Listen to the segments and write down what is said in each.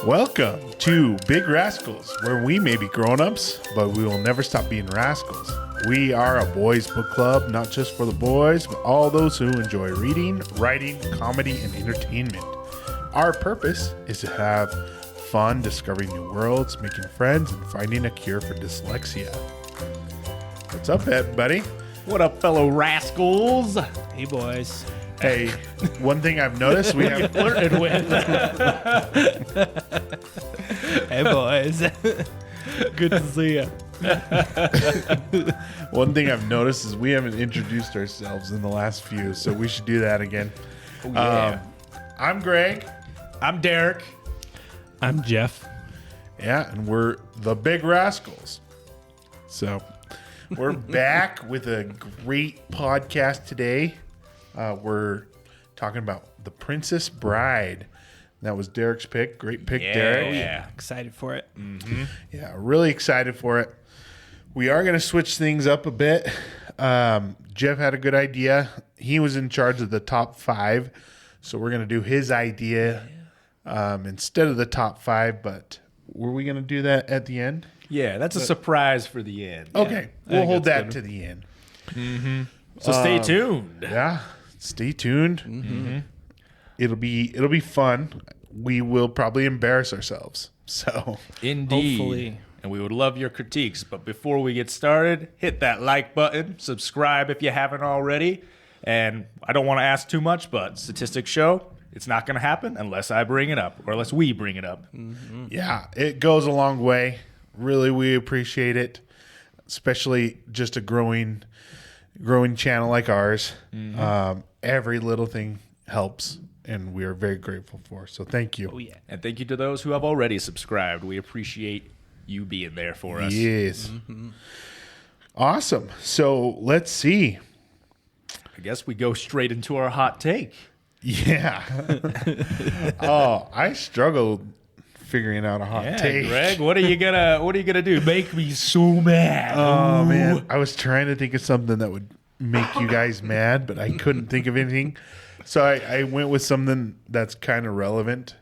Welcome to Big Rascals, where we may be grown-ups, but we will never stop being rascals. We are a boys' book club, not just for the boys, but all those who enjoy reading, writing, comedy, and entertainment. Our purpose is to have fun discovering new worlds, making friends, and finding a cure for dyslexia. What's up, buddy? What up, fellow rascals? Hey, boys. Hey, one thing I've noticed, we have Flirted with. Hey, boys. Good to see you. One thing I've noticed is we haven't introduced ourselves in the last few, so we should do that again. Oh, yeah. I'm Greg. I'm Derek. I'm Geoff. Yeah, and we're the Big Rascals. So we're back with a great podcast today. We're talking about The Princess Bride. That was Derek's pick. Great pick, Derek. Oh, yeah. Excited for it. Mm-hmm. Yeah, really excited for it. We are going to switch things up a bit. Geoff had a good idea. He was in charge of the top 5, so we're going to do his idea instead of the top 5, but were we going to do that at the end? Yeah, that's a surprise for the end. Okay, we'll hold that to the end. Mm-hmm. So stay tuned. Yeah, stay tuned. Mm-hmm. It'll be fun. We will probably embarrass ourselves. So Indeed. Hopefully. And we would love your critiques. But before we get started, hit that like button, subscribe if you haven't already. And I don't want to ask too much, but statistics show it's not going to happen unless I bring it up or unless we bring it up. Mm-hmm. yeah, it goes a long way. Really, we appreciate it, especially just a growing channel like ours. Mm-hmm. Every little thing helps, and we are very grateful for. So thank you. Oh, yeah. And thank you to those who have already subscribed. We appreciate you being there for us. Yes. Mm-hmm. Awesome. So let's see. I guess we go straight into our hot take. Yeah. Oh, I struggled figuring out a hot take. Greg, what are you gonna do? Make me so mad. Oh man, I was trying to think of something that would make you guys mad, but I couldn't think of anything. So I went with something that's kind of relevant,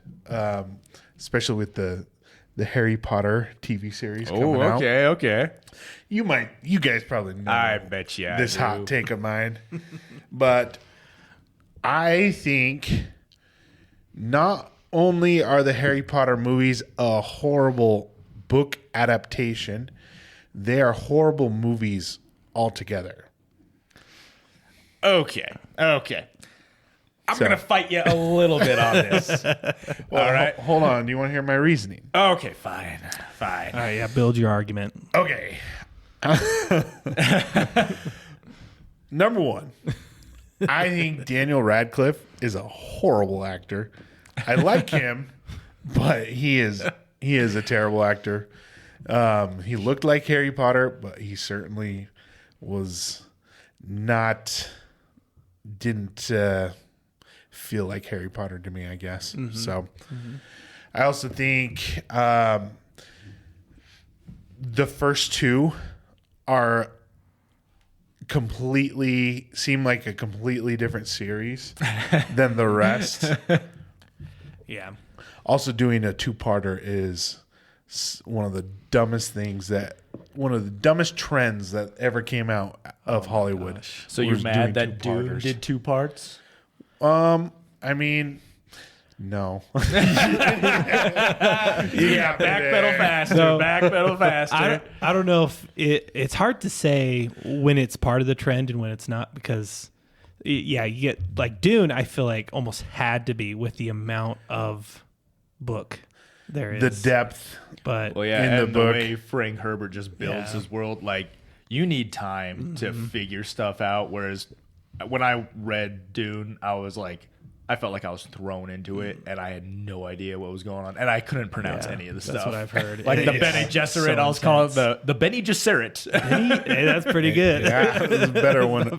especially with the Harry Potter TV series coming out. Okay. You guys probably know. I bet you this hot take of mine, but I think not only are the Harry Potter movies a horrible book adaptation, they are horrible movies altogether. Okay. I'm going to fight you a little bit on this. Well, all right. Hold on. Do you want to hear my reasoning? Okay, fine. All right, yeah, build your argument. Okay. Number one, I think Daniel Radcliffe is a horrible actor. I like him, but he is a terrible actor. He looked like Harry Potter, but he certainly was not. Didn't feel like Harry Potter to me, I guess. Mm-hmm. So, I also think the first two seem like a completely different series than the rest. Yeah. Also, doing a 2-parter is one of the dumbest trends that ever came out of Hollywood. So you're was mad doing that Dune 2-parters. did 2 parts? I mean, no. Yeah, backpedal faster. So- Backpedal faster. I don't know if it's hard to say when it's part of the trend and when it's not, because you get like Dune, I feel like almost had to be with the amount of book there is. The depth. But Well, yeah, in the and the book. way Frank Herbert just builds his world, like, you need time to figure stuff out. Whereas when I read Dune, I felt like I was thrown into it, and I had no idea what was going on, and I couldn't pronounce any of the stuff. That's what I've heard. Like the It's Bene Gesserit, so I was calling intense. the Bene Gesserit. Hey, that's pretty good. Yeah, it was a better one.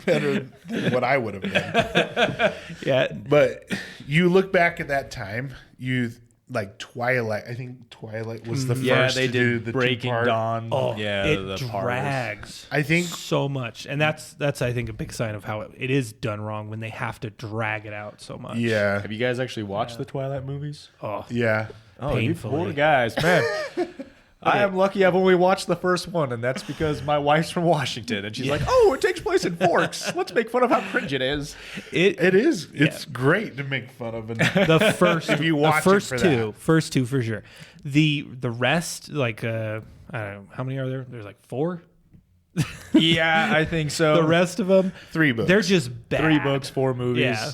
Better than what I would have done. Yeah. But you look back at that time, like Twilight. I think Twilight was the first they to do did the Breaking 2-part. Dawn. Oh, yeah, it the drags. I think so much, and that's I think a big sign of how it is done wrong when they have to drag it out so much. Yeah. Have you guys actually watched the Twilight movies? Oh, Yeah. Oh, you painfully. poor guys, man. I am lucky I've only watched the first one, and that's because my wife's from Washington, and she's like, "Oh, it takes place in Forks. Let's make fun of how cringe it is." It is. It's great to make fun of it. The first, If you watch the first it for two, that. first two for sure. The rest, like I don't know, how many are there? There's like 4. Yeah, I think so. The rest of them, 3 books. they're just bad. 3 books, 4 movies. Yeah.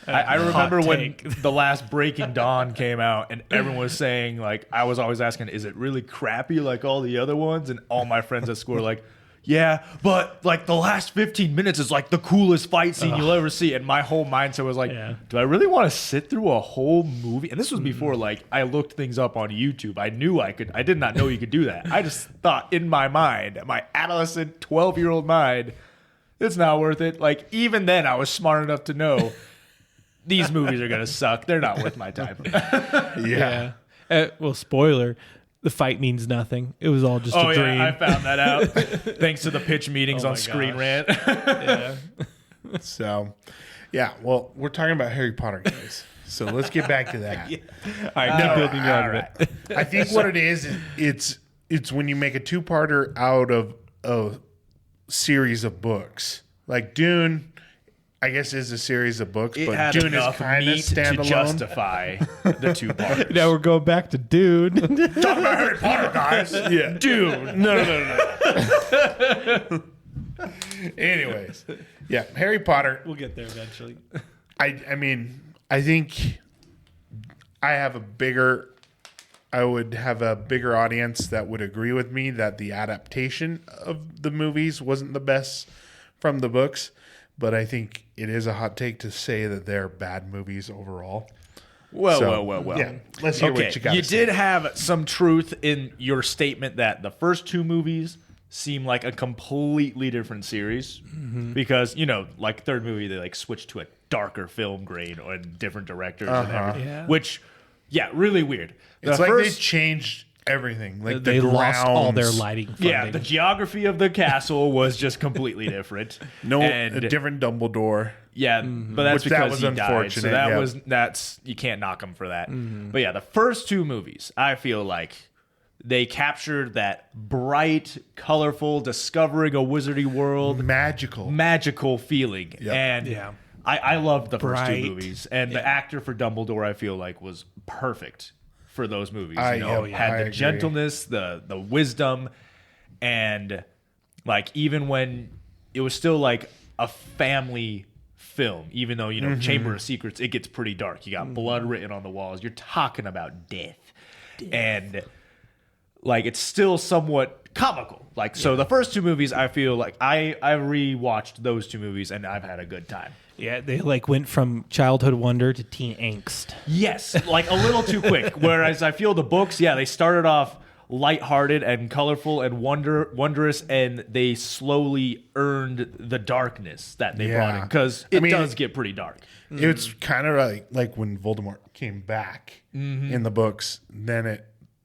I remember Hot when take. the last Breaking Dawn came out, and everyone was saying, like, I was always asking, is it really crappy like all the other ones? And all my friends at school were like, yeah, but like the last 15 minutes is like the coolest fight scene you'll ever see. And my whole mindset was like, do I really want to sit through a whole movie? And this was before like I looked things up on YouTube. I knew I could. I did not know you could do that. I just thought in my mind, my adolescent 12-year-old mind, it's not worth it. Like even then, I was smart enough to know these movies are gonna suck. They're not worth my time. Yeah. Well, spoiler. The fight means nothing. It was all just a dream. Yeah, I found that out thanks to the pitch meetings Oh on my Screen gosh. Rant. Yeah. So, yeah. Well, we're talking about Harry Potter, guys. So let's get back to that. All right, keep building your argument. I think what it is it's when you make a 2-parter out of a series of books. Like Dune, I guess is a series of books, It but had Dune is enough kind of meat to standalone. justify the 2 parts. Now we're going back to Dune. Talk about Harry Potter, guys. Yeah. Dude. No. Anyways, yeah, Harry Potter. We'll get there eventually. I mean, I think I would have a bigger audience that would agree with me that the adaptation of the movies wasn't the best from the books, but I think it is a hot take to say that they're bad movies overall. Well. Yeah, let's hear what you got. You did have some truth in your statement that the first 2 movies seem like a completely different series because, you know, like third movie, they like switched to a darker film grade or different directors and everything, Yeah. which, really weird. It's The like they first- changed everything. Like They the lost all their grounds. lighting funding. Yeah, the geography of the castle was just completely different. A different Dumbledore. Yeah, but that's Which that because was he died. So unfortunate, that's you can't knock him for that. But yeah, the first 2 movies, I feel like they captured that bright, colorful, discovering a wizardy world, magical feeling. Yep. And Yeah. I loved the first 2 Bright. movies. And the actor for Dumbledore, I feel like, was perfect for those movies. I Had the agree. gentleness, the wisdom, and like even when it was still like a family film, even though, you know, Chamber of Secrets, it gets pretty dark. You got blood written on the walls. You're talking about death. And like it's still somewhat comical. Like so the first 2 movies, I feel like I rewatched those 2 movies and I've had a good time. Yeah, they like went from childhood wonder to teen angst. Yes, like a little too quick. Whereas I feel the books, they started off lighthearted and colorful and wondrous, and they slowly earned the darkness that they brought in because it does get pretty dark. It's kind of like when Voldemort came back in the books, then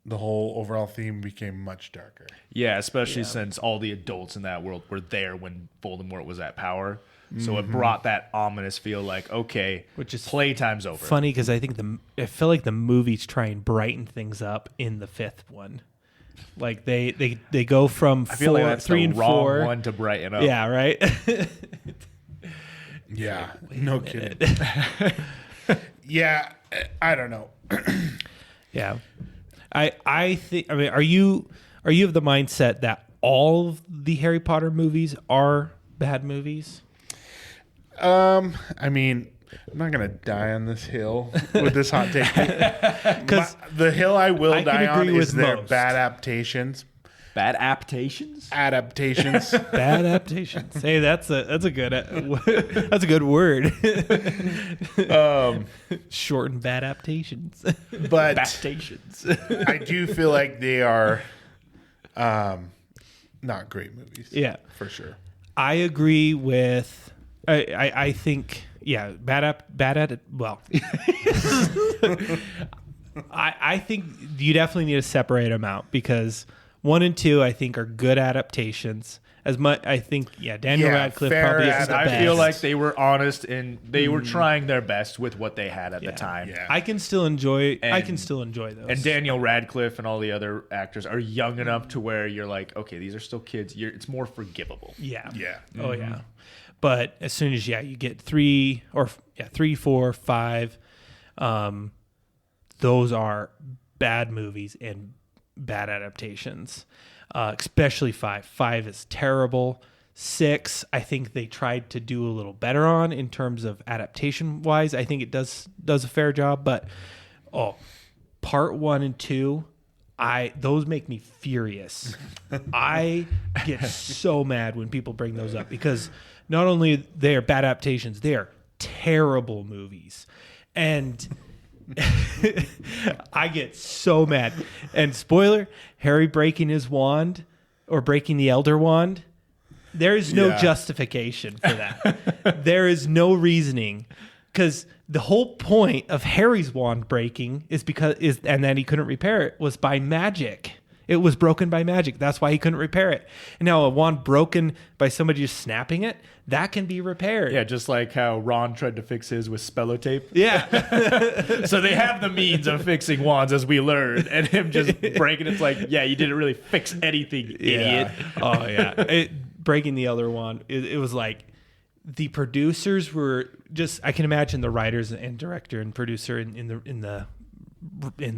the whole overall theme became much darker. Yeah, especially since all the adults in that world were there when Voldemort was at power. So it brought that ominous feel like, okay, Which is playtime's over. Funny because I think I feel like the movies try and brighten things up in the 5th one. Like they go from I feel like that's 3 the and wrong 4. one to brighten up. Yeah, right. Yeah, no kidding. Yeah, I don't know. Yeah, I think. I mean, are you of the mindset that all of the Harry Potter movies are bad movies? I mean, I'm not gonna die on this hill with this hot take. Because the hill I will I can die on agree is with their most. bad adaptations. Bad adaptations? Adaptations. Bad adaptations. Hey, that's a good word. Short and bad adaptations. But Adaptations. I do feel like they are not great movies. Yeah, for sure. I agree with. I think well. I think you definitely need to separate them out because 1 and 2 I think are good adaptations, as much. I think Daniel Radcliffe fair probably is ad- the I best. feel like they were honest and they were trying their best with what they had at the time. Yeah. I can still enjoy. I And- can still enjoy those. And Daniel Radcliffe and all the other actors are young enough to where you're like, okay, these are still kids. It's more forgivable. Yeah. Yeah. Oh yeah. But as soon as you get 3, 4, 5, those are bad movies and bad adaptations. Especially 5. 5 is terrible. 6, I think they tried to do a little better on in terms of adaptation wise. I think it does a fair job, but part 1 and 2, those make me furious. I get so mad when people bring those up because not only they are bad adaptations, they are terrible movies. And I get so mad. And spoiler, Harry breaking his wand or breaking the Elder Wand, there is no justification for that. There is no reasoning, because the whole point of Harry's wand breaking and that he couldn't repair it was by magic. It was broken by magic. That's why he couldn't repair it. And now a wand broken by somebody just snapping it, that can be repaired. Yeah, just like how Ron tried to fix his with Spellotape. Yeah. So they have the means of fixing wands, as we learned, and him just breaking it's like, yeah, you didn't really fix anything, idiot. Oh, yeah. Breaking the other wand, it was like the producers were just, I can imagine the writers and director and producer in the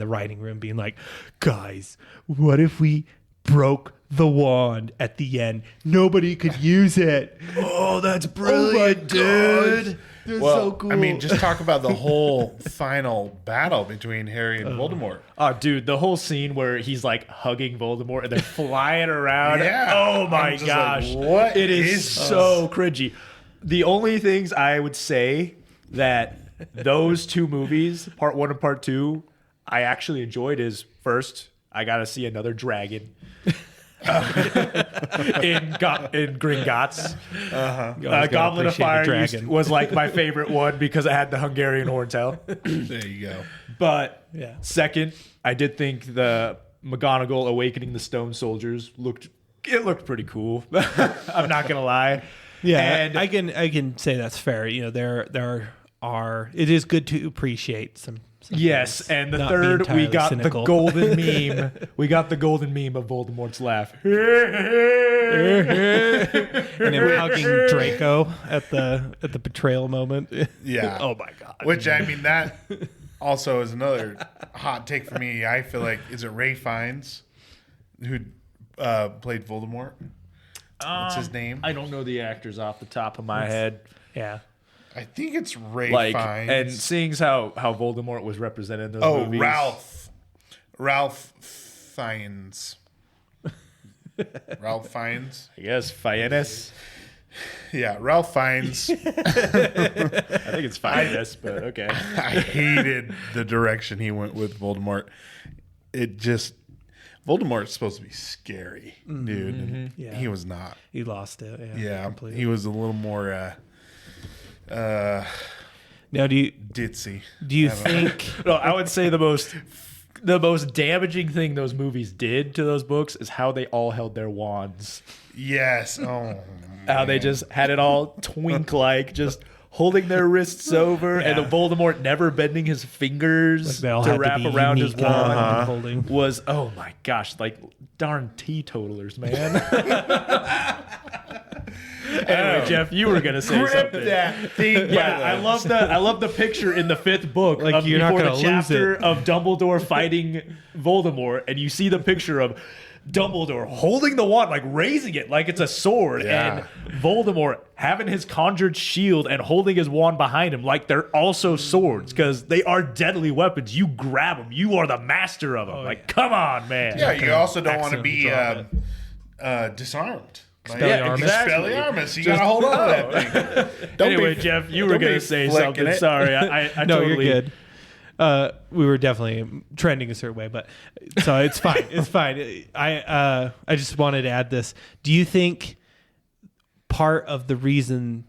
writing room being like, guys, what if we broke the wand at the end? Nobody could use it. Oh, that's brilliant, dude. That's Well, so cool. I mean, just talk about the whole final battle between Harry and Voldemort. Oh, dude, the whole scene where he's like hugging Voldemort and they're flying around. Yeah. Oh my I'm just gosh. like, what it is is so cringy. The only things I would say that those two movies, part 1 and part 2, I actually enjoyed is, first, I got to see another dragon. in Gringotts. Goblet of Fire was like my favorite one because it had the Hungarian horntail. There you go. But Yeah. second, I did think the McGonagall awakening the stone soldiers looked pretty cool. I'm not gonna lie. Yeah, And I can say that's fair. You know, there are. It is good to appreciate some yes, things, and the not be third, we entirely got cynical. the golden meme. We got the golden meme of Voldemort's laugh. and him hugging Draco at the betrayal moment. Yeah. Oh my god. Which, I mean, that also is another hot take for me. I feel like, is it Ray Fiennes who played Voldemort? What's his name? I don't know the actors off the top of my head. Yeah. I think it's Ray Like, Fiennes. and seeing how Voldemort was represented in those movies. Ralph Fiennes. Ralph Fiennes. I guess Fiennes. Yeah, Ralph Fiennes. I think it's Fiennes, but okay. I hated the direction he went with Voldemort. Voldemort's supposed to be scary, dude. And Yeah. he was not. He lost it. Yeah, completely. he was a little more Now, do ditzy. you think? No, I would say the most damaging thing those movies did to those books is how they all held their wands. Yes. Oh, How they just had it all twink like, just holding their wrists over, and the Voldemort never bending his fingers They all to had wrap be around his unique and wand. holding. Was, oh my gosh, like darn teetotalers, man. Anyway, Jeff, you were gonna say something. that thing. Yeah, I love the picture in the 5th book Like, of you're not before the gonna lose chapter it. of Dumbledore fighting Voldemort, and you see the picture of Dumbledore holding the wand, like raising it like it's a sword, Yeah. and Voldemort having his conjured shield and holding his wand behind him like they're also swords, because they are deadly weapons. You grab them, you are the master of them. Come on, man. Yeah, you also don't want to accidentally be drop disarmed. Yeah, exactly. Expelliarmus. You gotta hold on to that thing. Don't Anyway, be- Jeff, you were don't going be to say flicking something. it. Sorry, I No, totally... you're good. We were definitely trending a certain way, but so it's fine. It's fine. I just wanted to add this. Do you think part of the reason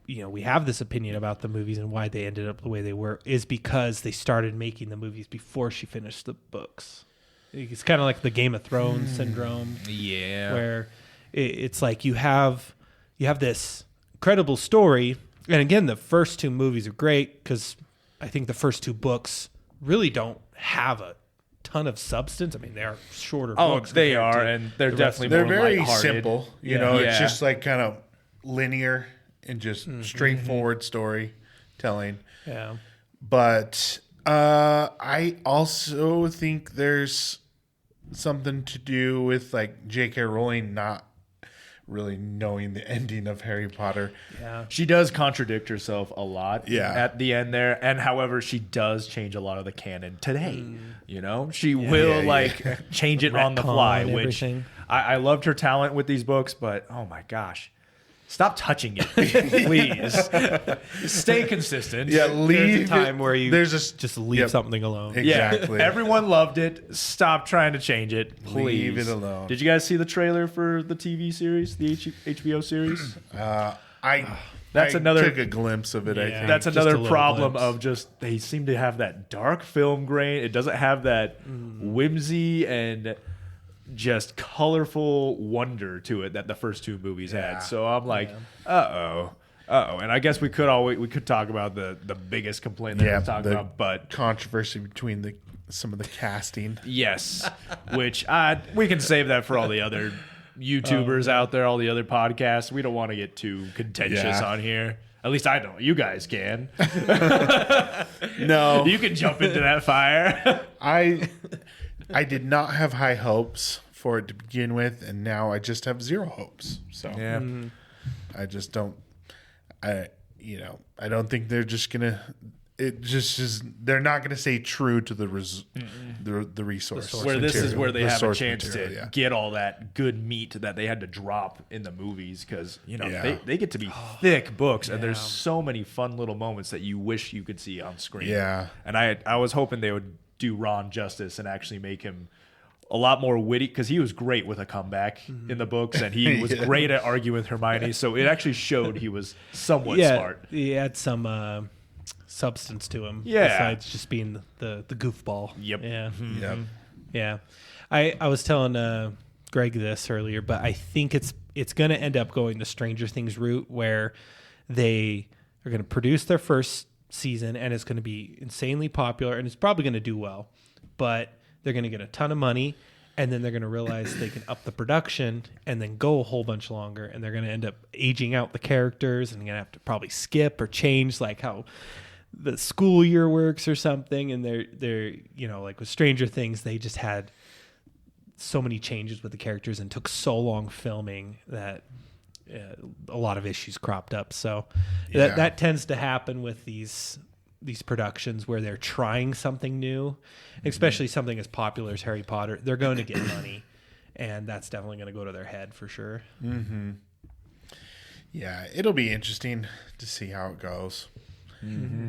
we have this opinion about the movies and why they ended up the way they were is because they started making the movies before she finished the books? It's kind of like the Game of Thrones syndrome. Yeah. Where it's like you have this incredible story, and again, the first two movies are great because I think the first two books really don't have a ton of substance. I mean, they are shorter books. Oh, they are, and they're definitely They're more very lighthearted. simple. You know, it's just like kind of linear and just straightforward storytelling. Yeah. But I also think there's something to do with like J.K. Rowling not really knowing the ending of Harry Potter. Yeah. She does contradict herself a lot Yeah. at the end there. And however, she does change a lot of the canon today. You know, she will change it on the fly, Retcon which everything. I loved her talent with these books, but oh my gosh. Stop touching it, please. Stay consistent. Yeah, There's a leave time where you there's just just leave something alone. Exactly. Yeah, everyone loved it. Stop trying to change it, please. Leave it alone. Did you guys see the trailer for the TV series, the HBO series? That's another- took a glimpse of it. I think That's just another a little problem glimpse. of just they seem to have that dark film grain. It doesn't have that whimsy and just colorful wonder to it that the first two movies had. So I'm like, uh-oh. And I guess we could talk about the biggest complaint that we're talking about, but controversy between some of the casting. yes, which we can save that for all the other YouTubers out there, all the other podcasts. We don't want to get too contentious on here. At least I don't. You guys can. No, You can jump into that fire. I did not have high hopes for it to begin with, and now I just have zero hopes. So Yeah. I just don't. I don't think they're just gonna. It just is. They're not gonna stay true to the resource. Where this is material, where they the have a source chance material, to yeah. get all that good meat that they had to drop in the movies because Yeah. they get to be thick books and there's so many fun little moments that you wish you could see on screen. Yeah. And I was hoping they would do Ron justice and actually make him a lot more witty because he was great with a comeback in the books and he was great at arguing with Hermione. So it actually showed he was somewhat smart. He had some substance to him. Yeah. Besides just being the goofball. Yep. Yeah. Yep. Yeah. I was telling Greg this earlier, but I think it's going to end up going the Stranger Things route where they are going to produce their first season and it's going to be insanely popular and it's probably going to do well, but they're going to get a ton of money and then they're going to realize they can up the production and then go a whole bunch longer and they're going to end up aging out the characters and they're going to have to probably skip or change like how the school year works or something. And they're like with Stranger Things, they just had so many changes with the characters and took so long filming that a lot of issues cropped up. So that tends to happen with these productions where they're trying something new, especially something as popular as Harry Potter. They're going to get money, and that's definitely going to go to their head for sure. Mm-hmm. Yeah, it'll be interesting to see how it goes. Mm-hmm.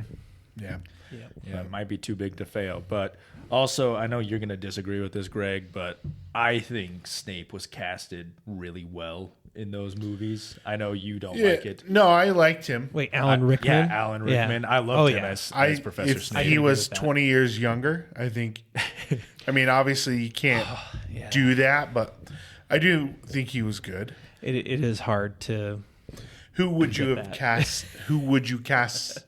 Yeah. Yeah, it might be too big to fail. But also, I know you're going to disagree with this, Greg, but I think Snape was casted really well in those movies. I know you don't like it. No, I liked him. Wait, Alan Rickman? Yeah, Alan Rickman. Yeah. I loved him as Professor If Snape. he was with that. 20 years younger, I think. I mean, obviously you can't do that, but I do think he was good. It is hard to. Who would you have that. cast? Who would you cast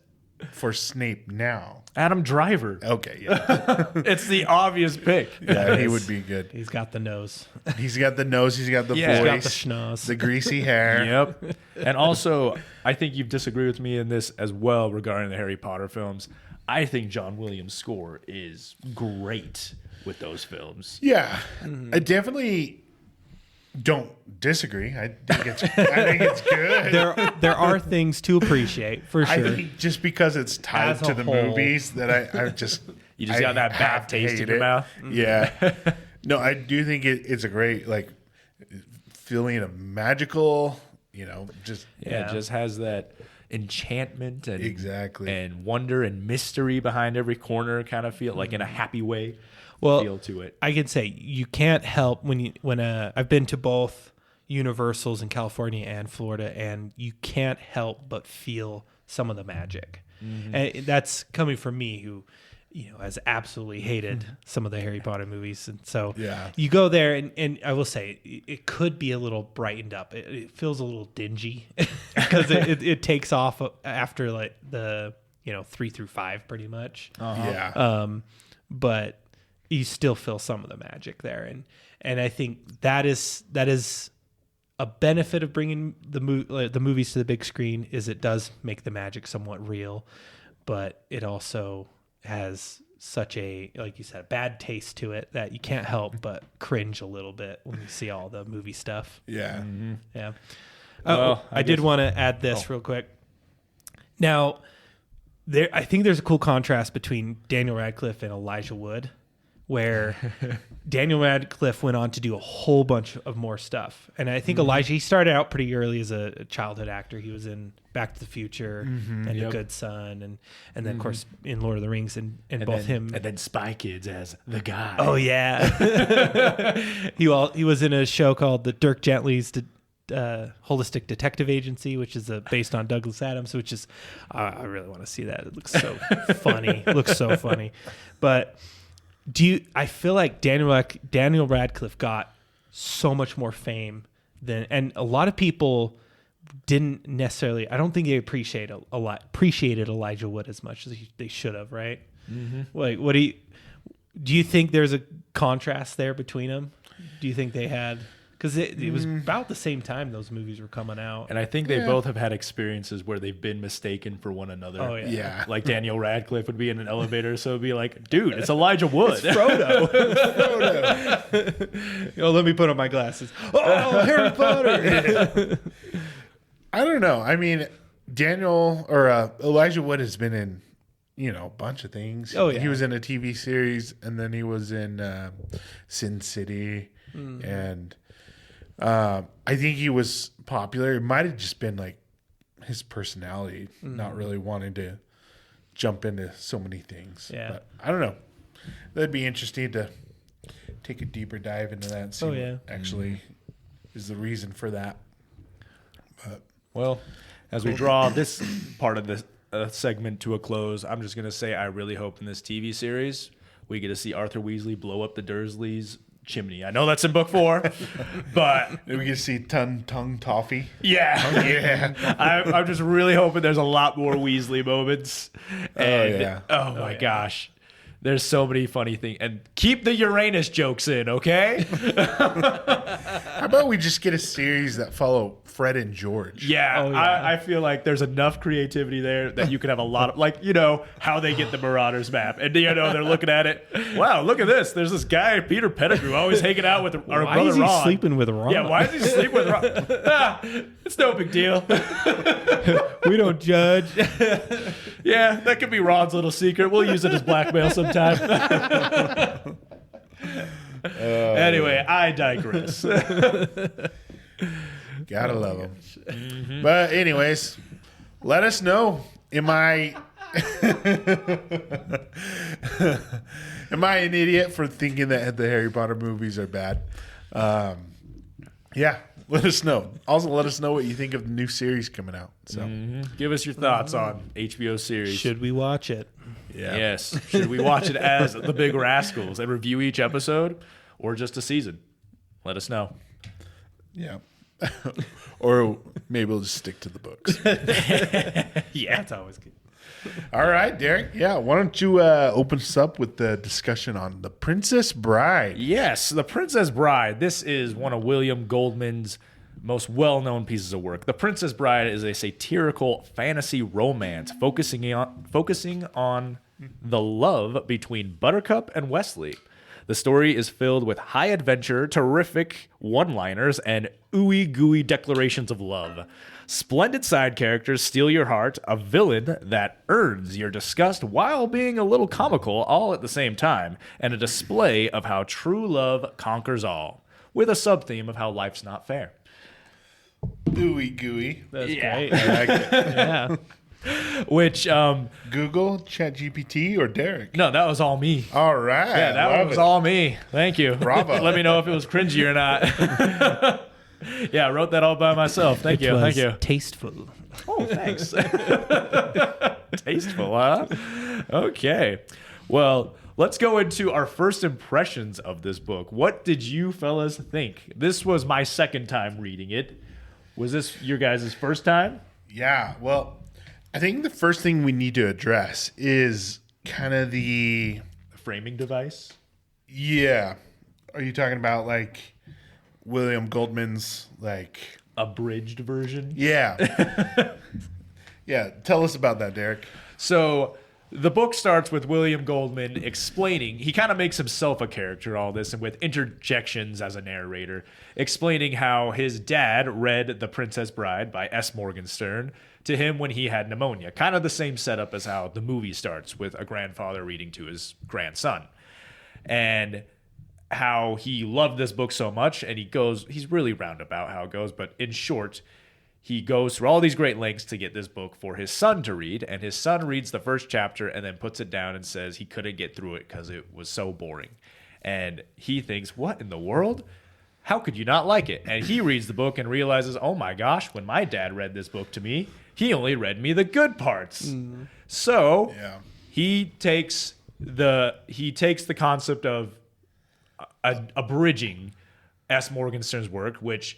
for Snape now? Adam Driver. Okay, yeah, It's the obvious pick. yeah, he would be good. He's got the nose. He's got the nose, he's got the Yeah. He's got voice, the schnoz. the greasy hair. Yep. And also, I think you've disagreed with me in this as well regarding the Harry Potter films. I think John Williams' score is great with those films. Yeah, I definitely don't disagree. I think it's good. There are things to appreciate for I sure. think just because it's tied As a to the whole. movies that I just You just I got that bad have to taste in hate your it. mouth. Yeah. No, I do think it's a great feeling of magical. Just Yeah, it just has that enchantment and Exactly. and wonder and mystery behind every corner kind of feel like in a happy way Well, feel to it. I can say you can't help when I've been to both Universals in California and Florida, and you can't help but feel some of the magic. And that's coming from me, who has absolutely hated some of the Harry Potter movies. And so Yeah. you go there and I will say it could be a little brightened up. It feels a little dingy because it takes off after like the, 3 through 5 pretty much. Yeah. But you still feel some of the magic there. And I think that is a benefit of bringing the movies to the big screen is it does make the magic somewhat real, but it also has such a, like you said, bad taste to it that you can't help but cringe a little bit when you see all the movie stuff. Yeah. Mm-hmm. Yeah. Well, I did want to add this real quick. Now, I think there's a cool contrast between Daniel Radcliffe and Elijah Wood, where Daniel Radcliffe went on to do a whole bunch of more stuff. And I think Elijah, he started out pretty early as a childhood actor. He was in Back to the Future and The Good Son, and then, of course, in Lord of the Rings, and both him... And then Spy Kids as the guy. Oh, yeah. He was in a show called The Dirk Gently's Holistic Detective Agency, which is based on Douglas Adams, which is... I really want to see that. It looks so funny. It looks so funny. But... I feel like Daniel Radcliffe got so much more fame and a lot of people didn't necessarily, I don't think they appreciated Elijah Wood as much as they should have, right? Mm-hmm. Like, do you think there's a contrast there between them? Do you think they had, because it was about the same time those movies were coming out. And I think they both have had experiences where they've been mistaken for one another. Oh, yeah. Like Daniel Radcliffe would be in an elevator, so it'd be like, dude, it's Elijah Wood. It's Frodo. Let me put on my glasses. Oh, Harry Potter. I don't know. I mean, Elijah Wood has been in, a bunch of things. Oh, yeah. He was in a TV series, and then he was in Sin City, and... I think he was popular. It might have just been like his personality, not really wanting to jump into so many things. Yeah. But I don't know. That'd be interesting to take a deeper dive into that and see what actually is the reason for that. But well, as we draw this part of this segment to a close, I'm just going to say I really hope in this TV series we get to see Arthur Weasley blow up the Dursleys' chimney. I know that's in book 4, but we can see Tongue Toffee. Yeah. I'm just really hoping there's a lot more Weasley moments. And, my gosh. There's so many funny things. And keep the Uranus jokes in, okay? How about we just get a series that follow Fred and George? Yeah. I feel like there's enough creativity there that you could have a lot of, like, how they get the Marauders map. And, they're looking at it. Wow, look at this. There's this guy, Peter Pettigrew, always hanging out with our brother Ron. Why is he sleeping with Ron? Yeah, why is he sleeping with Ron? It's no big deal. We don't judge. Yeah, that could be Ron's little secret. We'll use it as blackmail sometime. Anyway, I digress. Gotta love him. Mm-hmm. But anyways, let us know. Am I an idiot for thinking that the Harry Potter movies are bad? Yeah, let us know. Also, let us know what you think of the new series coming out. So, give us your thoughts on HBO series. Should we watch it? Yeah. Yes. Should we watch it as the Big Rascals and review each episode, or just a season? Let us know. Yeah. Or maybe we'll just stick to the books. Yeah, that's always good. All right, Derek. Yeah, why don't you open us up with the discussion on The Princess Bride? Yes, The Princess Bride. This is one of William Goldman's most well-known pieces of work. The Princess Bride is a satirical fantasy romance focusing on the love between Buttercup and Westley. The story is filled with high adventure, terrific one-liners, and ooey-gooey declarations of love. Splendid side characters steal your heart, a villain that earns your disgust while being a little comical all at the same time, and a display of how true love conquers all, with a sub-theme of how life's not fair. Ooey gooey. That's Yeah. great. I like it. Yeah. Which, Google, ChatGPT, or Derek? no, that was all me. All right. Yeah, that one love was it. all me. Thank you. Bravo. Let me know if it was cringy or not. Yeah, I wrote that all by myself. Thank you. Thank you. Tasteful. Oh, thanks. Tasteful, huh? Okay. Well, let's go into our first impressions of this book. What did you fellas think? This was my second time reading it. Was this your guys' first time? Yeah, well, I think the first thing we need to address is kind of the framing device. Yeah. Are you talking about like William Goldman's like abridged version? Yeah. Yeah. Tell us about that, Derek. So the book starts with William Goldman explaining, he kind of makes himself a character, all this, and with interjections as a narrator, explaining how his dad read The Princess Bride by S. Morgenstern to him when he had pneumonia. Kind of the same setup as how the movie starts with a grandfather reading to his grandson. And how he loved this book so much, and he's really roundabout how it goes, but in short, he goes through all these great lengths to get this book for his son to read, and his son reads the first chapter and then puts it down and says he couldn't get through it because it was so boring. And he thinks, what in the world? How could you not like it? And he reads the book and realizes, oh my gosh, when my dad read this book to me, he only read me the good parts. So he takes the concept of abridging S. Morgenstern's work, which...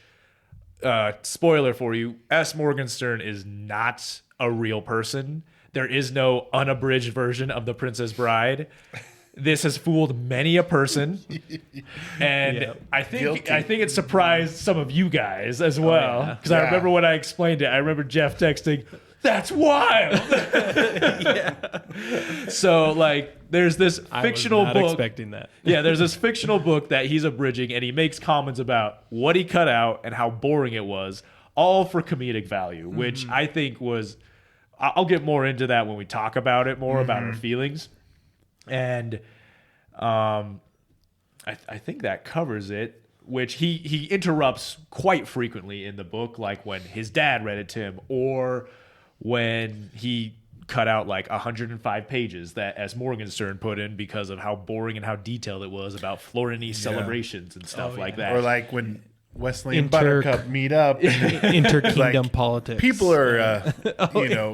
spoiler for you, S. Morgenstern is not a real person. There is no unabridged version of The Princess Bride. This has fooled many a person, and I think it surprised some of you guys as well. Because I remember when I explained it, I remember Geoff texting, "That's wild." So like, there's this fictional book. Expecting that. Yeah, there's this fictional book that he's abridging, and he makes comments about what he cut out and how boring it was, all for comedic value, which I think was. I'll get more into that when we talk about it more about our feelings, and I think that covers it. Which he interrupts quite frequently in the book, like when his dad read it to him, or when he cut out like 105 pages that S. Morgenstern put in because of how boring and how detailed it was about Florentine celebrations and stuff like that. Or like when Westley and Buttercup meet up. Interkingdom politics. People are,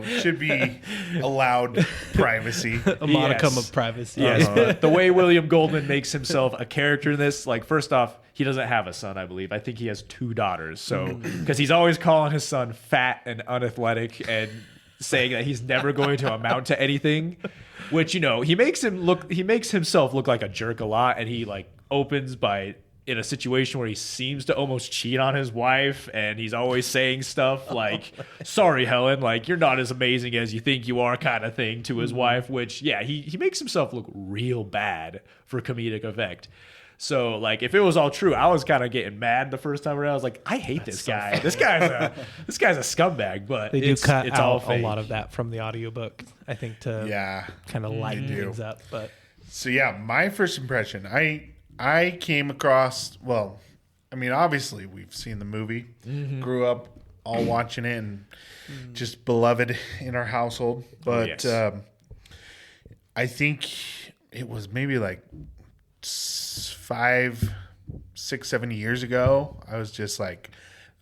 should be allowed privacy. A modicum of privacy. Yes, but the way William Goldman makes himself a character in this, like, first off, he doesn't have a son, I believe. I think he has 2 daughters. So, because he's always calling his son fat and unathletic and saying that he's never going to amount to anything, which, he makes himself look like a jerk a lot. And he like opens by in a situation where he seems to almost cheat on his wife, and he's always saying stuff like, sorry, Helen, like, you're not as amazing as you think you are, kind of thing, to his wife, which, he makes himself look real bad for comedic effect. So, like, if it was all true, I was kind of getting mad the first time around. I was like, I hate this guy. This guy's a scumbag, but they do cut it's out all fake. a lot of that from the audiobook, I think, to kind of lighten things up. But so, my first impression, I came across, obviously we've seen the movie, grew up all watching it, and just beloved in our household. But I think it was maybe like 5, 6, 7 years ago. I was just like,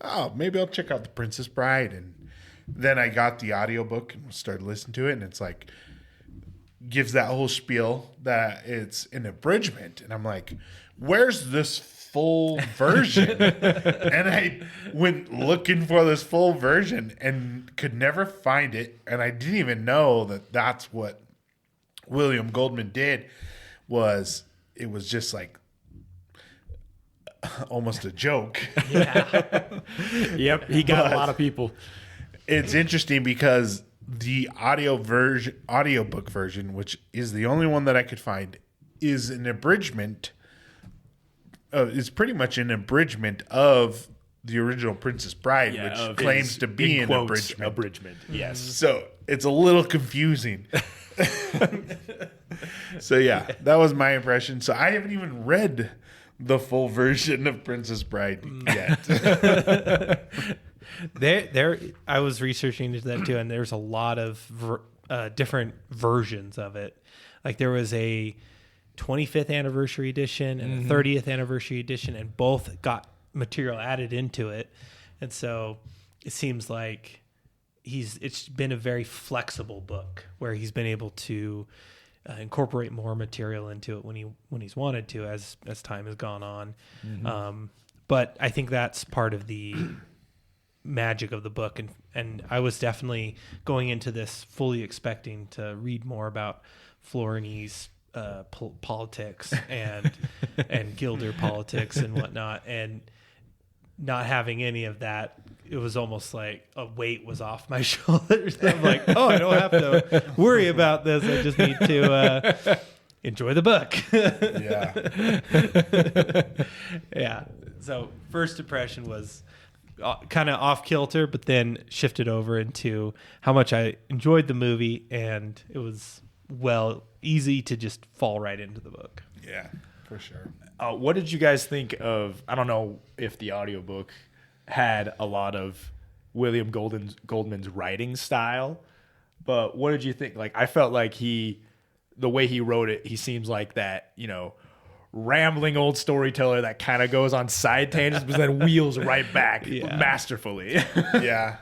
oh, maybe I'll check out The Princess Bride. And then I got the audiobook and started listening to it, and it's like, gives that whole spiel that it's an abridgment. And I'm like, where's this full version? And I went looking for this full version and could never find it. And I didn't even know that that's what William Goldman did. It was just like almost a joke. Yep, he got a lot of people. It's interesting because the audiobook version, which is the only one that I could find, is an abridgment. It's pretty much an abridgment of the original Princess Bride, which claims to be an abridgment. Yes. So it's a little confusing. So that was my impression. So I haven't even read the full version of Princess Bride yet. I was researching into that too, and there's a lot of different versions of it. Like there was a 25th anniversary edition and a 30th anniversary edition, and both got material added into it. And so it seems like it's been a very flexible book where he's been able to incorporate more material into it when he's wanted to as time has gone on. But I think that's part of the magic of the book, and I was definitely going into this fully expecting to read more about Florini's politics and Gilder politics and whatnot, and not having any of that, it was almost like a weight was off my shoulders. I'm like, oh, I don't have to worry about this. I just need to enjoy the book. Yeah. So first impression was kind of off kilter, but then shifted over into how much I enjoyed the movie, and it was easy to just fall right into the book. Yeah, for sure. What did you guys think of, I don't know if the audiobook had a lot of William Goldman's writing style, but what did you think? Like, I felt like the way he wrote it, he seems like that, rambling old storyteller that kind of goes on side tangents, but then wheels right back masterfully. Yeah.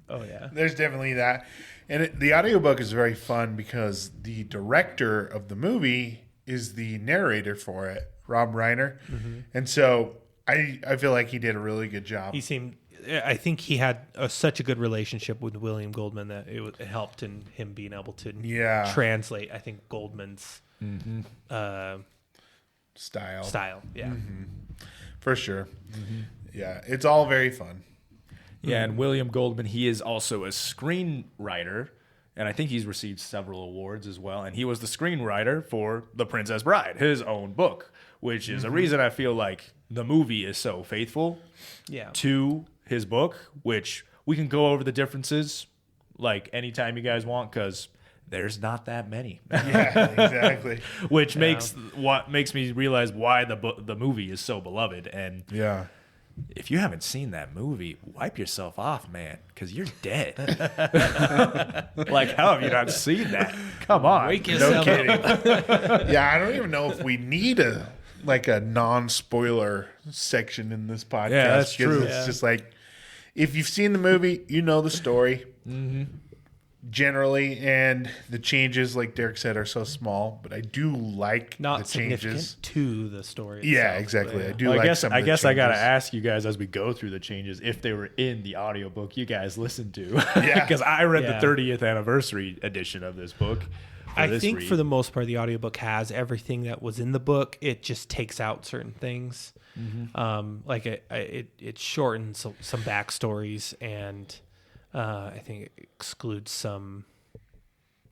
Oh, yeah. There's definitely that. And the audiobook is very fun because the director of the movie is the narrator for it, Rob Reiner. And so I feel like he did a really good job. I think he had such a good relationship with William Goldman that it helped in him being able to translate, I think, Goldman's style. Yeah. For sure. Yeah, it's all very fun. Yeah, and William Goldman, he is also a screenwriter, and I think he's received several awards as well. And he was the screenwriter for The Princess Bride, his own book, which is a reason I feel like the movie is so faithful to his book, which we can go over the differences like anytime you guys want, because there's not that many. Yeah, exactly. Which makes me realize why the movie is so beloved. And if you haven't seen that movie, wipe yourself off, man, because you're dead. Like, how have you not seen that? Come on. Wake yourself No kidding. Yeah, I don't even know if we need a non-spoiler section in this podcast. Yeah, that's true. It's just like, if you've seen the movie, you know the story. Generally, and the changes, like Derek said, are so small, but I do like not the significant changes to the story itself, yeah, exactly. yeah. I do Well, like some of the I guess I gotta changes. ask you guys as we go through the changes if they were in the audiobook you guys listened to. Yeah. Because I read Yeah. the 30th anniversary edition of this book. I think for the most part, the audiobook has everything that was in the book. It just takes out certain things. Like it shortens some backstories, and I think it excludes some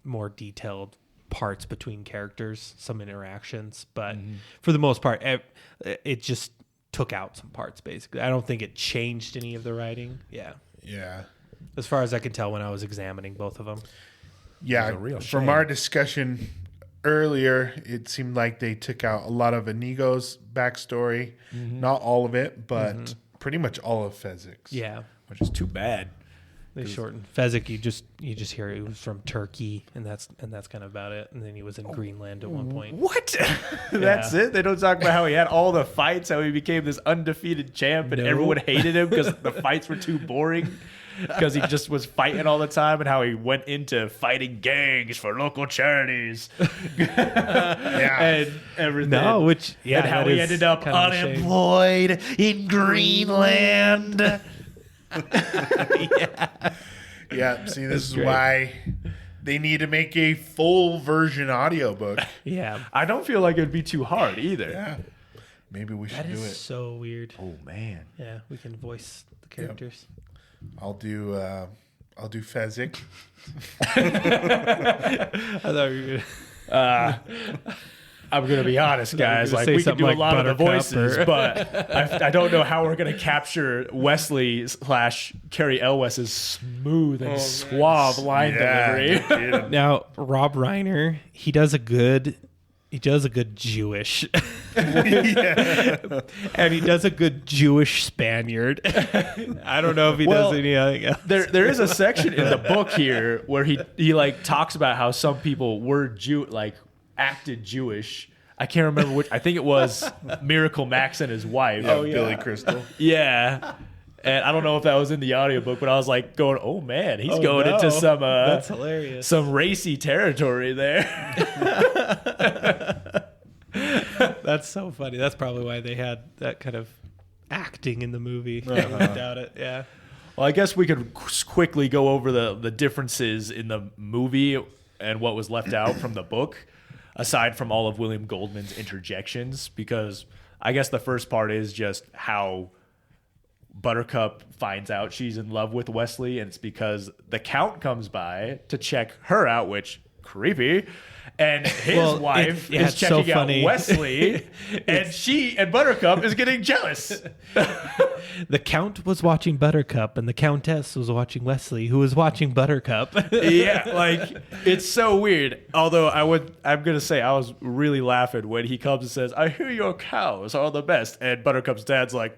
more detailed parts between characters, some interactions. But for the most part, it just took out some parts, basically. I don't think it changed any of the writing. Yeah. As far as I can tell when I was examining both of them. Yeah, a real from shame. our discussion earlier, it seemed like they took out a lot of Inigo's backstory. Not all of it, but pretty much all of Fezzik's. Yeah. which is too bad. They shortened Fezzik. You just hear he was from Turkey, and that's kind of about it. And then he was in Greenland at one point. What? That's it? They don't talk about how he had all the fights, how he became this undefeated champ, and No. everyone hated him because the fights were too boring. Because he just was fighting all the time, and how he went into fighting gangs for local charities, and everything. No, which and how he ended up kind of a shame. unemployed in Greenland. Yeah, see, this is why they need to make a full version audiobook. Yeah, I don't feel like it'd be too hard either. Yeah. Maybe we should that do is it. so weird. Oh man. Yeah, we can voice the characters. I'll do Fezzik. I thought you were I'm gonna be honest, guys. gonna Like say we can something do a like lot of the Buttercup voices, or- but I don't know how we're gonna capture Wesley / Carrie Elwes's smooth and suave line delivery. Now Rob Reiner, he does a good Jewish, and he does a good Jewish Spaniard. I don't know if he Well, does anything else. There is a section in the book here where he like talks about how some people were acted Jewish. I can't remember which. I think it was Miracle Max and his wife. Billy Crystal. Yeah. And I don't know if that was in the audiobook, but I was like going, oh man, he's going into some that's hilarious. some racy territory there. That's so funny. That's probably why they had that kind of acting in the movie. I wouldn't doubt it. Yeah. Well, I guess we could quickly go over the differences in the movie and what was left out from the book, aside from all of William Goldman's interjections, because I guess the first part is just how Buttercup finds out she's in love with Westley, and it's because the Count comes by to check her out, which creepy. And his wife is checking out Westley, and Buttercup is getting jealous. The Count was watching Buttercup, and the Countess was watching Westley, who was watching Buttercup. Yeah, like it's so weird. Although I'm gonna say I was really laughing when he comes and says, "I hear your cows are the best," and Buttercup's dad's like,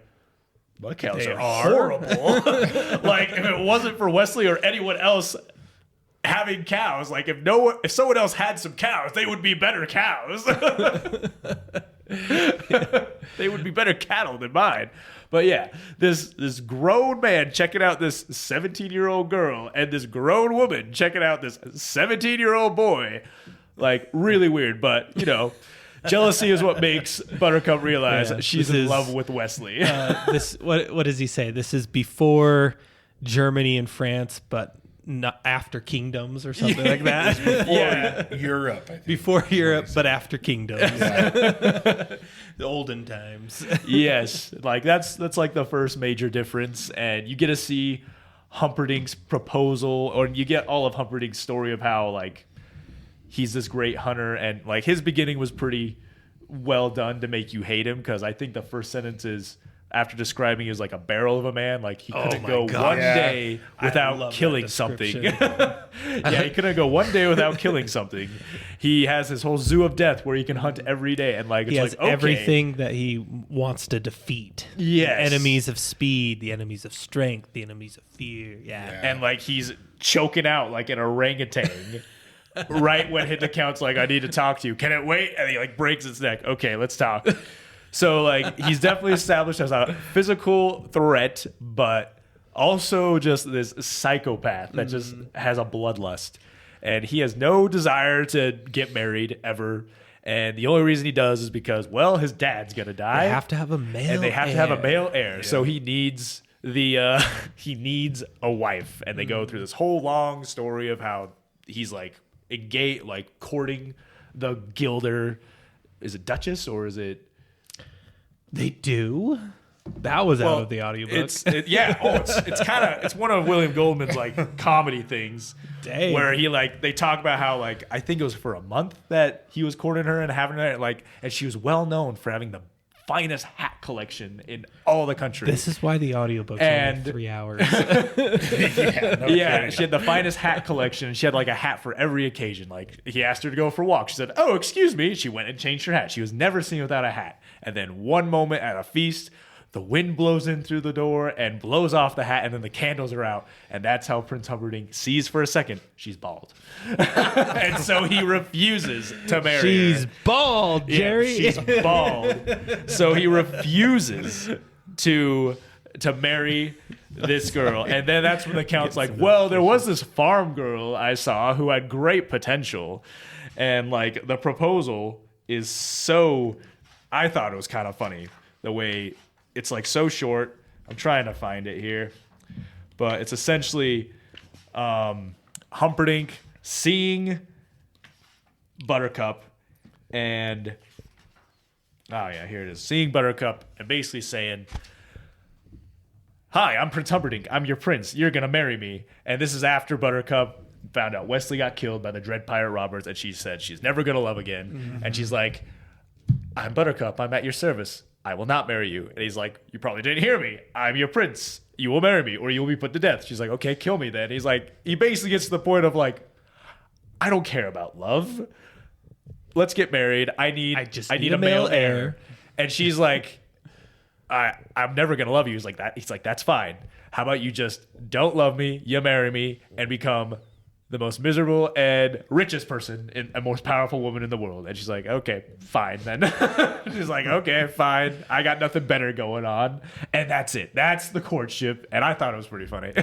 "My cows are horrible." Like if it wasn't for Westley or anyone else having cows, like if someone else had some cows, they would be better cows. They would be better cattle than mine. But yeah, this grown man checking out this 17-year-old girl, and this grown woman checking out this 17-year-old boy, like really weird. But you know, jealousy is what makes Buttercup realize she's in love with Westley. What does he say? This is before Germany and France, but not after kingdoms or something like that. Before Europe, I think. Before Europe, but after kingdoms. The olden times. Yes, like that's like the first major difference, and you get to see Humperdinck's proposal, or you get all of Humperdinck's story of how like he's this great hunter, and like his beginning was pretty well done to make you hate him, because I think the first sentence is, after describing him as like a barrel of a man, like he couldn't go one day without killing something. Yeah, he couldn't go one day without killing something. He has his whole zoo of death where he can hunt every day, and like he it's has like okay. everything that he wants to defeat. Yes. The enemies of speed, the enemies of strength, the enemies of fear. Yeah. And like he's choking out like an orangutan. Right when the Count's like, I need to talk to you. Can it wait? And he like breaks its neck. Okay, let's talk. So, like, he's definitely established as a physical threat, but also just this psychopath that just has a bloodlust. And he has no desire to get married ever. And the only reason he does is because, well, his dad's going to die. They have to have a male heir. And they have to have a male heir. Yeah. So he needs he needs a wife. And they go through this whole long story of how he's, like, engaged, like, courting the Gilder. Is it Duchess or is it... They do. That was out of the audiobook. It's one of William Goldman's like comedy things. Dang. Where he like they talk about how like I think it was for a month that he was courting her and having her like, and she was well known for having the finest hat collection in all the country. This is why the audiobook's only 3 hours. She had the finest hat collection. She had like a hat for every occasion. Like he asked her to go for a walk. She said, "Oh, excuse me." She went and changed her hat. She was never seen without a hat. And then one moment at a feast, the wind blows in through the door and blows off the hat, and then the candles are out. And that's how Prince Humperdinck sees for a second she's bald. And so he refuses to marry her. She's bald, Jerry. Yeah, she's bald. So he refuses to marry this girl. And then that's when the Count's like, well, there was this farm girl I saw who had great potential. And like the proposal is so... I thought it was kind of funny the way it's like so short. I'm trying to find it here, but it's essentially Humperdinck seeing Buttercup and here it is. Seeing Buttercup and basically saying, "Hi, I'm Prince Humperdinck. I'm your prince. You're gonna marry me." And this is after Buttercup found out Westley got killed by the Dread Pirate Roberts, and she said she's never gonna love again. Mm-hmm. And she's like, "I'm Buttercup. I'm at your service. I will not marry you." And he's like, "You probably didn't hear me. I'm your prince. You will marry me or you will be put to death." She's like, "Okay, kill me then." He's like, he basically gets to the point of like, I don't care about love. Let's get married. I need a male heir. And she's like, I'm never going to love you. He's like, that's fine. How about you just don't love me, you marry me, and become the most miserable and richest person and most powerful woman in the world. And she's like, okay, fine then. She's like, okay, fine. I got nothing better going on. And that's it. That's the courtship. And I thought it was pretty funny.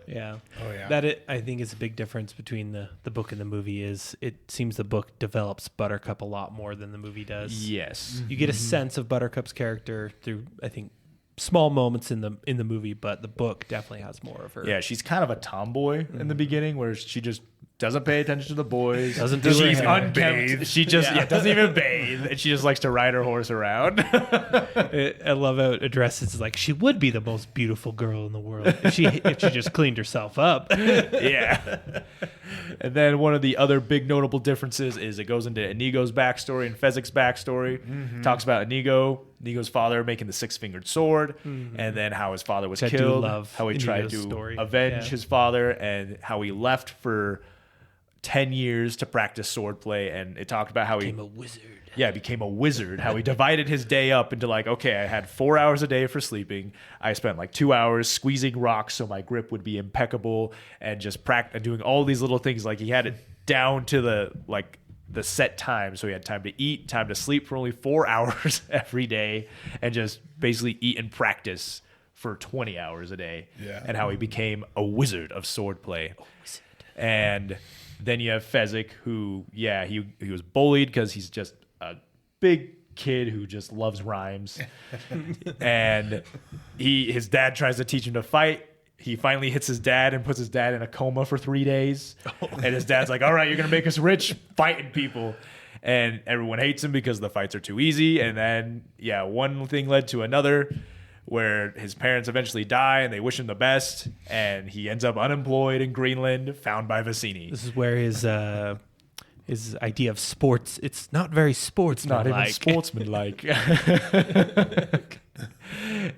Yeah. Oh, yeah. That I think is a big difference between the book and the movie is it seems the book develops Buttercup a lot more than the movie does. Yes. You get a sense of Buttercup's character through, I think, small moments in the movie, but the book definitely has more of her. Yeah, she's kind of a tomboy in the beginning where she just doesn't pay attention to the boys. Doesn't do She's her hair. unkempt. She just doesn't even bathe, and she just likes to ride her horse around. I love how it addresses it like she would be the most beautiful girl in the world if she just cleaned herself up. Yeah. And then one of the other big notable differences is it goes into Inigo's backstory and Fezzik's backstory. Talks about Inigo's father making the six-fingered sword, and then how his father was Which I do killed, love how he tried Inigo's to story. avenge his father, and how he left for 10 years to practice swordplay. And it talked about how he I'm a wizard. Yeah, became a wizard. How he divided his day up into like, okay, I had 4 hours a day for sleeping. I spent like 2 hours squeezing rocks so my grip would be impeccable, and just doing all these little things. Like he had it down to the set time. So he had time to eat, time to sleep for only 4 hours every day, and just basically eat and practice for 20 hours a day. Yeah. And how he became a wizard of swordplay. And then you have Fezzik, who, he was bullied because he's just a big kid who just loves rhymes. And his dad tries to teach him to fight. He finally hits his dad and puts his dad in a coma for 3 days. And his dad's like, all right, you're going to make us rich fighting people. And everyone hates him because the fights are too easy. And then, one thing led to another, where his parents eventually die and they wish him the best, and he ends up unemployed in Greenland, found by Vizzini. This is where his idea of sports, it's not very sportsmanlike. Not even sportsmanlike.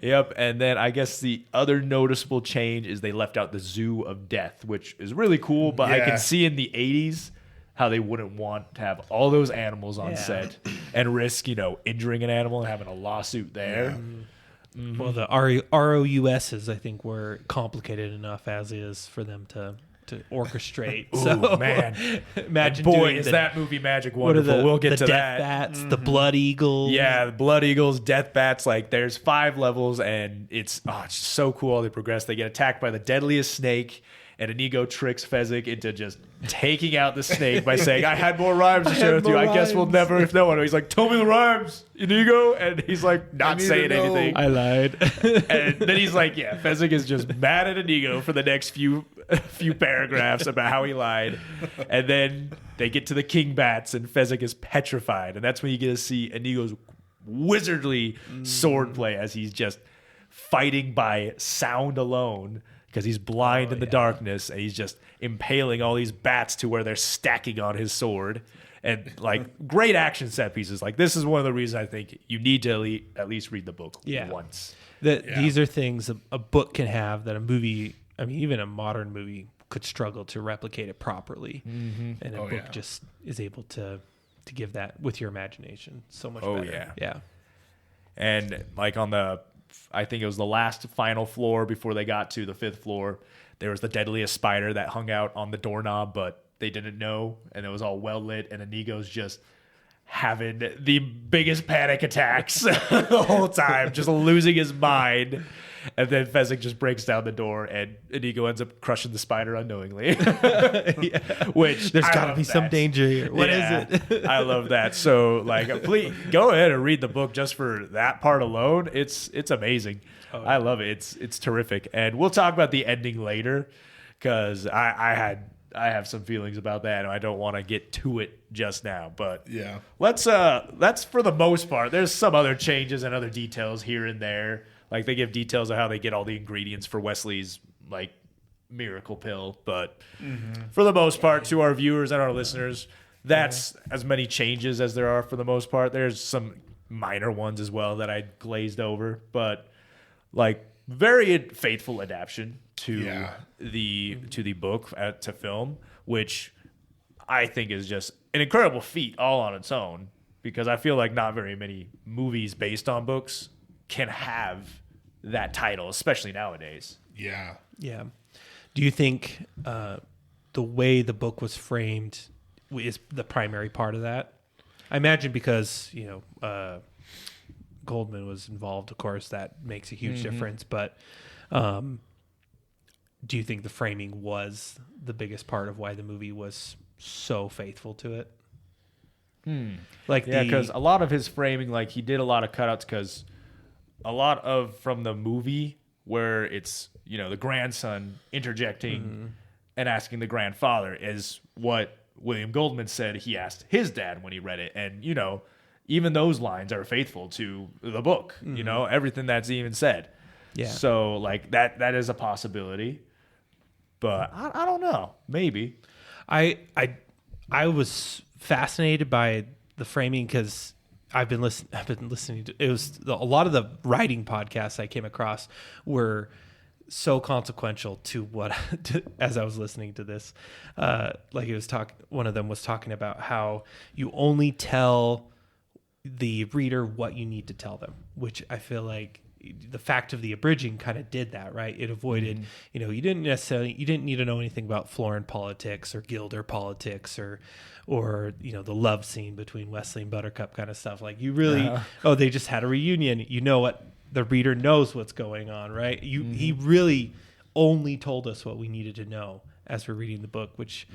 Yep. And then I guess the other noticeable change is they left out the Zoo of Death, which is really cool, but I can see in the 80s how they wouldn't want to have all those animals on set and risk, injuring an animal and having a lawsuit there. Well, the ROUSs, I think, were complicated enough as is for them to orchestrate. Ooh, so, man. imagine Boy, doing is the, that movie magic what are wonderful. We'll get the to death that. bats, the blood eagles. Yeah, the blood eagles, death bats. Like, there's 5 levels, and it's so cool how they progress. They get attacked by the deadliest snake, and Inigo tricks Fezzik into just taking out the snake by saying, I had more rhymes to share with you. I guess we'll never, if no one. He's like, tell me the rhymes, Inigo. And he's like, not saying anything. I lied. And then he's like, Fezzik is just mad at Inigo for the next few paragraphs about how he lied. And then they get to the king bats, and Fezzik is petrified. And that's when you get to see Inigo's wizardly swordplay as he's just fighting by sound alone, because he's blind in the darkness, and he's just impaling all these bats to where they're stacking on his sword. And like, great action set pieces. Like, this is one of the reasons I think you need to at least read the book once. These are things a book can have that a movie, I mean, even a modern movie could struggle to replicate it properly. And a book just is able to give that with your imagination so much better. Yeah. And like I think it was the last final floor before they got to the 5th floor, there was the deadliest spider that hung out on the doorknob, but they didn't know, and it was all well lit, and Inigo's just having the biggest panic attacks the whole time, just losing his mind. And then Fezzik just breaks down the door, and Inigo ends up crushing the spider unknowingly. Which, there's got to be some danger here. What is it? I love that. So, like, please go ahead and read the book just for that part alone. It's amazing. I love it. It's terrific. And we'll talk about the ending later, because I have some feelings about that, and I don't want to get to it just now. But let's for the most part. There's some other changes and other details here and there. Like, they give details of how they get all the ingredients for Westley's, like, miracle pill. But for the most part, to our viewers and our listeners, that's as many changes as there are for the most part. There's some minor ones as well that I glazed over. But, like, very faithful adaptation to the book, to film, which I think is just an incredible feat all on its own, because I feel like not very many movies based on books can have that title, especially nowadays. Yeah. Do you think the the way the book was framed is the primary part of that. I imagine because, Goldman was involved, of course, that makes a huge difference. But do you think the framing was the biggest part of why the movie was so faithful to it? Because a lot of his framing, like he did a lot of cutouts because a lot of from the movie where it's, the grandson interjecting and asking the grandfather is what William Goldman said he asked his dad when he read it. And, even those lines are faithful to the book, everything that's even said. Yeah. So like that is a possibility, but I don't know. Maybe. I was fascinated by the framing because I've been listening to a lot of the writing podcasts I came across were so consequential to what as I was listening to this. One of them was talking about how you only tell the reader what you need to tell them, which I feel like the fact of the abridging kind of did that, right? It avoided, you didn't need to know anything about Florin politics or Gilder politics or the love scene between Westley and Buttercup kind of stuff. Like you really, they just had a reunion. What the reader knows what's going on, right? He really only told us what we needed to know as we're reading the book, which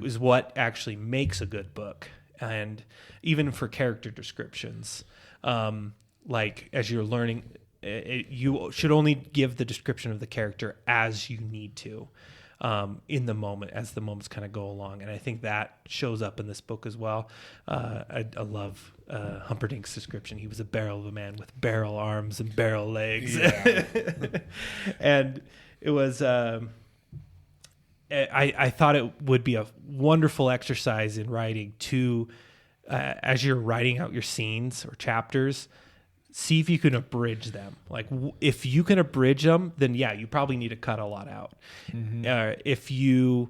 is what actually makes a good book. And even for character descriptions, like as you're learning, you should only give the description of the character as you need to in the moment, as the moments kind of go along. And I think that shows up in this book as well. I love Humperdinck's description. He was a barrel of a man with barrel arms and barrel legs. Yeah. And it was... I thought it would be a wonderful exercise in writing to, as you're writing out your scenes or chapters, see if you can abridge them. Like if you can abridge them, then you probably need to cut a lot out. If you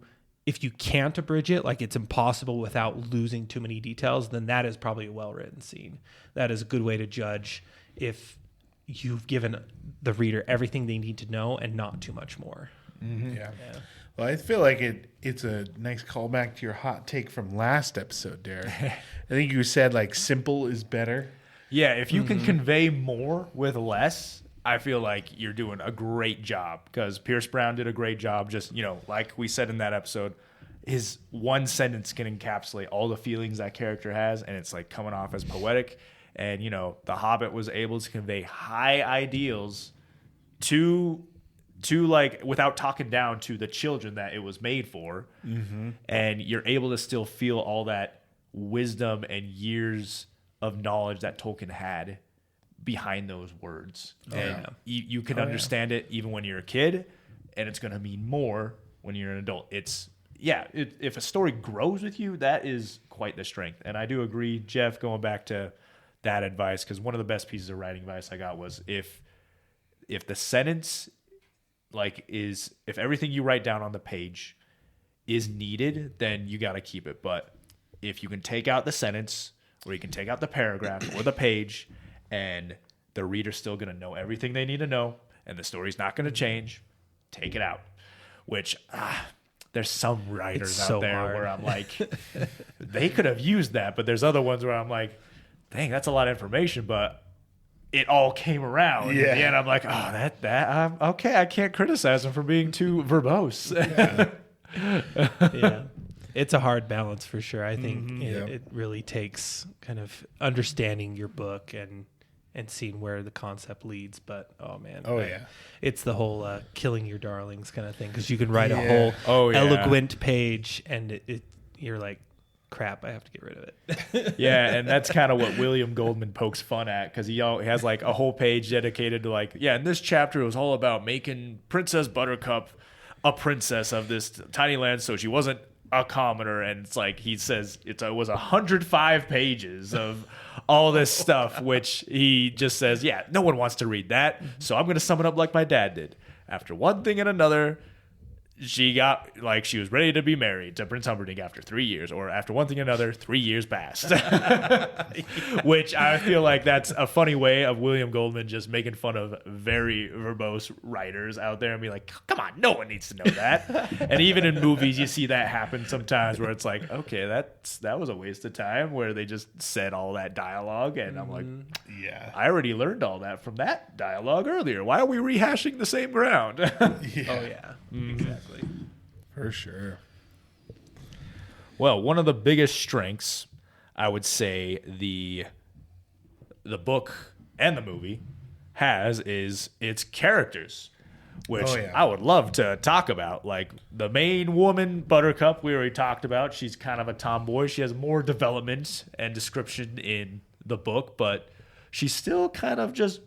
can't abridge it, like it's impossible without losing too many details, then that is probably a well-written scene. That is a good way to judge if you've given the reader everything they need to know and not too much more. Yeah. Well, I feel like it's a nice callback to your hot take from last episode, Derek. I think you said like simple is better. Yeah, if you can convey more with less, I feel like you're doing a great job because Pierce Brown did a great job. Just, like we said in that episode, his one sentence can encapsulate all the feelings that character has, and it's like coming off as poetic. And, The Hobbit was able to convey high ideals to like without talking down to the children that it was made for. And you're able to still feel all that wisdom and years of knowledge that Tolkien had behind those words. You can understand it even when you're a kid, and it's going to mean more when you're an adult. If a story grows with you, that is quite the strength. And I do agree, Geoff, going back to that advice, because one of the best pieces of writing advice I got was if the sentence if everything you write down on the page is needed, then you got to keep it. But if you can take out the sentence, or you can take out the paragraph or the page, and the reader's still going to know everything they need to know, and the story's not going to change, take it out. Which there's some writers out there where I'm like, they could have used that, but there's other ones where I'm like, dang, that's a lot of information, but it all came around. Yeah. And I'm like, that okay, I can't criticize him for being too verbose. Yeah. It's a hard balance for sure. I think it really takes kind of understanding your book and seeing where the concept leads. But it's the whole killing your darlings kind of thing, because you can write a whole eloquent page and you're like, crap, I have to get rid of it. Yeah, and that's kind of what William Goldman pokes fun at, because he has like a whole page dedicated to in this chapter it was all about making Princess Buttercup a princess of this tiny land so she wasn't a commoner. And it's like he says it was 105 pages of all this stuff, which he just says, no one wants to read that, so I'm going to sum it up like my dad did. After one thing and another, she got like she was ready to be married to Prince Humperdinck after 3 years, or after one thing or another, 3 years passed. Which I feel like that's a funny way of William Goldman just making fun of very verbose writers out there and be like, come on, no one needs to know that. And even in movies, you see that happen sometimes where it's like, okay, that was a waste of time where they just said all that dialogue, and I'm like, Yeah. I already learned all that from that dialogue earlier. Why are we rehashing the same ground? Yeah. Oh yeah, exactly. For sure. Well, one of the biggest strengths, I would say, the book and the movie has is its characters, which I would love to talk about. Like the main woman, Buttercup, we already talked about. She's kind of a tomboy. She has more development and description in the book, but she's still kind of just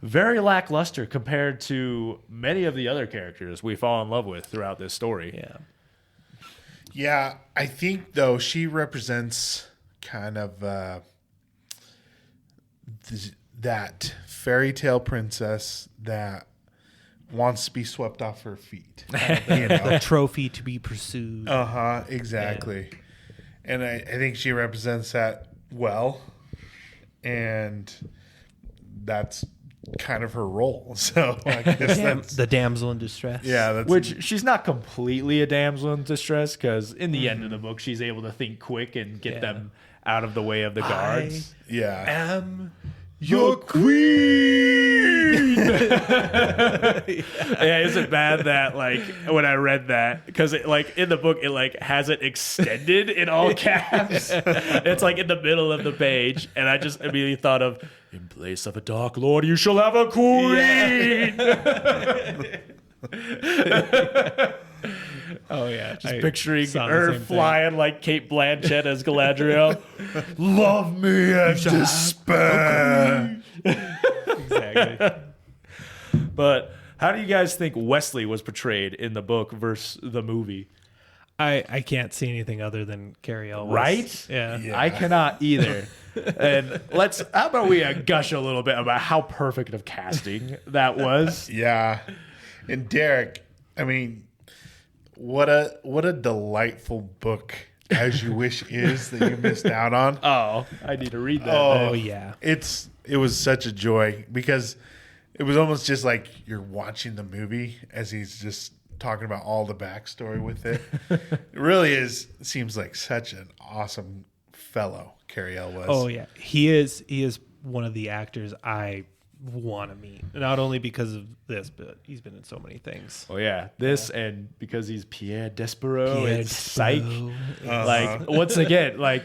very lackluster compared to many of the other characters we fall in love with throughout this story. Yeah. Yeah, I think though she represents kind of that fairy tale princess that wants to be swept off her feet. A trophy to be pursued. Exactly. Yeah. And I think she represents that well, and that's kind of her role. So I guess that's the damsel in distress. Yeah, that's Which she's not completely a damsel in distress, because in the end of the book, she's able to think quick and get them out of the way of the guards. Am your queen. Yeah, is it bad that like when I read that, because it like in the book it like has it extended in all caps. It's like in the middle of the page, and I just immediately thought of, in place of a dark lord you shall have a queen. Oh yeah, Just picturing her flying like Kate Blanchett as Galadriel. Love me and despair. Exactly. But how do you guys think Westley was portrayed in the book versus the movie? I can't see anything other than Carrie Elwes. Right? Yeah. I cannot either. And how about we gush a little bit about how perfect of casting that was? Yeah. And Derek, I mean, what a delightful book As You Wish is that you missed out on. Oh, I need to read that. Oh yeah. It was such a joy because it was almost just like you're watching the movie as he's just talking about all the backstory with it. It really seems like such an awesome fellow, Carrie Elwes. Oh yeah. He is one of the actors I want to meet. Not only because of this, but he's been in so many things. Oh yeah, and because he's Pierre Despereaux and Psych. Despereaux. Like once again, like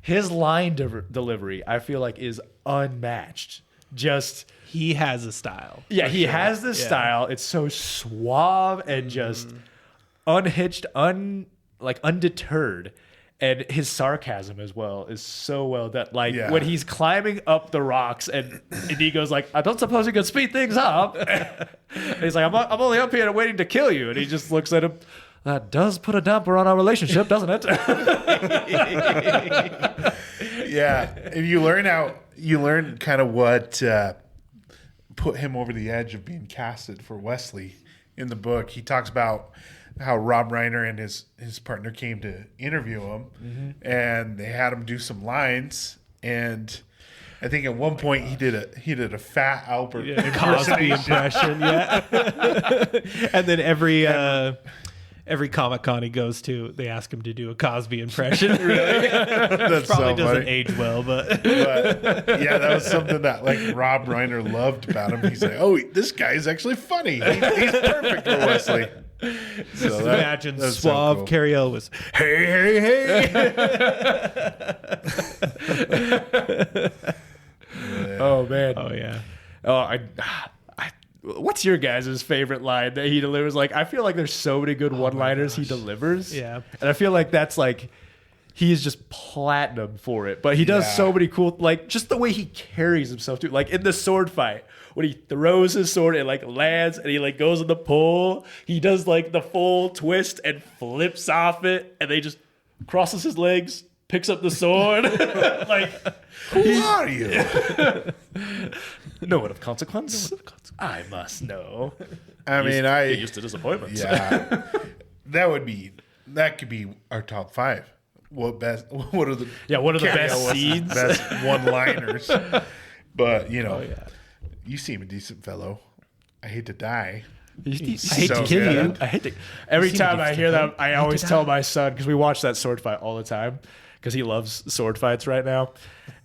his line delivery, I feel like is unmatched. Just He has a style. yeah, he has this style. It's so suave and just unhitched, undeterred. And his sarcasm as well is so well done. Like when he's climbing up the rocks and Inigo's like, I don't suppose you could speed things up. And he's like, I'm only up here waiting to kill you. And he just looks at him. That does put a damper on our relationship, doesn't it? Yeah. And you learn kind of what put him over the edge of being casted for Westley in the book. He talks about how Rob Reiner and his partner came to interview him, and they had him do some lines. And I think at one point he did a Fat Albert Cosby impression. Yeah. And then every Comic-Con he goes to, they ask him to do a Cosby impression. Really? That's Probably so doesn't funny. age well, but Yeah, that was something that like Rob Reiner loved about him. He's like, oh, this guy's actually funny. He's perfect for Wesley. So imagine that's so suave cool. Carrie Elwes. Hey. Oh man. Oh yeah. Oh, what's your guys' favorite line that he delivers? Like, I feel like there's so many good one-liners he delivers. Yeah. And I feel like that's like, he's just platinum for it. But he does so many cool, like, just the way he carries himself too. Like in the sword fight, when he throws his sword, it like lands and he like goes in the pull. He does like the full twist and flips off it, and they just crosses his legs, picks up the sword. Like, Who are you? no one of consequence. I must know. I mean, Get used to disappointments. Yeah, that could be our top 5. What are the What are the Carrie best Ellis' scenes? best one-liners? But Oh, you seem a decent fellow. I hate to die. I hate So to kill good. you. I hate to. Every seem time to I be hear that, different. I always tell my son, because we watch that sword fight all the time, because he loves sword fights right now.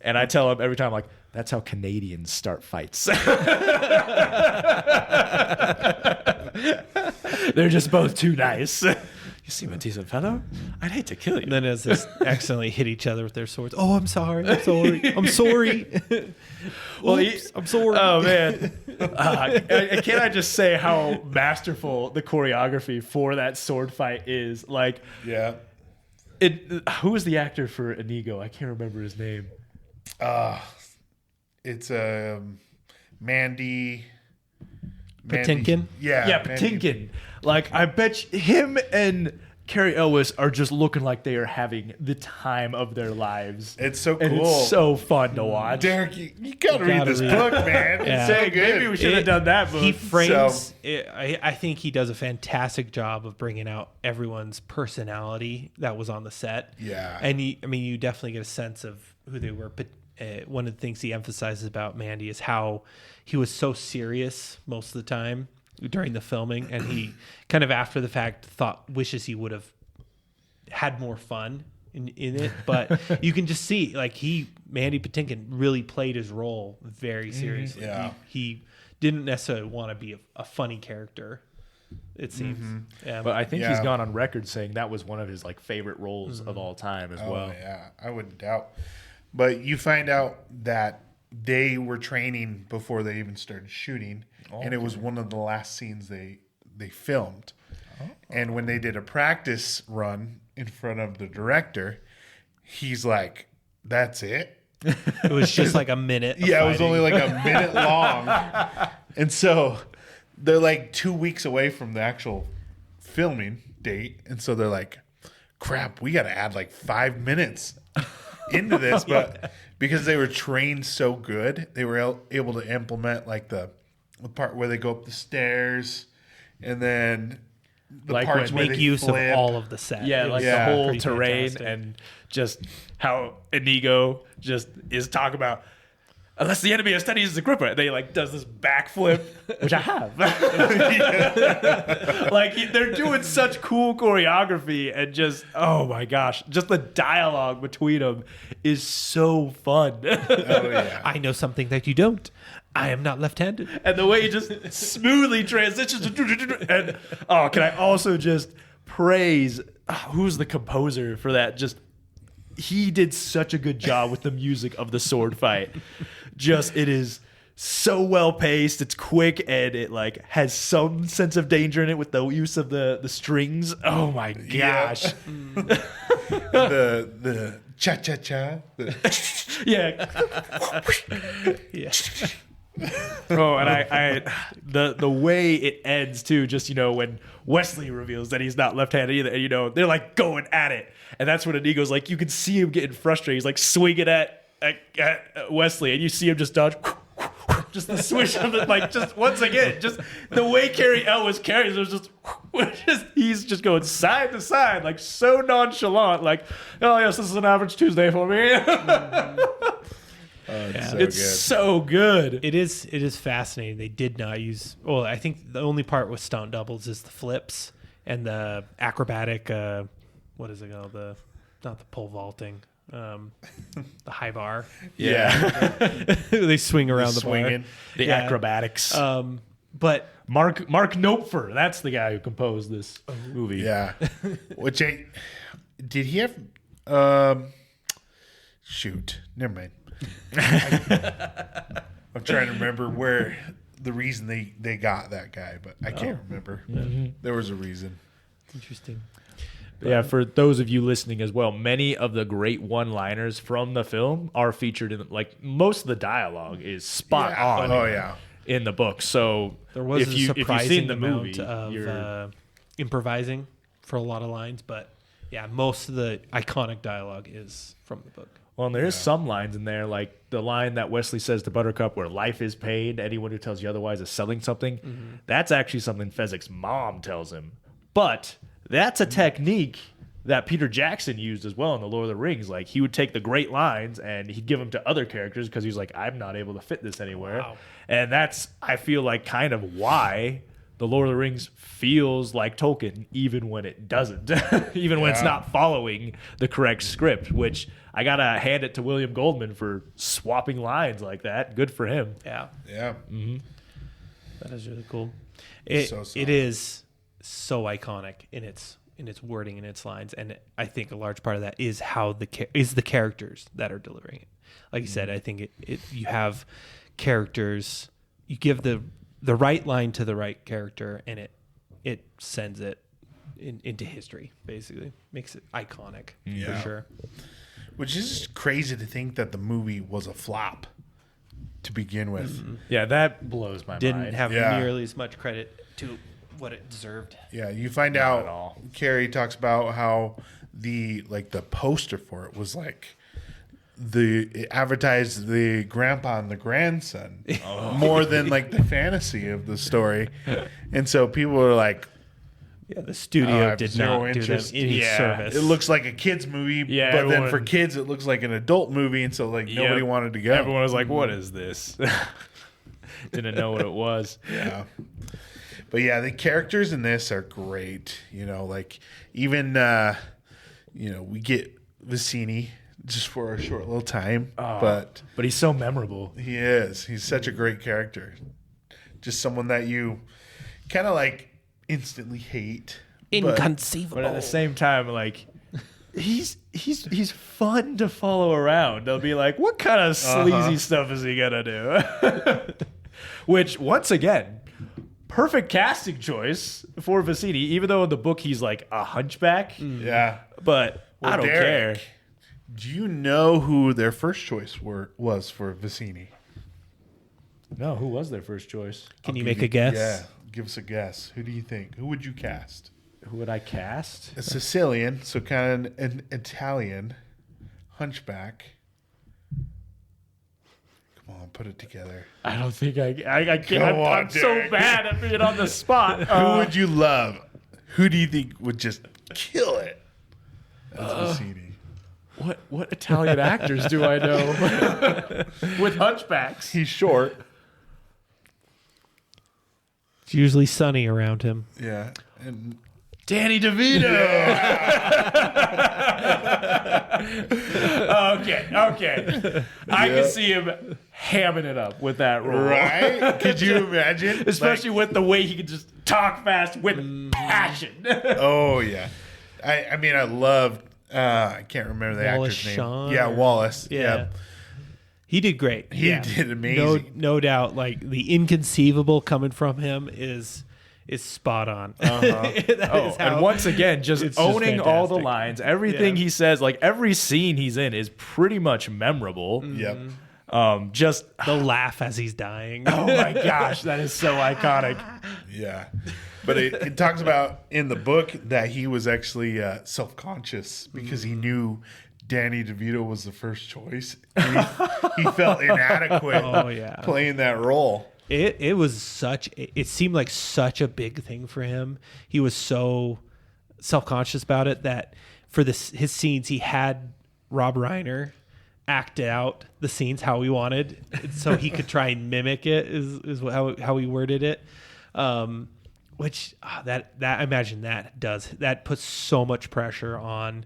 And I tell him every time, like, that's how Canadians start fights. They're just both too nice. You seem a decent fellow. I'd hate to kill you. And then as they accidentally hit each other with their swords. Oh, I'm sorry. I'm sorry. I'm sorry. Well, Oops, I'm sorry. Oh man! Can I just say how masterful the choreography for that sword fight is? Like, Yeah. who was the actor for Inigo? I can't remember his name. It's Mandy. Patinkin? Yeah, Mandy. Patinkin. Like, I bet him and Carrie Elwes are just looking like they are having the time of their lives. It's so And cool. it's so fun to watch. Derek, you gotta read gotta this read book, man. Yeah. It's so Hey, good. maybe we should have done that book. He frames. So- I think he does a fantastic job of bringing out everyone's personality that was on the set. Yeah. and you definitely get a sense of who they were. But one of the things he emphasizes about Mandy is how he was so serious most of the time during the filming, and he kind of after the fact wishes he would have had more fun in it. But you can just see like Mandy Patinkin really played his role very seriously. Yeah. He didn't necessarily want to be a funny character, it seems. Yeah. But I think Yeah. he's gone on record saying that was one of his like favorite roles of all time as well. Yeah, I wouldn't doubt. But you find out that they were training before they even started shooting, and it was one of the last scenes they filmed. And when they did a practice run in front of the director, he's like, "That's it." It was just like a minute. Of Yeah, it was fighting. only like a minute long. And so they're like 2 weeks away from the actual filming date. And so they're like, crap, we got to add like 5 minutes into this. But because they were trained so good, they were able to implement like the part where they go up the stairs and then the Like parts when- where make they use flip. of all of the set. Yeah, It like was the whole pretty terrain fantastic. and just how Inigo just is talking about. Unless the enemy has studies as a gripper, they like does this backflip, which I have. Like they're doing such cool choreography and just oh my gosh, just the dialogue between them is so fun. Oh, yeah. I know something that you don't. I am not left-handed. And the way he just smoothly transitions and can I also just praise who's the composer for that? Just he did such a good job with the music of the sword fight. Just it is so well paced, it's quick, and it like has some sense of danger in it with the use of the strings. Oh my gosh. The cha-cha-cha. Yeah. Yeah. Oh, and I the way it ends too, just when Westley reveals that he's not left-handed either, and they're like going at it, and that's when Inigo's like, you can see him getting frustrated. He's like swinging at Westley, and you see him just dodge, just the swish of it, like just once again, just the way Carrie Elwes carries, there's just he's just going side to side, like so nonchalant, like, oh yes, this is an average Tuesday for me. It's so good. It is fascinating. They did not use. Well, I think the only part with stunt doubles is the flips and the acrobatic. What is it called? Not the pole vaulting. The high bar. Yeah. They swing around the Swinging. bar. The Yeah. acrobatics. But Mark Knopfler, that's the guy who composed this movie. Yeah. Did he have shoot. Never mind. I'm trying to remember where the reason they got that guy, but I can't remember. There was a reason. interesting. Yeah, for those of you listening as well, many of the great one-liners from the film are featured in, like, most of the dialogue is spot on. Oh yeah. In the book. So There was if a you've surprising seen the movie, amount you're of improvising for a lot of lines, but Yeah, most of the iconic dialogue is from the book. Well, and there is some lines in there, like the line that Westley says to Buttercup, where life is pain, anyone who tells you otherwise is selling something. Mm-hmm. That's actually something Fezzik's mom tells him. But that's a technique that Peter Jackson used as well in The Lord of the Rings. Like, he would take the great lines and he'd give them to other characters because he's like, I'm not able to fit this anywhere. Wow. And that's, I feel like, kind of why The Lord of the Rings feels like Tolkien, even when it doesn't, even when it's not following the correct script, which I got to hand it to William Goldman for swapping lines like that. Good for him. Yeah. Yeah. Mm-hmm. That is really cool. It is so iconic in its wording and its lines, and I think a large part of that is how the characters that are delivering it. Like you said, I think you have characters, you give the right line to the right character, and it sends it into history. Basically, makes it iconic for sure. Which is just crazy to think that the movie was a flop to begin with. Mm-hmm. Yeah, that blows my mind. Didn't have nearly as much credit to what it deserved. Yeah, you find out. Carrie talks about how the poster for it was like it advertised the grandpa and the grandson more than like the fantasy of the story, and so people were like, "Yeah, the studio did not do them any service." It looks like a kids movie, but then for kids it looks like an adult movie, and so nobody wanted to go. Everyone was like, "What is this?" Didn't know what it was. Yeah. But yeah, the characters in this are great. Even we get Vizzini just for a short little time, but he's so memorable. He is. He's such a great character. Just someone that you kind of instantly hate. Inconceivable. But at the same time, he's fun to follow around. They'll be like, what kind of sleazy stuff is he gonna do? Which, once again, perfect casting choice for Vizzini, even though in the book he's like a hunchback. Yeah. But I don't care. Do you know who their first choice was for Vizzini? No, who was their first choice? Can you make a guess? Yeah, give us a guess. Who do you think? Who would you cast? Who would I cast? A Sicilian, so kind of an Italian hunchback. Come on, put it together. I don't think I can't. I'm so bad at being on the spot. Who would you love? Who do you think would just kill it as Vizzini? What Italian actors do I know with hunchbacks? He's short. It's usually sunny around him. Yeah. And Danny DeVito. Okay. I can see him hamming it up with that role. Right? Could you imagine? Especially with the way he can just talk fast with passion. Oh, yeah. I mean, I loved... I can't remember the Wallace actor's name. Shawn Yeah, Wallace. Yeah. He did great. He did amazing. No doubt. The inconceivable coming from him is spot on. And once again, just owning all the lines, everything he says, every scene he's in is pretty much memorable. Yep. Just the laugh as he's dying. Oh my gosh, that is so iconic. Yeah. But it talks about in the book that he was actually self-conscious because he knew Danny DeVito was the first choice. And he felt inadequate playing that role. It was it seemed like such a big thing for him. He was so self-conscious about it that for his scenes, he had Rob Reiner act out the scenes how he wanted so he could try and mimic it is how he worded it. Which that I imagine that puts so much pressure on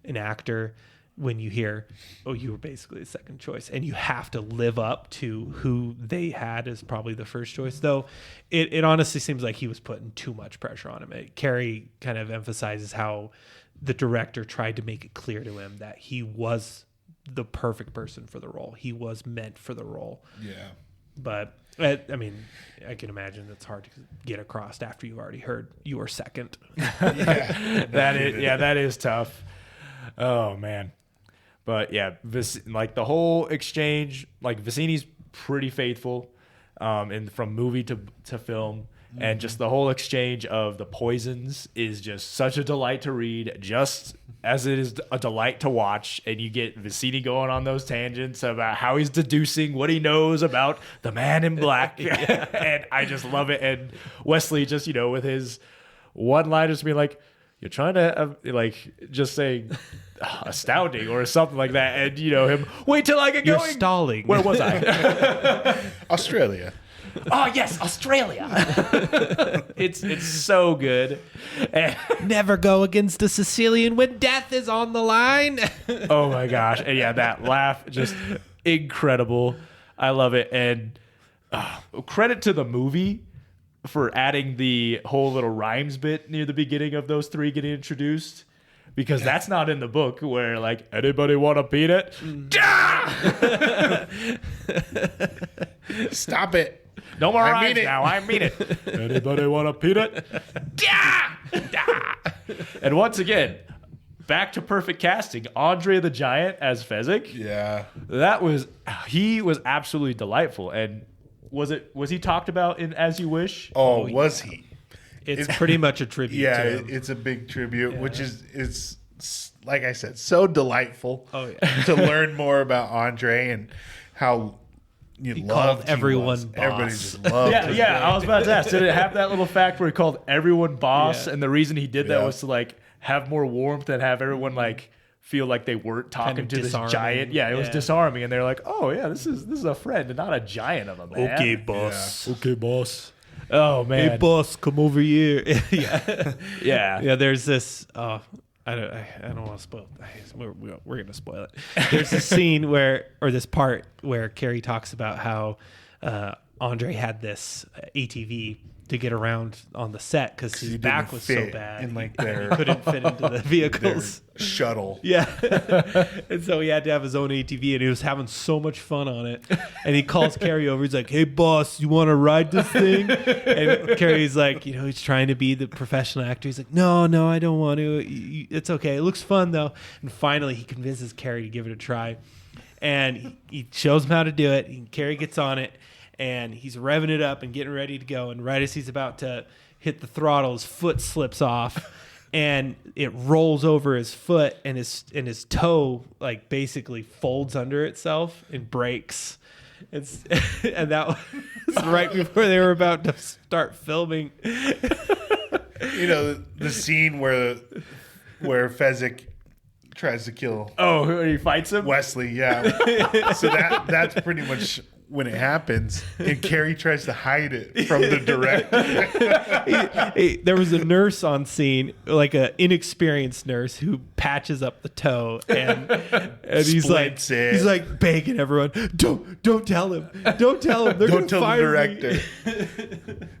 an actor when you hear, oh, you were basically the second choice, and you have to live up to who they had as probably the first choice. Though it honestly seems like he was putting too much pressure on him. Carrie kind of emphasizes how the director tried to make it clear to him that he was the perfect person for the role. He was meant for the role. Yeah. But I mean, I can imagine that's hard to get across after you've already heard you were second. That is tough. Oh man. But yeah, the whole exchange, Vizzini's pretty faithful, from movie to film. And just the whole exchange of the poisons is just such a delight to read, just as it is a delight to watch. And you get Vizzini going on those tangents about how he's deducing what he knows about the man in black. And I just love it. And Westley just, with his one-liners being like, you're trying to, just saying astounding or something like that. And, him, wait till I get You're going. stalling. Where was I? Australia. Oh, yes, Australia. It's so good. And, Never go against a Sicilian when death is on the line. oh, my gosh. And, yeah, that laugh, just incredible. I love it. And credit to the movie for adding the whole little rhymes bit near the beginning of those three getting introduced, because that's not in the book where anybody want to beat it? Stop it. No more I rhymes mean it. now. I mean it. Anybody want to beat it? And once again, back to perfect casting. Andre the Giant as Fezzik. Yeah. He was absolutely delightful. And was he talked about in As You Wish? Oh, was he? It's pretty much a tribute. Yeah, to him. it's a big tribute, which is like I said, so delightful. Oh, yeah. To learn more about Andre and how called everyone was. boss. Everybody just loved him. Yeah. I was about to ask. Did it have that little fact where he called everyone boss, and the reason he did that was to have more warmth and have everyone feel like they weren't talking Kind of to disarming. this giant. Yeah, it was disarming, and they're like, "Oh yeah, this is a friend and not a giant of a man." Okay, boss. Yeah. Okay, boss. Oh man. Hey, boss, come over here. Yeah. Yeah. There's this. I don't want to spoil it. We're going to spoil it. There's this scene this part where Carrie talks about how Andre had this ATV to get around on the set because his back was so bad. in he their couldn't fit into the vehicles. shuttle. Yeah. And so he had to have his own ATV, and he was having so much fun on it. And he calls Carrie over. He's like, hey, boss, you want to ride this thing? And Carrie's like, he's trying to be the professional actor. He's like, no, I don't want to. It's okay. It looks fun, though. And finally, he convinces Carrie to give it a try. And he shows him how to do it. And Carrie gets on it, and he's revving it up and getting ready to go. And right as he's about to hit the throttle, his foot slips off. And it rolls over his foot, and his toe basically folds under itself and breaks. And that was right before they were about to start filming. The scene where Fezzik tries to kill. Oh, he fights him? Westley, yeah. So that's pretty much when it happens, and Carrie tries to hide it from the director. There was a nurse on scene, like an inexperienced nurse, who patches up the toe, and he's like begging everyone, don't tell him, they're Don't gonna tell the fire director.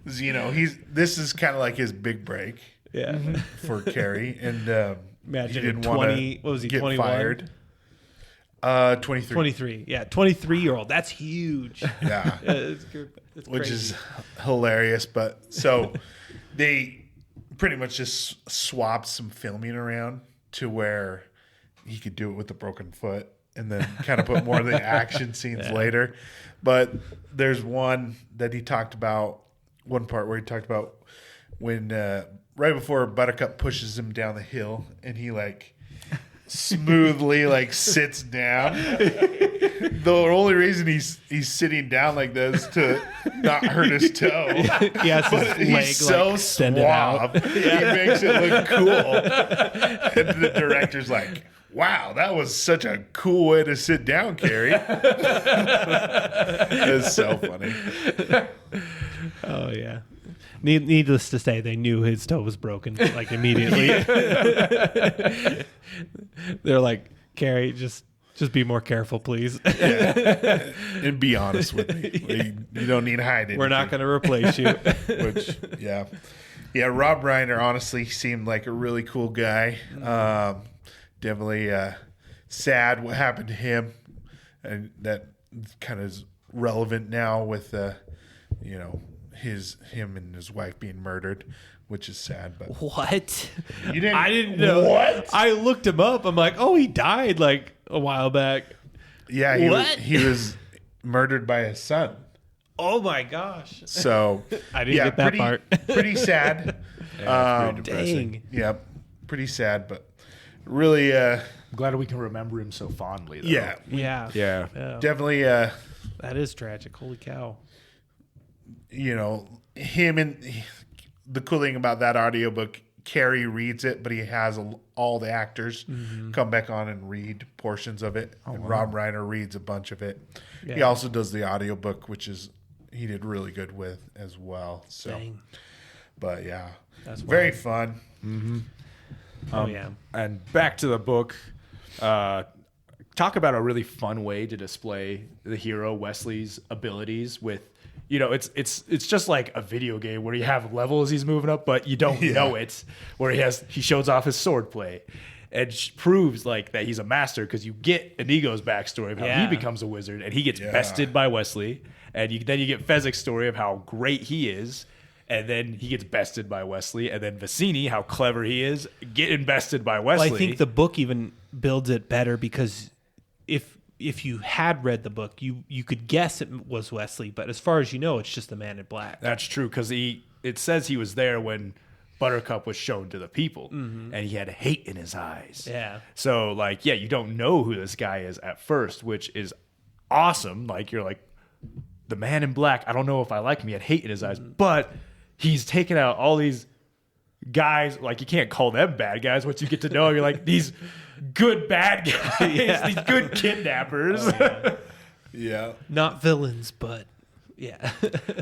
me. This is kind of like his big break. Yeah. For Carrie, and Imagine he didn't 20. What was he? get 21. fired. 23. 23. Yeah, 23-year-old. That's huge. Yeah. It's Which crazy. is hilarious. But so they pretty much just swapped some filming around to where he could do it with the broken foot, and then kind of put more of the action scenes later. But there's one that he talked about, one part where he talked about when right before Buttercup pushes him down the hill, and he smoothly sits down. The only reason he's sitting down like this to not hurt his toe. He has his leg He's so extended out. suave. He makes it look cool. And the director's like, wow, that was such a cool way to sit down, Carrie. It's so funny. Oh yeah. Needless to say, they knew his toe was broken immediately. They're like, Carrie, just be more careful, please. Yeah. And be honest with me. You don't need to hide anything. We're not going to replace you. Which, yeah. Yeah, Rob Reiner honestly seemed like a really cool guy. Definitely sad what happened to him. And that kind of is relevant now with, him and his wife being murdered, which is sad. But What? You didn't? I didn't know. What? I looked him up. I'm like, oh, he died a while back. Yeah, he was murdered by his son. Oh my gosh. So I didn't get that part. Pretty sad. Yeah, pretty depressing. Dang. Yeah, pretty sad, but really, I'm glad we can remember him so fondly, though. yeah, Yeah. Yeah. definitely, That is tragic. Holy cow. him and the cool thing about that audiobook, Carrie reads it, but he has all the actors come back on and read portions of it. And Rob Reiner reads a bunch of it. Yeah. He also does the audiobook, which he did really good with as well. So, Dang. but yeah, That's very wild. fun. Oh, yeah. And back to the book. Talk about a really fun way to display the hero Wesley's abilities with, it's just like a video game where you have levels he's moving up, but you don't know it. Where he shows off his swordplay and proves like that he's a master because you get Inigo's backstory of how he becomes a wizard and he gets bested by Wesley, and then you get Fezzik's story of how great he is. And then he gets bested by Westley. And then Vizzini, how clever he is, getting bested by Westley. Well, I think the book even builds it better because if you had read the book, you could guess it was Westley. But as far as you know, it's just the Man in Black. That's true, because it says he was there when Buttercup was shown to the people. And he had hate in his eyes. Yeah. So, you don't know who this guy is at first, which is awesome. Like, you're like, the Man in Black, I don't know if I like him. He had hate in his eyes. But he's taken out all these guys, like you can't call them bad guys. Once you get to know him, you're like, these good bad guys, these good kidnappers. Yeah. Not villains, but yeah.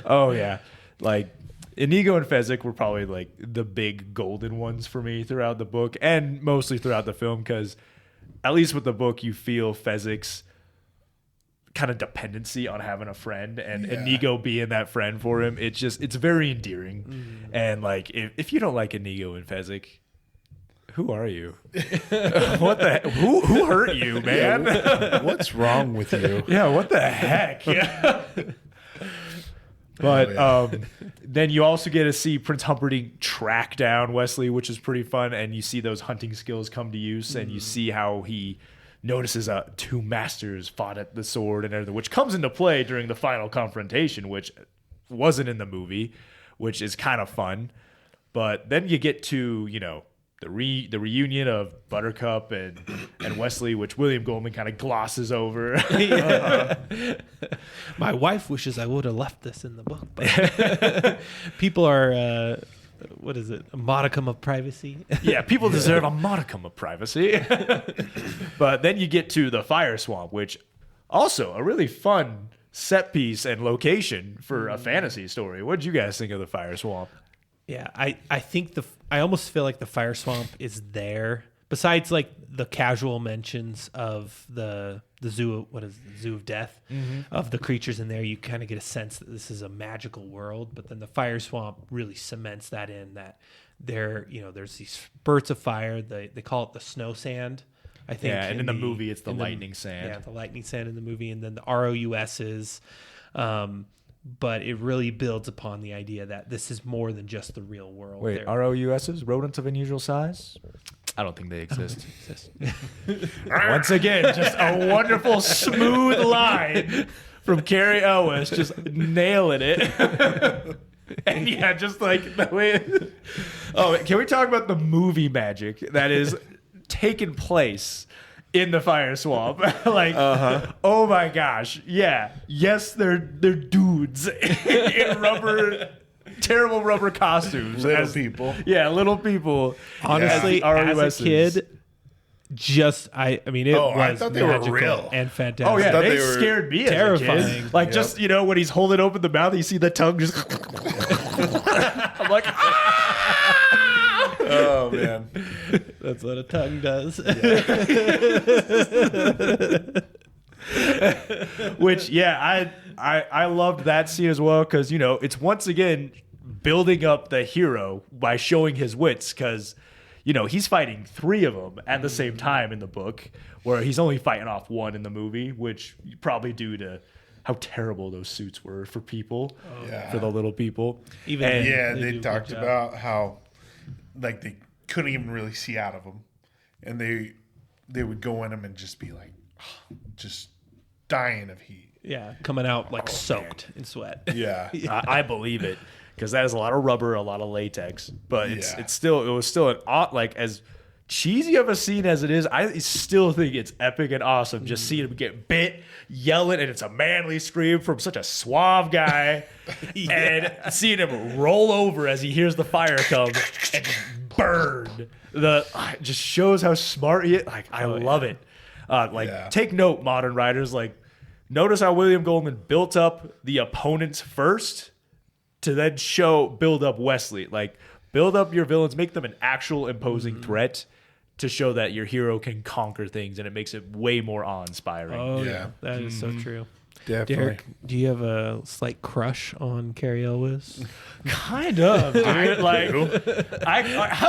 Oh, yeah. Like, Inigo and Fezzik were probably like the big golden ones for me throughout the book and mostly throughout the film, because at least with the book, you feel Fezzik's kind of dependency on having a friend, and Inigo being that friend for him. It's very endearing. And like, if you don't like Inigo and Fezzik, who are you? What the who hurt you, man? What's wrong with you? Yeah, what the heck? Yeah. But then you also get to see Prince Humperdinck track down Westley, which is pretty fun, and you see those hunting skills come to use, and you see how he notices two masters fought at the sword and everything, which comes into play during the final confrontation, which wasn't in the movie, which is kind of fun. But then you get to, the reunion of Buttercup and Westley, which William Goldman kind of glosses over. My wife wishes I would have left this in the book, but people are what is it? A modicum of privacy. Yeah, people deserve a modicum of privacy. But then you get to the fire swamp, which also a really fun set piece and location for a fantasy story. What did you guys think of the fire swamp? Yeah, I think I almost feel like the fire swamp is there. Besides, like the casual mentions of the zoo, the zoo of death, of the creatures in there, you kind of get a sense that this is a magical world. But then the fire swamp really cements that in that there's these spurts of fire. They call it the snow sand, I think. Yeah, and in the movie, it's the lightning sand. Yeah, the lightning sand in the movie, and then the ROUSs. But it really builds upon the idea that this is more than just the real world. Wait, ROUSs, rodents of unusual size? I don't think they exist. Once again, just a wonderful smooth line from Carrie Elwes, just nailing it. And yeah, just like the way. Oh, can we talk about the movie magic that is taking place in the fire swamp? Like, oh my gosh, yeah, yes, they're dudes in terrible rubber costumes, Little people. Yeah, little people. Honestly, as a kid, it was I thought they were magical real. and fantastic. Oh yeah, thought they they were scared me terrifying. as a kid. Like, just when he's holding open the mouth, you see the tongue just. I'm like, Oh man, That's what a tongue does. which I loved that scene as well, because it's once again building up the hero by showing his wits, because he's fighting three of them at the same time in the book, where he's only fighting off one in the movie, which probably due to how terrible those suits were for people, for the little people. Even they talked about how like they couldn't even really see out of them, and they would go in them and just be like just dying of heat. Yeah, coming out like soaked in sweat. Yeah. I believe it because that is a lot of rubber, a lot of latex, but it was still an like as cheesy of a scene as it is. I still think it's epic and awesome. Just seeing him get bit, yelling, and it's a manly scream from such a suave guy, and seeing him roll over as he hears the fire come and just burn. It just shows how smart he is. Like I love it. Take note, modern writers. Like, notice how William Goldman built up the opponents first to then build up Westley. Like, build up your villains, make them an actual imposing threat to show that your hero can conquer things, and it makes it way more awe-inspiring. Oh, yeah. That is so true. Definitely. Derek, do you have a slight crush on Carrie Elwes? Kind of, dude. How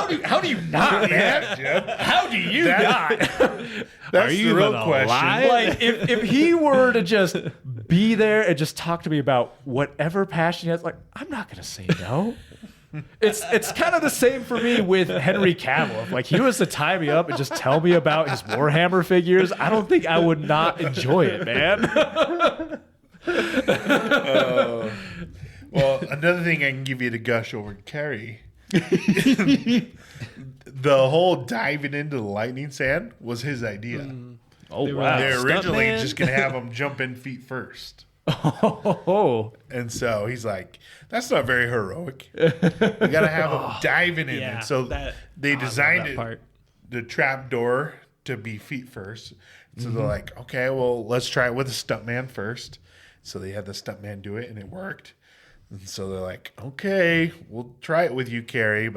do you not, man? Jeff. How do you not? That's the real question. Like, if he were to just be there and just talk to me about whatever passion he has, like, I'm not gonna say no. It's kind of the same for me with Henry Cavill. If, like, he was to tie me up and just tell me about his Warhammer figures, I don't think I would not enjoy it, man. Well, another thing I can give you to gush over Carrie. The whole diving into the lightning sand was his idea. Oh, wow. They're originally Stuntman. just going to have him jump in feet first. Oh. And so he's like, that's not very heroic. We got to have him diving in. yeah, And so they designed that part. the trap door to be feet first. So they're like, okay, well, let's try it with a stuntman first. So they had the stuntman do it, and it worked. And so they're like, okay, we'll try it with you, Carrie.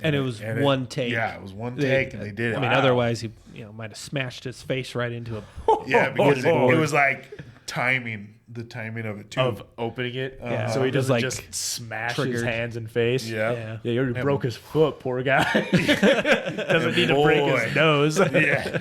And it was one take. Yeah, it was one take, and they did it. I mean, otherwise he might have smashed his face right into a. Yeah, because it was like the timing of it too. Of opening it. Yeah. So he It was, doesn't like, just smash triggered. his hands and face. Yeah. Yeah, he already broke his foot, poor guy. Doesn't need to break his nose. Yeah.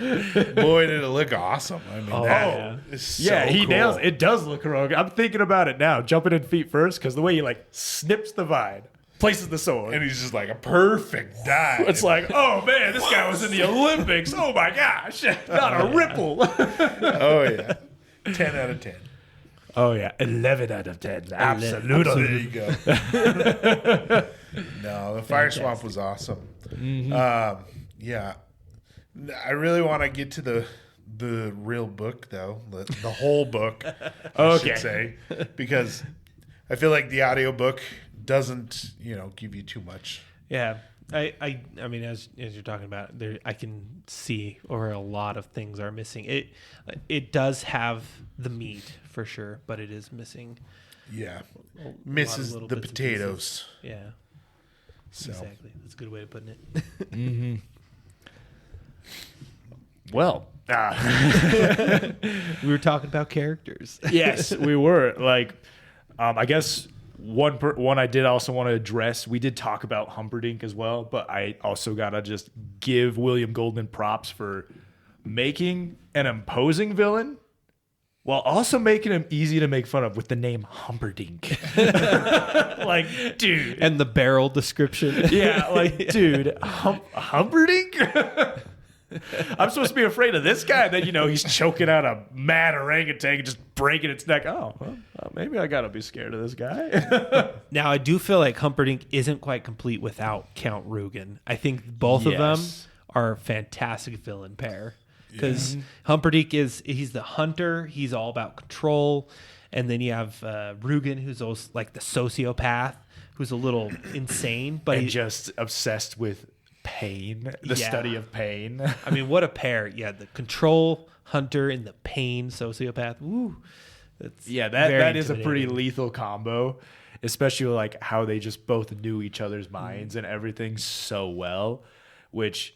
Boy, did it look awesome. I mean, that is so he cool. nails it. It does look heroic. I'm thinking about it now, jumping in feet first, because the way he like snips the vine, places the sword. And he's just like a perfect dive. It's like, oh man, this guy was in the Olympics. Oh my gosh. Not a ripple. Oh, yeah. 10 out of 10. Oh yeah, 11 out of 10. Absolutely. There you go. No, the Fire Swamp was awesome. Yeah. I really want to get to the real book, though. The whole book, I should say. Because I feel like the audiobook doesn't, give you too much. Yeah, I mean, as you're talking about, there, I can see where a lot of things are missing. It does have the meat for sure, but it is missing. Yeah. a Misses lot of the little bits and potatoes. pieces. Yeah, So. exactly. That's a good way of putting it. Well, We were talking about characters. yes, we were. Like, I guess one I did also want to address. We did talk about Humperdinck as well, but I also gotta just give William Goldman props for making an imposing villain while also making him easy to make fun of with the name Humperdinck. Like, dude. And the barrel description. Yeah, like, dude, Humperdinck? I'm supposed to be afraid of this guy. And then, he's choking out a mad orangutan and just breaking its neck. Oh, well, maybe I got to be scared of this guy. Now, I do feel like Humperdinck isn't quite complete without Count Rugen. I think both of them Yes. are a fantastic villain pair. Because Humperdinck he's the hunter. He's all about control. And then you have Rugen, who's also like the sociopath, who's a little insane. But and just obsessed with pain, the study of pain. I mean, what a pair. Yeah, the control hunter and the pain sociopath. Woo. That's That is a pretty intimidating. lethal combo, especially like how they just both knew each other's minds and everything so well, which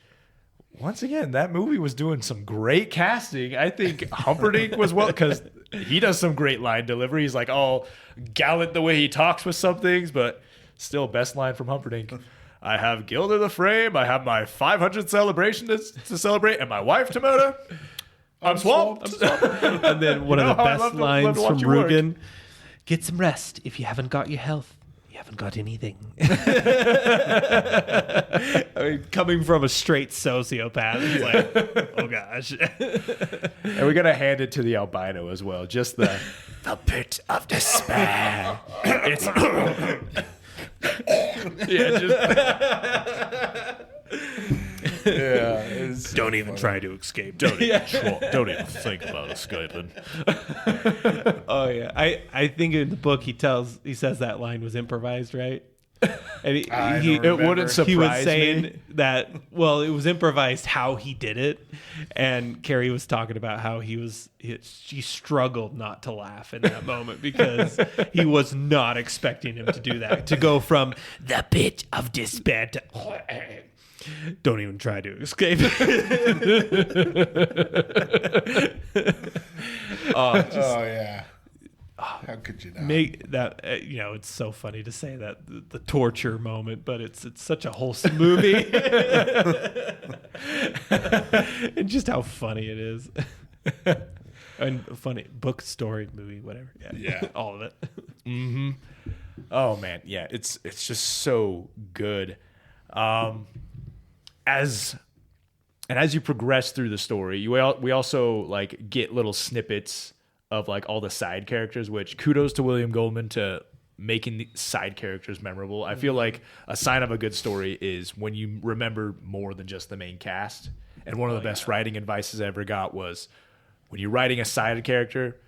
once again, that movie was doing some great casting. I think Humperdinck was because he does some great line delivery. He's like all gallant the way he talks with some things, but still best line from Humperdinck. I have gilded the frame. I have my 500th celebration to celebrate, and my wife Tomoda. I'm swamped. And then one of the how I best love to lines from watch you work. Rugen: get some rest. If you haven't got your health, you haven't got anything. I mean, coming from a straight sociopath, it's like, oh gosh. And we're gonna hand it to the albino as well. Just the pit of despair. It's Don't even try to escape. don't even think about escaping. Oh yeah, I think in the book he says that line was improvised, right? And it wouldn't surprise he was saying me. that, well, it was improvised how he did it, and Carrie was talking about how she struggled not to laugh in that moment because he was not expecting him to do that, to go from the pit of despair to don't even try to escape. Oh yeah. How could you not? Make that it's so funny to say that the torture moment, but it's such a wholesome movie, and just how funny it is, and funny book, story, movie, whatever. Yeah. All of it. Mm-hmm. Oh man, yeah, it's just so good. As you progress through the story, we also like get little snippets of like all the side characters, which kudos to William Goldman to making the side characters memorable. I feel like a sign of a good story is when you remember more than just the main cast. And one of the best writing advices I ever got was when you're writing a side character,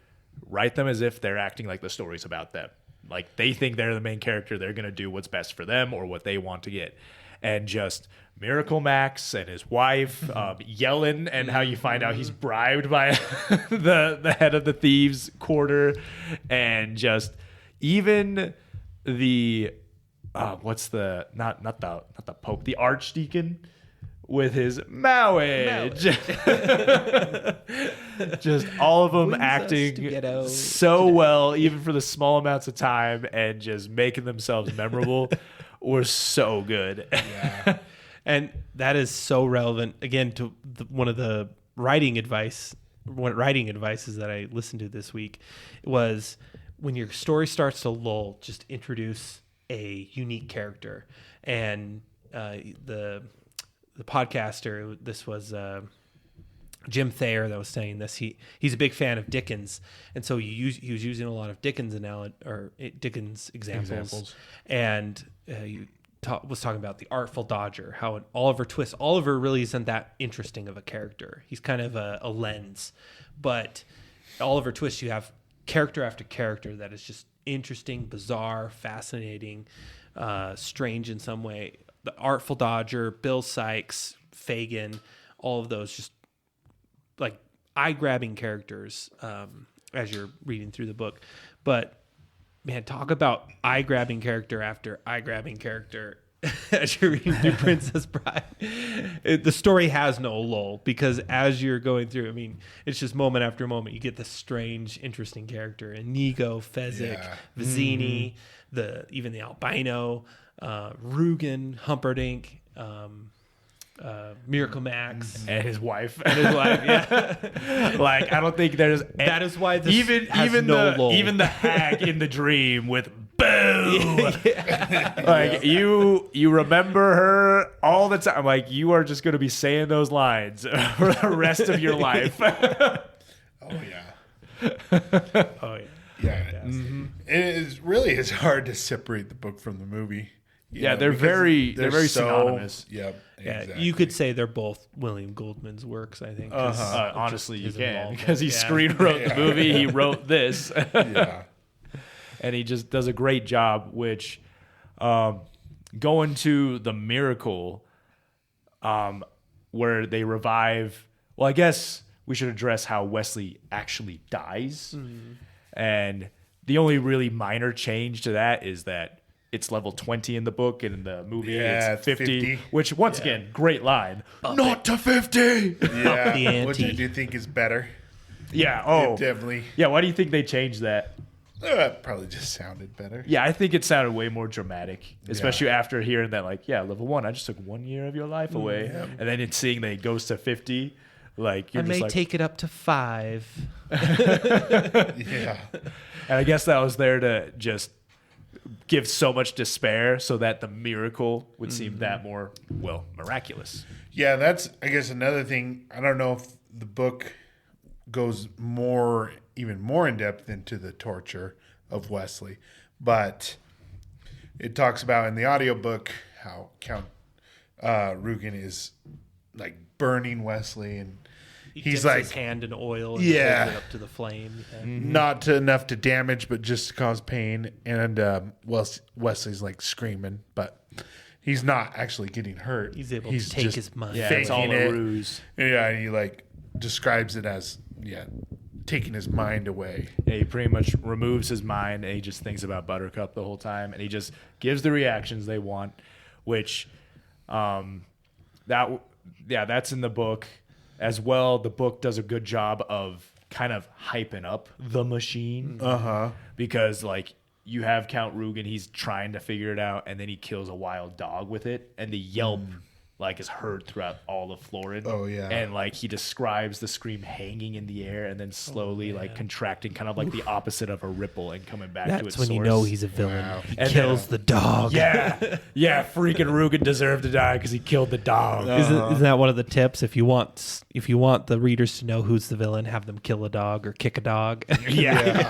write them as if they're acting like the story's about them. Like they think they're the main character, they're going to do what's best for them or what they want to get. And just Miracle Max and his wife yelling, and how you find out he's bribed by the head of the thieves quarter, and just even the what's the not the Pope, the Archdeacon with his marriage. Just all of them acting so well, even for the small amounts of time, and just making themselves memorable. Were so good. Yeah. And that is so relevant again to one of the writing advices that I listened to this week was when your story starts to lull, just introduce a unique character. And the podcaster, this was Jim Thayer that was saying this. He's a big fan of Dickens, and so he was using a lot of Dickens examples. And was talking about the Artful Dodger, how Oliver really isn't that interesting of a character. He's kind of a lens, but Oliver Twist, you have character after character that is just interesting, bizarre, fascinating, strange in some way. The Artful Dodger, Bill Sykes, Fagin, all of those just like eye-grabbing characters as you're reading through the book. But man, talk about eye-grabbing character after eye-grabbing character as you're reading through Princess Bride. The story has no lull because as you're going through, I mean, it's just moment after moment. You get this strange, interesting character. Inigo, Fezzik, Vizzini, even the albino, Rugen, Humperdinck, Miracle Max and his wife. Yeah. Like I don't think there's that is why this even the hag in the dream with boo. Like you remember her all the time. Like you are just going to be saying those lines for the rest of your life. Oh yeah. Oh yeah. Yeah. Mm-hmm. It is hard to separate the book from the movie. They're very synonymous. Yep. Yeah, Exactly. you could say they're both William Goldman's works, I think. Honestly, you can involvement. because he screenwrote the movie. He wrote this. Yeah. And he just does a great job, which going to the miracle where they revive. Well, I guess we should address how Westley actually dies. Mm-hmm. And the only really minor change to that is that it's level 20 in the book, and in the movie it's 50. Which, once again, great line. Not to 50! Yeah. What did you think is better? Yeah, definitely. Yeah, why do you think they changed that? Probably just sounded better. Yeah, I think it sounded way more dramatic, especially after hearing that, like, level 1, I just took 1 year of your life away. Yeah. And then it's seeing that it goes to 50. Like, you're I may take it up to 5. Yeah. And I guess that was there to just give so much despair so that the miracle would seem that more, miraculous. Yeah, that's, I guess, another thing. I don't know if the book goes even more in depth into the torture of Westley, but it talks about in the audiobook how Count Rugen is like burning Westley, and he's dips like his hand in oil and Yeah. holds it up to the flame. not enough to damage, but just to cause pain. And Wesley's like screaming, but he's not actually getting hurt. He's able to take just his mind. Yeah, faking it's all it. a ruse. Yeah, and he like describes it as taking his mind away. Yeah, he pretty much removes his mind and he just thinks about Buttercup the whole time, and he just gives the reactions they want, which that's in the book as well. The book does a good job of kind of hyping up the machine. Because like you have Count Rugen, he's trying to figure it out, and then he kills a wild dog with it, and the yelp like is heard throughout all of Florida. Oh, yeah. And like he describes the scream hanging in the air and then slowly like contracting, kind of like the opposite of a ripple and coming back to its That's when source. you know he's a villain. Wow. He And kills the dog. Yeah, freaking Rugen deserved to die because he killed the dog. Isn't that one of the tips? If you want the readers to know who's the villain, have them kill a dog or kick a dog. Yeah.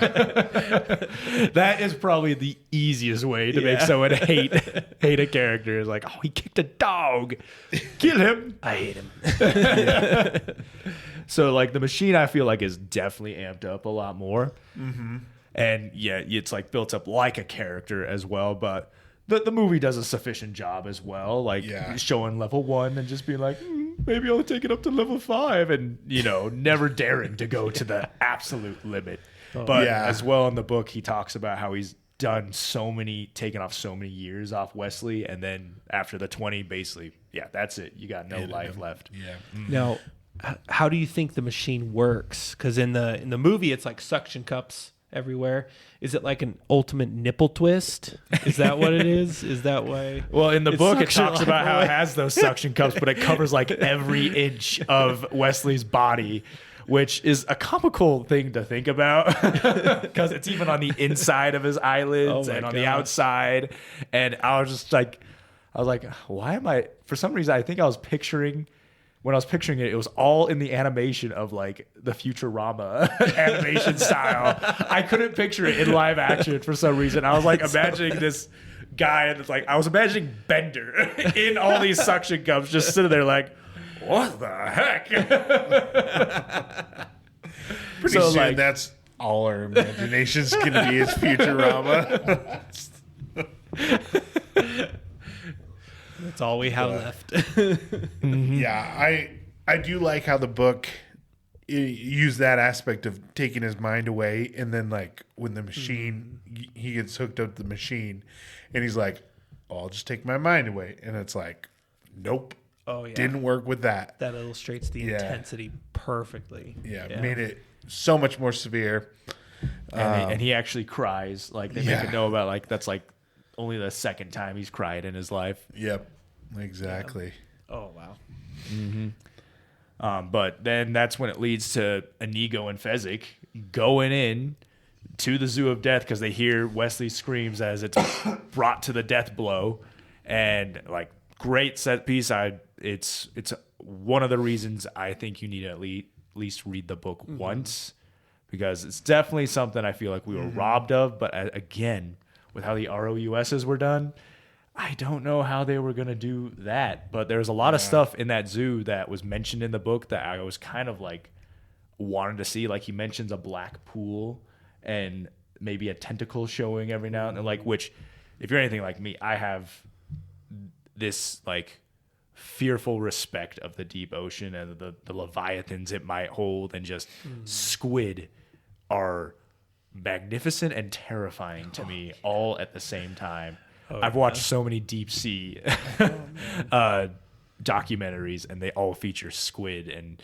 That is probably the easiest way to make someone hate a character. Is like, oh, he kicked a dog. Kill him. I hate him. So like the machine, I feel like is definitely amped up a lot more. And yeah, it's like built up like a character as well. But the movie does a sufficient job as well. Like showing level 1 and just being like, maybe I'll take it up to level 5, and never daring to go to the absolute limit. But as well in the book, he talks about how he's taken off so many years off Westley, and then after the 20, basically, that's it. You got no life left. Yeah. Now, how do you think the machine works? Because in the movie, it's like suction cups everywhere. Is it like an ultimate nipple twist? Is that what it is? Is that why? Well, in the It's book, it suction talks life about how away. it has those suction cups, but it covers like every inch of Wesley's body, which is a comical thing to think about because it's even on the inside of his eyelids Oh my and on the God. outside. And I was like, why am I? For some reason, I think I was picturing. When I was picturing it, it was all in the animation of like the Futurama animation style. I couldn't picture it in live action for some reason. I was like imagining this guy, and it's like I was imagining Bender in all these suction cups, just sitting there like, what the heck? Pretty So, soon, like- that's all our imagination's going to be is Futurama. That's all we have left. Yeah, I do like how the book used that aspect of taking his mind away, and then like when the machine he gets hooked up to the machine, and he's like, oh, "I'll just take my mind away," and it's like, "Nope, Oh yeah, didn't work with that." that illustrates the Yeah. intensity perfectly. Yeah, made it so much more severe. And he actually cries. Like they make Yeah. it know about like that's like only the second time he's cried in his life. Yep, exactly. Oh wow. But then that's when it leads to Inigo and Fezzik going in to the Zoo of Death because they hear Wesley's screams as it's brought to the death blow. And like great set piece. It's one of the reasons I think you need to at least read the book once, because it's definitely something I feel like we were robbed of. But again, with how the ROUSs were done, I don't know how they were going to do that. But there's a lot of stuff in that zoo that was mentioned in the book that I was kind of like wanted to see. Like he mentions a black pool and maybe a tentacle showing every now and then, like, which if you're anything like me, I have this like fearful respect of the deep ocean and the leviathans it might hold, and just squid are magnificent and terrifying to me all at the same time. I've watched so many deep sea documentaries, and they all feature squid. And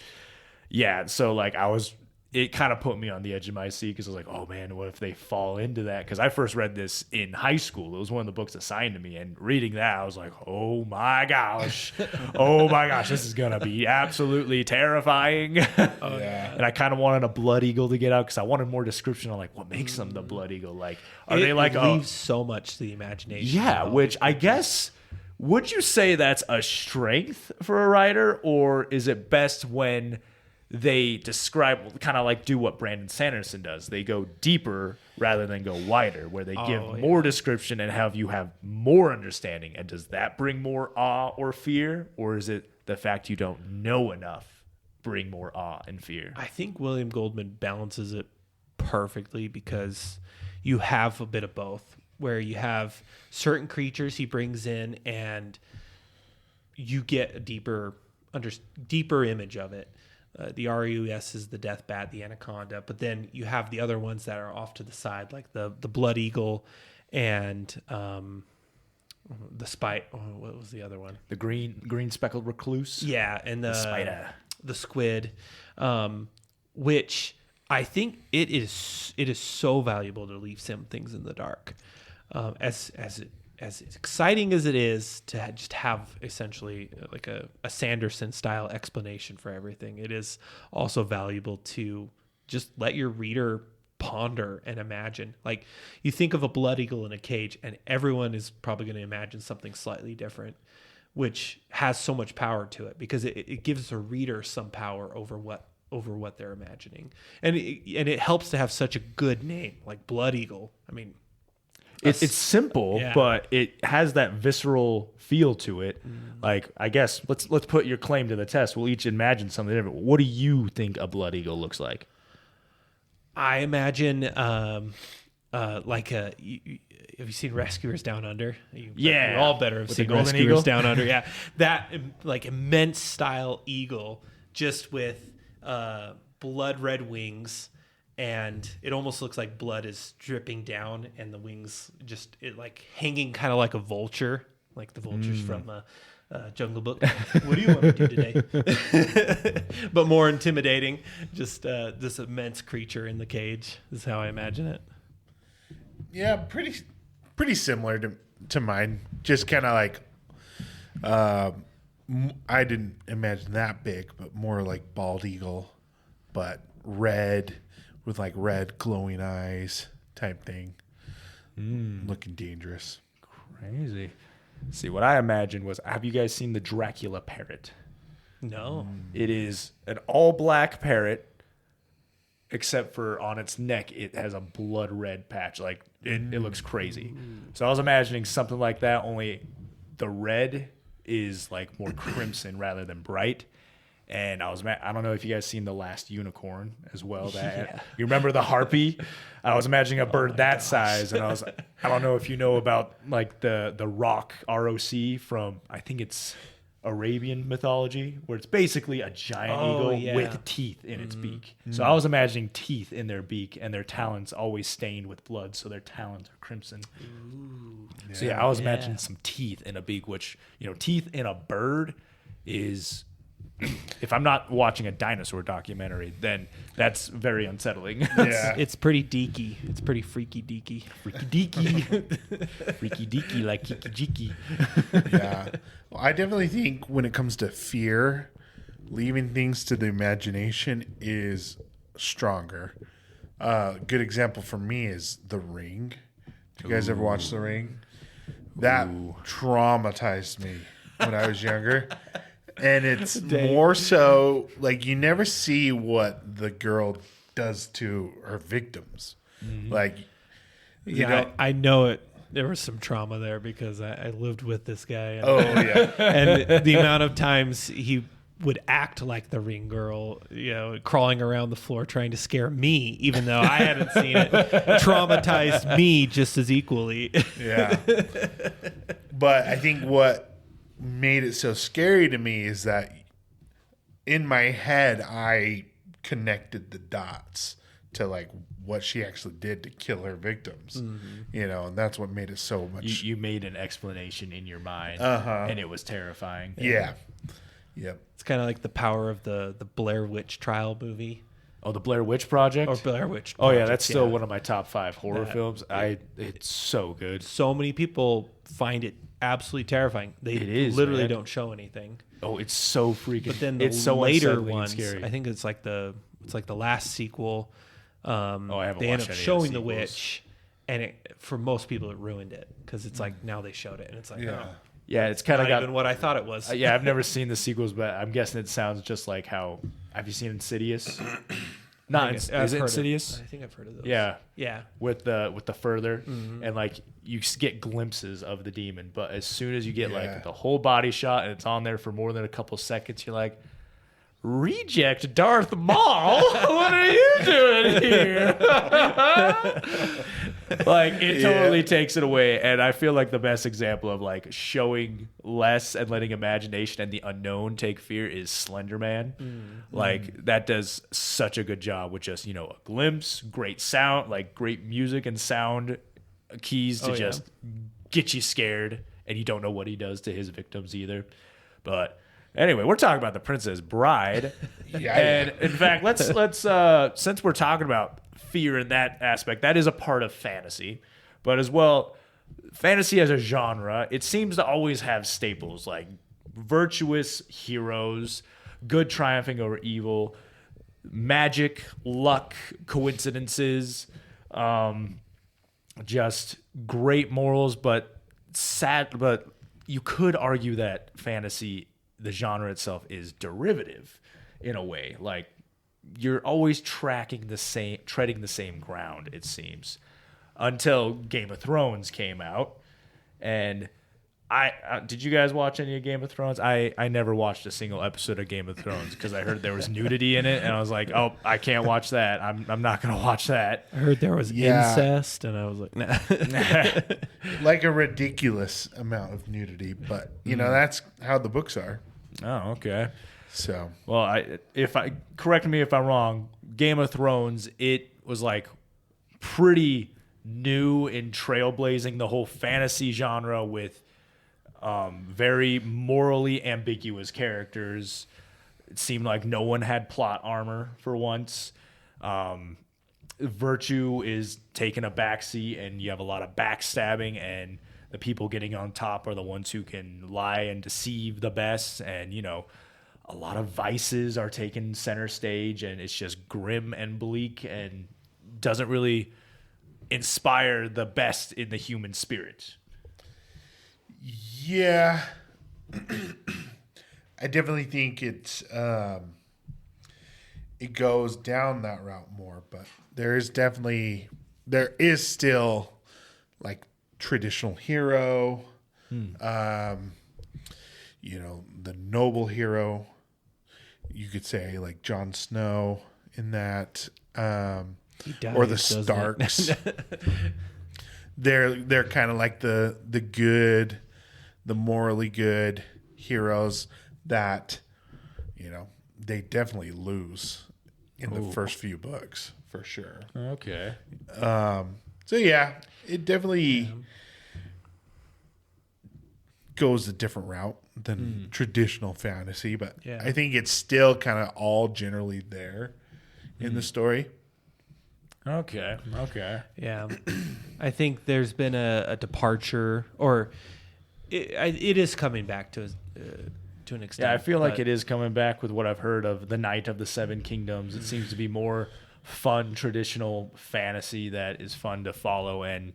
yeah, so like I was it kind of put me on the edge of my seat because I was like, oh man, what if they fall into that? Because I first read this in high school. It was one of the books assigned to me. And reading that, I was like, oh my gosh. Oh my gosh, this is going to be absolutely terrifying. And I kind of wanted a blood eagle to get out because I wanted more description on like what makes them the blood eagle. Like, are they like it leaves so much to the imagination? Yeah, which I guess, would you say that's a strength for a writer, or is it best when they describe, kind of like do what Brandon Sanderson does? They go deeper rather than go wider, where they give more description and have you have more understanding. And does that bring more awe or fear, or is it the fact you don't know enough bring more awe and fear? I think William Goldman balances it perfectly because you have a bit of both, where you have certain creatures he brings in and you get a deeper image of it. The RUS is the death bat, the anaconda, but then you have the other ones that are off to the side, like the blood eagle and the spite. Oh, what was the other one? The green speckled recluse. Yeah, and the spider, the squid, which I think it is so valuable to leave some things in the dark, as exciting as it is to just have essentially like a Sanderson style explanation for everything. It is also valuable to just let your reader ponder and imagine. Like, you think of a blood eagle in a cage and everyone is probably going to imagine something slightly different, which has so much power to it because it gives the reader some power over what they're imagining. And it helps to have such a good name like Blood Eagle. I mean, it's simple, but it has that visceral feel to it. Like, I guess let's put your claim to the test. We'll each imagine something different. What do you think a blood eagle looks like? I imagine like have you seen Rescuers Down Under? You're all better have seen Rescuers Eagle? Down Under. Yeah, that like immense style eagle, just with blood red wings. And it almost looks like blood is dripping down, and the wings just like hanging, kind of like a vulture, like the vultures from Jungle Book. What do you want to do today? But more intimidating. Just this immense creature in the cage is how I imagine it. Yeah, pretty similar to mine. Just kind of like, I didn't imagine that big, but more like bald eagle, but red. With like red glowing eyes type thing. Looking dangerous. Crazy. See, what I imagined was, have you guys seen the Dracula parrot? No. It is an all black parrot, except for on its neck, it has a blood red patch. Like it looks crazy. So I was imagining something like that, only the red is like more crimson rather than bright. And I don't know if you guys seen The Last Unicorn as well. You remember the harpy? I was imagining a bird that size, and I don't know if you know about like the rock ROC from, I think it's Arabian mythology, where it's basically a giant eagle with teeth in its beak. So I was imagining teeth in their beak, and their talons always stained with blood, so their talons are crimson. So I was imagining some teeth in a beak, which, teeth in a bird is... If I'm not watching a dinosaur documentary, then that's very unsettling. Yeah. It's pretty deaky. It's pretty freaky deaky. Freaky deaky. Freaky deaky like kiki jiki. Yeah. Well, I definitely think when it comes to fear, leaving things to the imagination is stronger. A good example for me is The Ring. Did you guys ever watch The Ring? That traumatized me when I was younger. And it's more so like you never see what the girl does to her victims. Like, you know, I know it. There was some trauma there because I lived with this guy. And, yeah. And the amount of times he would act like the Ring girl, crawling around the floor trying to scare me, even though I hadn't seen it, traumatized me just as equally. Yeah. But I think what made it so scary to me is that in my head I connected the dots to like what she actually did to kill her victims, and that's what made it so much. You made an explanation in your mind, and it was terrifying. Yeah. Yep. It's kind of like the power of the Blair Witch trial movie. Oh, the Blair Witch Project. Or Blair Witch Oh yeah, Project, that's still one of my top 5 horror That- films. It's so good. So many people find it absolutely terrifying. They It is, literally man. don't show anything. Oh, it's so freaking. But then the it's so later unsettling and ones, scary. I think it's like the last sequel. I haven't They watched end up any of the showing the sequels. witch, and for most people it ruined it because it's like now they showed it, and it's like Yeah, it's kind not of got. even what I thought it was. Yeah, I've never seen the sequels, but I'm guessing it sounds just like how. Have you seen Insidious? Not is it Insidious? I think I've heard of those. Yeah, Yeah. with the further and like you get glimpses of the demon, but as soon as you get like the whole body shot and it's on there for more than a couple seconds, you're like, reject Darth Maul. What are you doing here? Like it totally takes it away. And I feel like the best example of like showing less and letting imagination and the unknown take fear is Slender Man. Like that does such a good job with just, a glimpse, great sound, like great music and sound keys to just get you scared, and you don't know what he does to his victims either. But anyway, we're talking about The Princess Bride. And in fact, let's since we're talking about fear in that aspect, that is a part of fantasy. But as well, fantasy as a genre, it seems to always have staples like virtuous heroes, good triumphing over evil, magic, luck, coincidences, just great morals, but you could argue that fantasy, the genre itself, is derivative in a way. Like you're always treading the same ground, it seems, until Game of Thrones came out. And I did you guys watch any of Game of Thrones? I never watched a single episode of Game of Thrones because I heard there was nudity in it, and I was like, oh, I can't watch that. I'm not gonna watch that. I heard there was incest, and I was like, nah. Like a ridiculous amount of nudity, but that's how the books are. Oh, okay. So, well, correct me if I'm wrong, Game of Thrones, it was like pretty new and trailblazing the whole fantasy genre with very morally ambiguous characters. It seemed like no one had plot armor for once. Virtue is taking a backseat, and you have a lot of backstabbing, and the people getting on top are the ones who can lie and deceive the best. And, a lot of vices are taking center stage, and it's just grim and bleak and doesn't really inspire the best in the human spirit. Yeah. I definitely think it goes down that route more, but there is still like traditional hero, the noble hero. You could say like Jon Snow in that, or the Starks. They're kind of like the good, the morally good heroes that, they definitely lose in the first few books for sure. Okay. So yeah, it definitely goes a different route than traditional fantasy, but I think it's still kind of all generally there in the story. Okay. Yeah. I think there's been a departure, or it is coming back to an extent. Yeah, I feel like it is coming back with what I've heard of the Knight of the Seven Kingdoms. It seems to be more fun, traditional fantasy that is fun to follow, and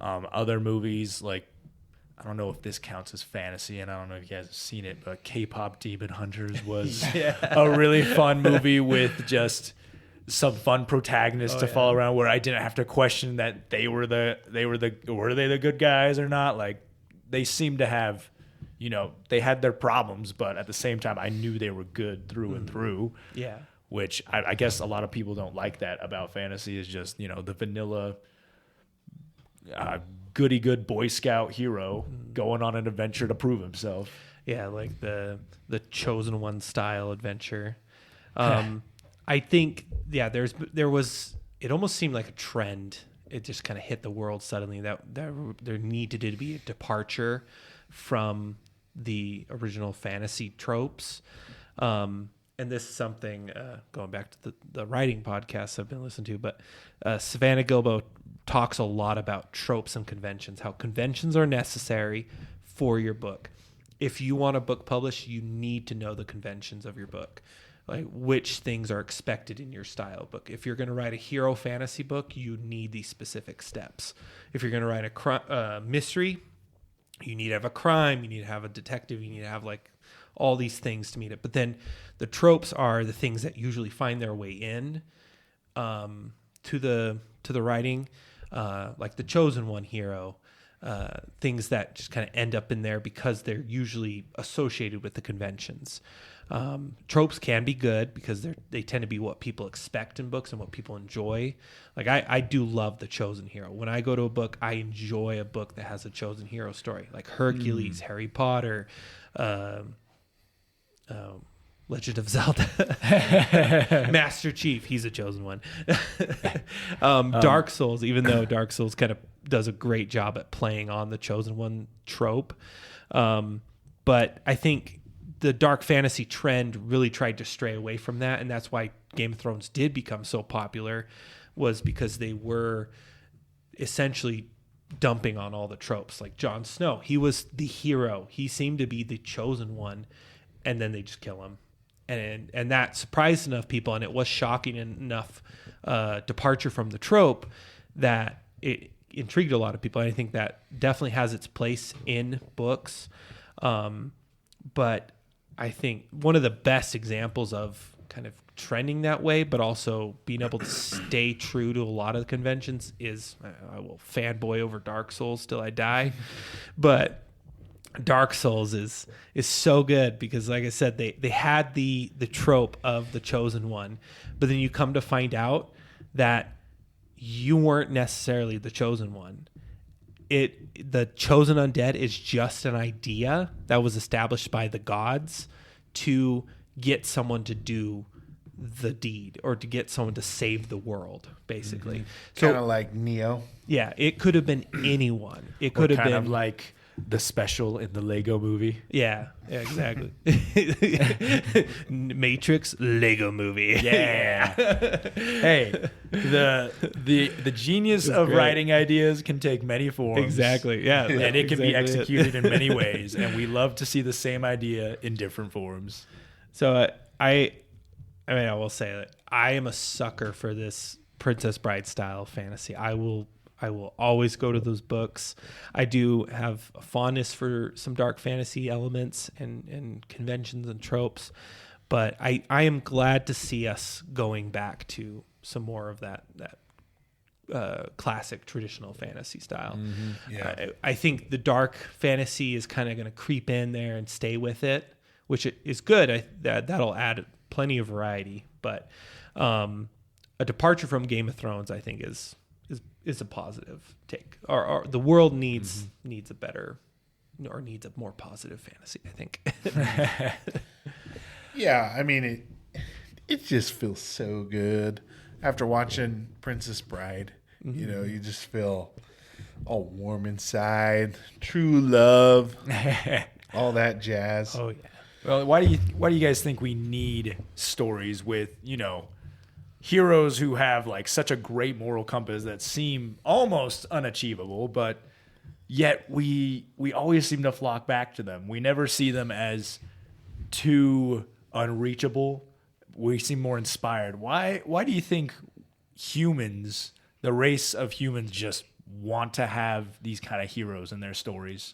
other movies like, I don't know if this counts as fantasy, and I don't know if you guys have seen it, but K-pop Demon Hunters was a really fun movie with just some fun protagonists to follow around, where I didn't have to question that were they the good guys or not. Like they seemed to have, they had their problems, but at the same time, I knew they were good through and through. Yeah. Which I guess a lot of people don't like that about fantasy, is just, the vanilla goody good Boy Scout hero going on an adventure to prove himself. Yeah, like the chosen one style adventure. I think there was, it almost seemed like a trend. It just kind of hit the world suddenly that there needed to be a departure from the original fantasy tropes. and this is something going back to the writing podcasts I've been listening to, but Savannah Gilbo talks a lot about tropes and conventions, how conventions are necessary for your book. If you want a book published, you need to know the conventions of your book, like which things are expected in your style book. If you're going to write a hero fantasy book, you need these specific steps. If you're going to write a mystery, you need to have a crime, you need to have a detective, you need to have like all these things to meet it. But then the tropes are the things that usually find their way in to the writing, like the chosen one hero, things that just kind of end up in there because they're usually associated with the conventions. Tropes can be good because they tend to be what people expect in books and what people enjoy. Like I do love the chosen hero. When I go to a book, I enjoy a book that has a chosen hero story, like Hercules, Harry Potter, Legend of Zelda, Master Chief. He's a chosen one. Dark Souls, even though Dark Souls kind of does a great job at playing on the chosen one trope. But I think the dark fantasy trend really tried to stray away from that. And that's why Game of Thrones did become so popular, was because they were essentially dumping on all the tropes. Like Jon Snow, he was the hero. He seemed to be the chosen one. And then they just kill him. And that surprised enough people, and it was shocking enough departure from the trope that it intrigued a lot of people. And I think that definitely has its place in books. But I think one of the best examples of kind of trending that way, but also being able to stay true to a lot of the conventions is, I will fanboy over Dark Souls till I die. But Dark Souls is so good because, like I said, they had the trope of the chosen one, but then you come to find out that you weren't necessarily the chosen one. The chosen undead is just an idea that was established by the gods to get someone to do the deed or to get someone to save the world, basically. So, Kind of like Neo. yeah, it could have been anyone. It could have kind been of like the special in the Lego movie. Yeah, exactly. Matrix Lego movie. Yeah. Hey, the genius of great. writing ideas can take many forms. Exactly. Yeah. And it can be exactly executed in many ways. And we love to see the same idea in different forms. So I will say that I am a sucker for this Princess Bride style fantasy. I will always go to those books. I do have a fondness for some dark fantasy elements and conventions and tropes, but I am glad to see us going back to some more of that classic traditional fantasy style. Mm-hmm. Yeah. I think the dark fantasy is kind of going to creep in there and stay with it, which is good. That'll add plenty of variety, but a departure from Game of Thrones, I think, is a positive take. Or the world needs a better, or needs a more positive fantasy, I think. Yeah, I mean, it just feels so good after watching Princess Bride. You know, you just feel all warm inside, true love, all that jazz. Oh yeah. Well, why do you guys think we need stories with, heroes who have like such a great moral compass that seem almost unachievable, but yet we always seem to flock back to them. We never see them as too unreachable. We seem more inspired. Why do you think humans, the race of humans, just want to have these kind of heroes in their stories?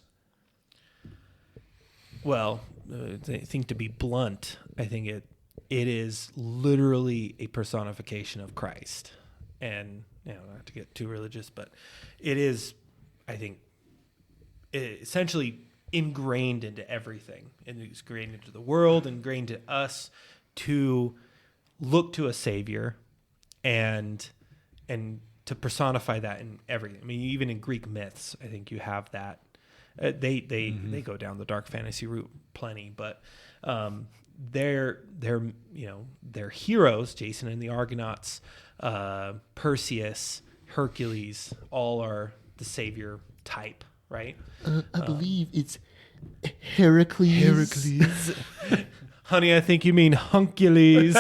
Well, I think, to be blunt, I think it is literally a personification of Christ. And, not to get too religious, but it is, I think, essentially ingrained into everything. And it's ingrained into the world, ingrained to us to look to a savior and to personify that in everything. I mean, even in Greek myths, I think you have that. They go down the dark fantasy route plenty, but they're heroes. Jason and the Argonauts, Perseus, Hercules, all are the savior type, right? I believe it's Heracles. Honey, I think you mean Huncules.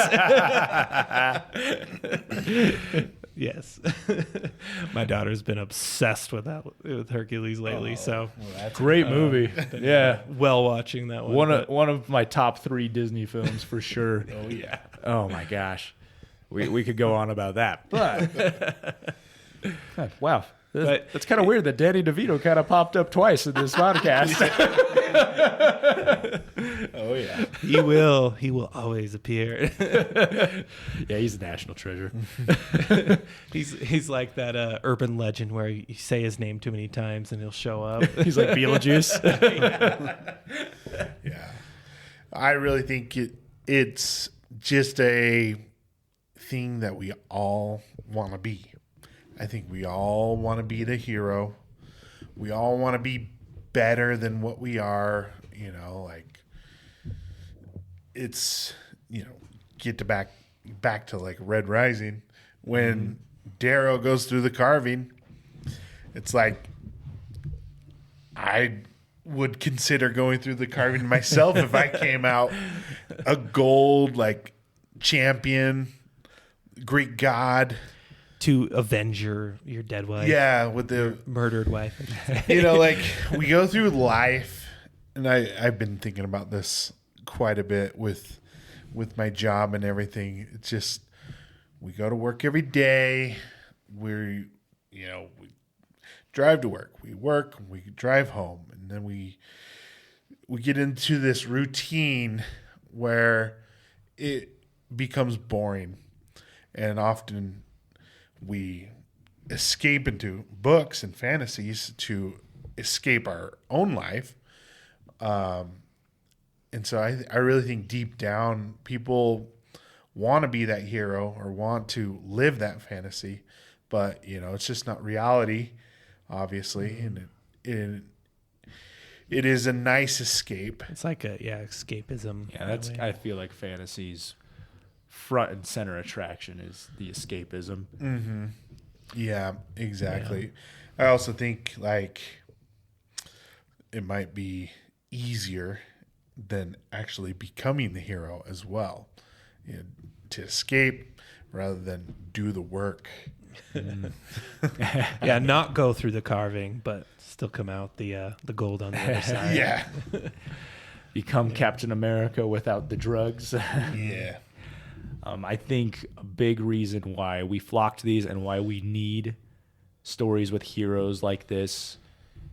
Yes. My daughter's been obsessed with Hercules lately, so Great movie. Yeah. well watching that one. One of my top 3 Disney films for sure. Oh yeah. Oh my gosh. We could go on about that. But wow. That's kind of weird that Danny DeVito kind of popped up twice in this podcast. Oh yeah. He will always appear. Yeah, he's a national treasure. He's like that urban legend where you say his name too many times and he'll show up. He's like Beetlejuice. Yeah. I really think it's just a thing that we all want to be. I think we all want to be the hero. We all want to be better than what we are, like it's, get to back to like Red Rising when Darrow goes through the carving. It's like I would consider going through the carving myself if I came out a gold like champion, Greek god. To avenge your dead wife. Yeah, with the murdered wife. like we go through life, and I've been thinking about this quite a bit with my job and everything. It's just we go to work every day. We drive to work. We drive home, and then we get into this routine where it becomes boring, and often we escape into books and fantasies to escape our own life. And so I really think deep down people want to be that hero or want to live that fantasy, but it's just not reality, obviously. And it is a nice escape. It's like escapism. Yeah, that's. I feel like fantasy's front and center attraction is the escapism. Mm-hmm. Yeah, exactly. Yeah. I also think like it might be easier than actually becoming the hero as well, to escape rather than do the work. Yeah, not go through the carving, but still come out the gold on the other side. Yeah. Become Captain America without the drugs. Yeah. I think a big reason why we flock to these and why we need stories with heroes like this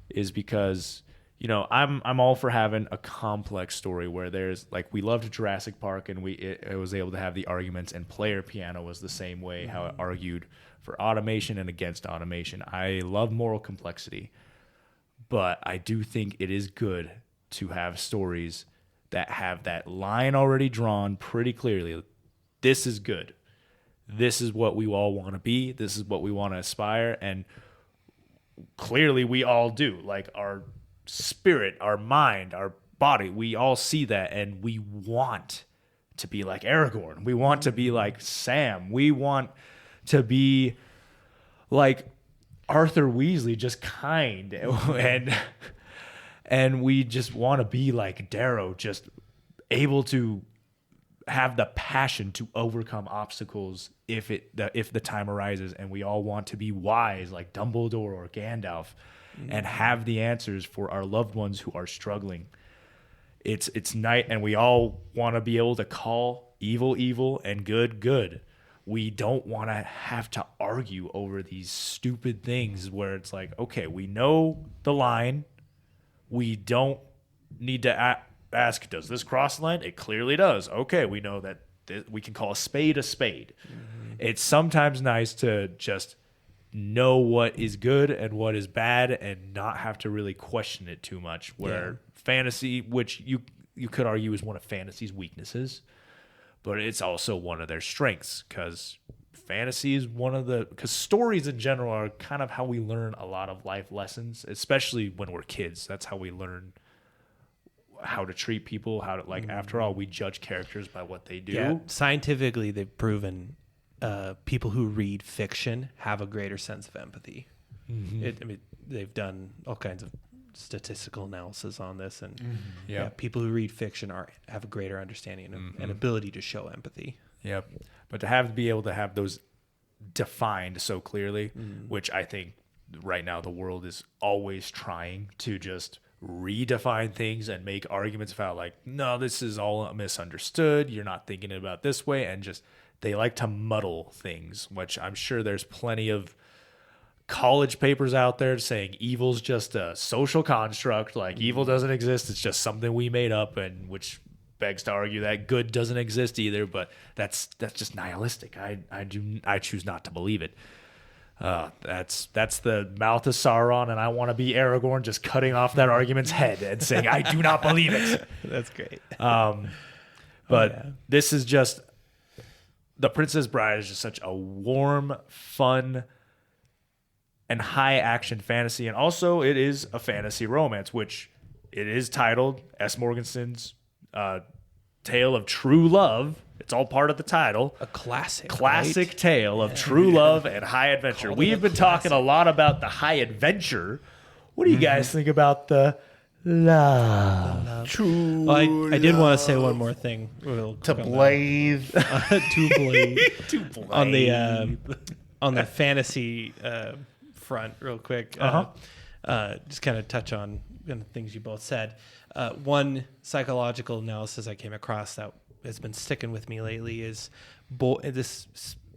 is because, I'm all for having a complex story where there's like we loved Jurassic Park and it was able to have the arguments, and Player Piano was the same way, how it argued for automation and against automation. I love moral complexity, but I do think it is good to have stories that have that line already drawn pretty clearly. This is good. This is what we all want to be. This is what we want to aspire. And clearly we all do. Like our spirit, our mind, our body, we all see that. And we want to be like Aragorn. We want to be like Sam. We want to be like Arthur Weasley, just kind. And we just want to be like Darrow, just able to have the passion to overcome obstacles if the time arises, and we all want to be wise like Dumbledore or Gandalf and have the answers for our loved ones who are struggling. It's night, and we all want to be able to call evil evil and good good. We don't want to have to argue over these stupid things where it's like, okay, we know the line, we don't need to ask, does this cross the line? It clearly does. Okay, we know that we can call a spade a spade. Mm-hmm. It's sometimes nice to just know what is good and what is bad and not have to really question it too much. Where fantasy, which you could argue is one of fantasy's weaknesses, but it's also one of their strengths, because fantasy is because stories in general are kind of how we learn a lot of life lessons, especially when we're kids. That's how we learn how to treat people, how to after all, we judge characters by what they do. Yeah. Scientifically, they've proven people who read fiction have a greater sense of empathy. Mm-hmm. They've done all kinds of statistical analysis on this, and Yeah. people who read fiction have a greater understanding and ability to show empathy. Yep. But to be able to have those defined so clearly, which I think right now the world is always trying to just redefine things and make arguments about like, no, this is all misunderstood. You're not thinking about this way. And just, they like to muddle things, which I'm sure there's plenty of college papers out there saying evil's just a social construct. Like evil doesn't exist. It's just something we made up, and which begs to argue that good doesn't exist either. But that's just nihilistic. I choose not to believe it. That's the mouth of Sauron, and I want to be Aragorn, just cutting off that argument's head and saying I do not believe it. That's great. This is just, The Princess Bride is just such a warm, fun, and high action fantasy, and also it is a fantasy romance, which it is titled S. Morgensen's Tale of True Love. It's all part of the title. A classic right? Tale of true love and high adventure. We have been talking a lot about the high adventure. What do you guys think about the love? True. Well, I did want to say one more thing. To Blade. To Blade. On the fantasy front, real quick. Just kind of touch on the things you both said. One psychological analysis I came across that has been sticking with me lately is this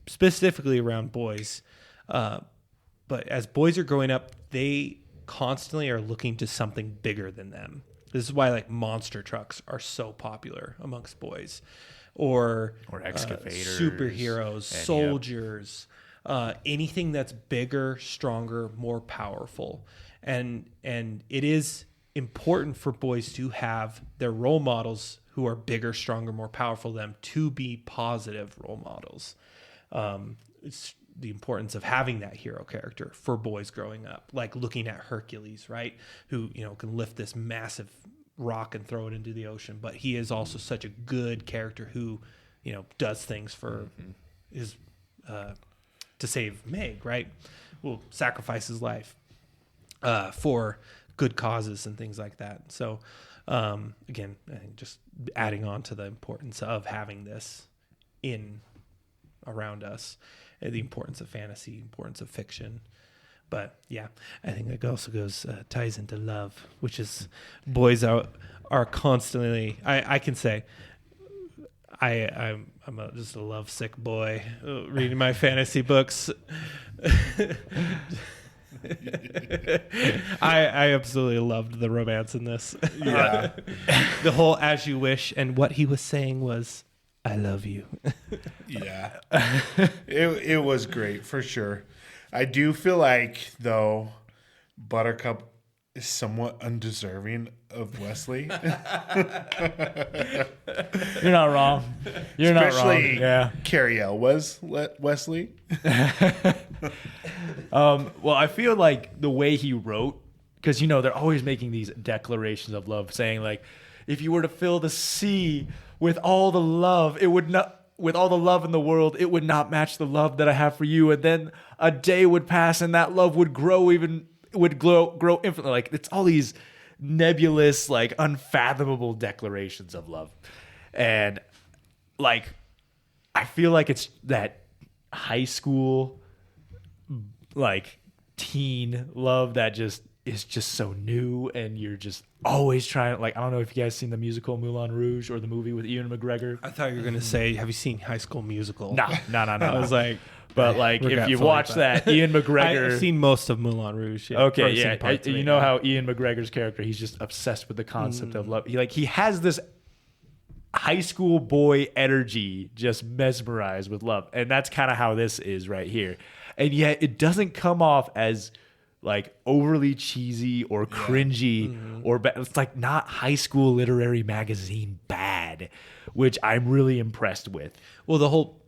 specifically around boys. But as boys are growing up, they constantly are looking to something bigger than them. This is why like monster trucks are so popular amongst boys, or excavators, superheroes, soldiers, anything that's bigger, stronger, more powerful. And it is important for boys to have their role models who are bigger, stronger, more powerful than them to be positive role models. It's the importance of having that hero character for boys growing up, like looking at Hercules, right? Who, can lift this massive rock and throw it into the ocean, but he is also such a good character who, does things for his, to save Meg, right? Will sacrifice his life for good causes and things like that. So, again, I think just adding on to the importance of having this around us, and the importance of fantasy, importance of fiction. But yeah, I think that also ties into love, which is boys are constantly. I can say I'm just a lovesick boy reading my fantasy books. I absolutely loved the romance in this. Yeah. The whole "as you wish," and what he was saying was, "I love you." Yeah. It was great for sure. I do feel like though Buttercup is somewhat undeserving of Westley. You're not wrong. You're not wrong. Especially Yeah. Carrie-Elle was Westley. Well, I feel like the way he wrote, because they're always making these declarations of love, saying like, if you were to fill the sea with all the love, it would not. With all the love in the world, it would not match the love that I have for you. And then a day would pass, and that love would grow infinitely. Like it's all these nebulous, like unfathomable declarations of love, and like I feel like it's that high school, like teen love that just is just so new, and you're just always trying. Like I don't know if you guys seen the musical Moulin Rouge or the movie with Ian McGregor. I thought you were gonna say, have you seen High School Musical? No. I was like, but like if you watch that, Ian McGregor. I've seen most of Moulin Rouge. Yeah, okay, yeah, you know how Ian McGregor's character, he's just obsessed with the concept of love. He has this high school boy energy, just mesmerized with love, and that's kind of how this is right here. And yet, it doesn't come off as like overly cheesy or cringy or it's like not high school literary magazine bad, which I'm really impressed with. Well, the whole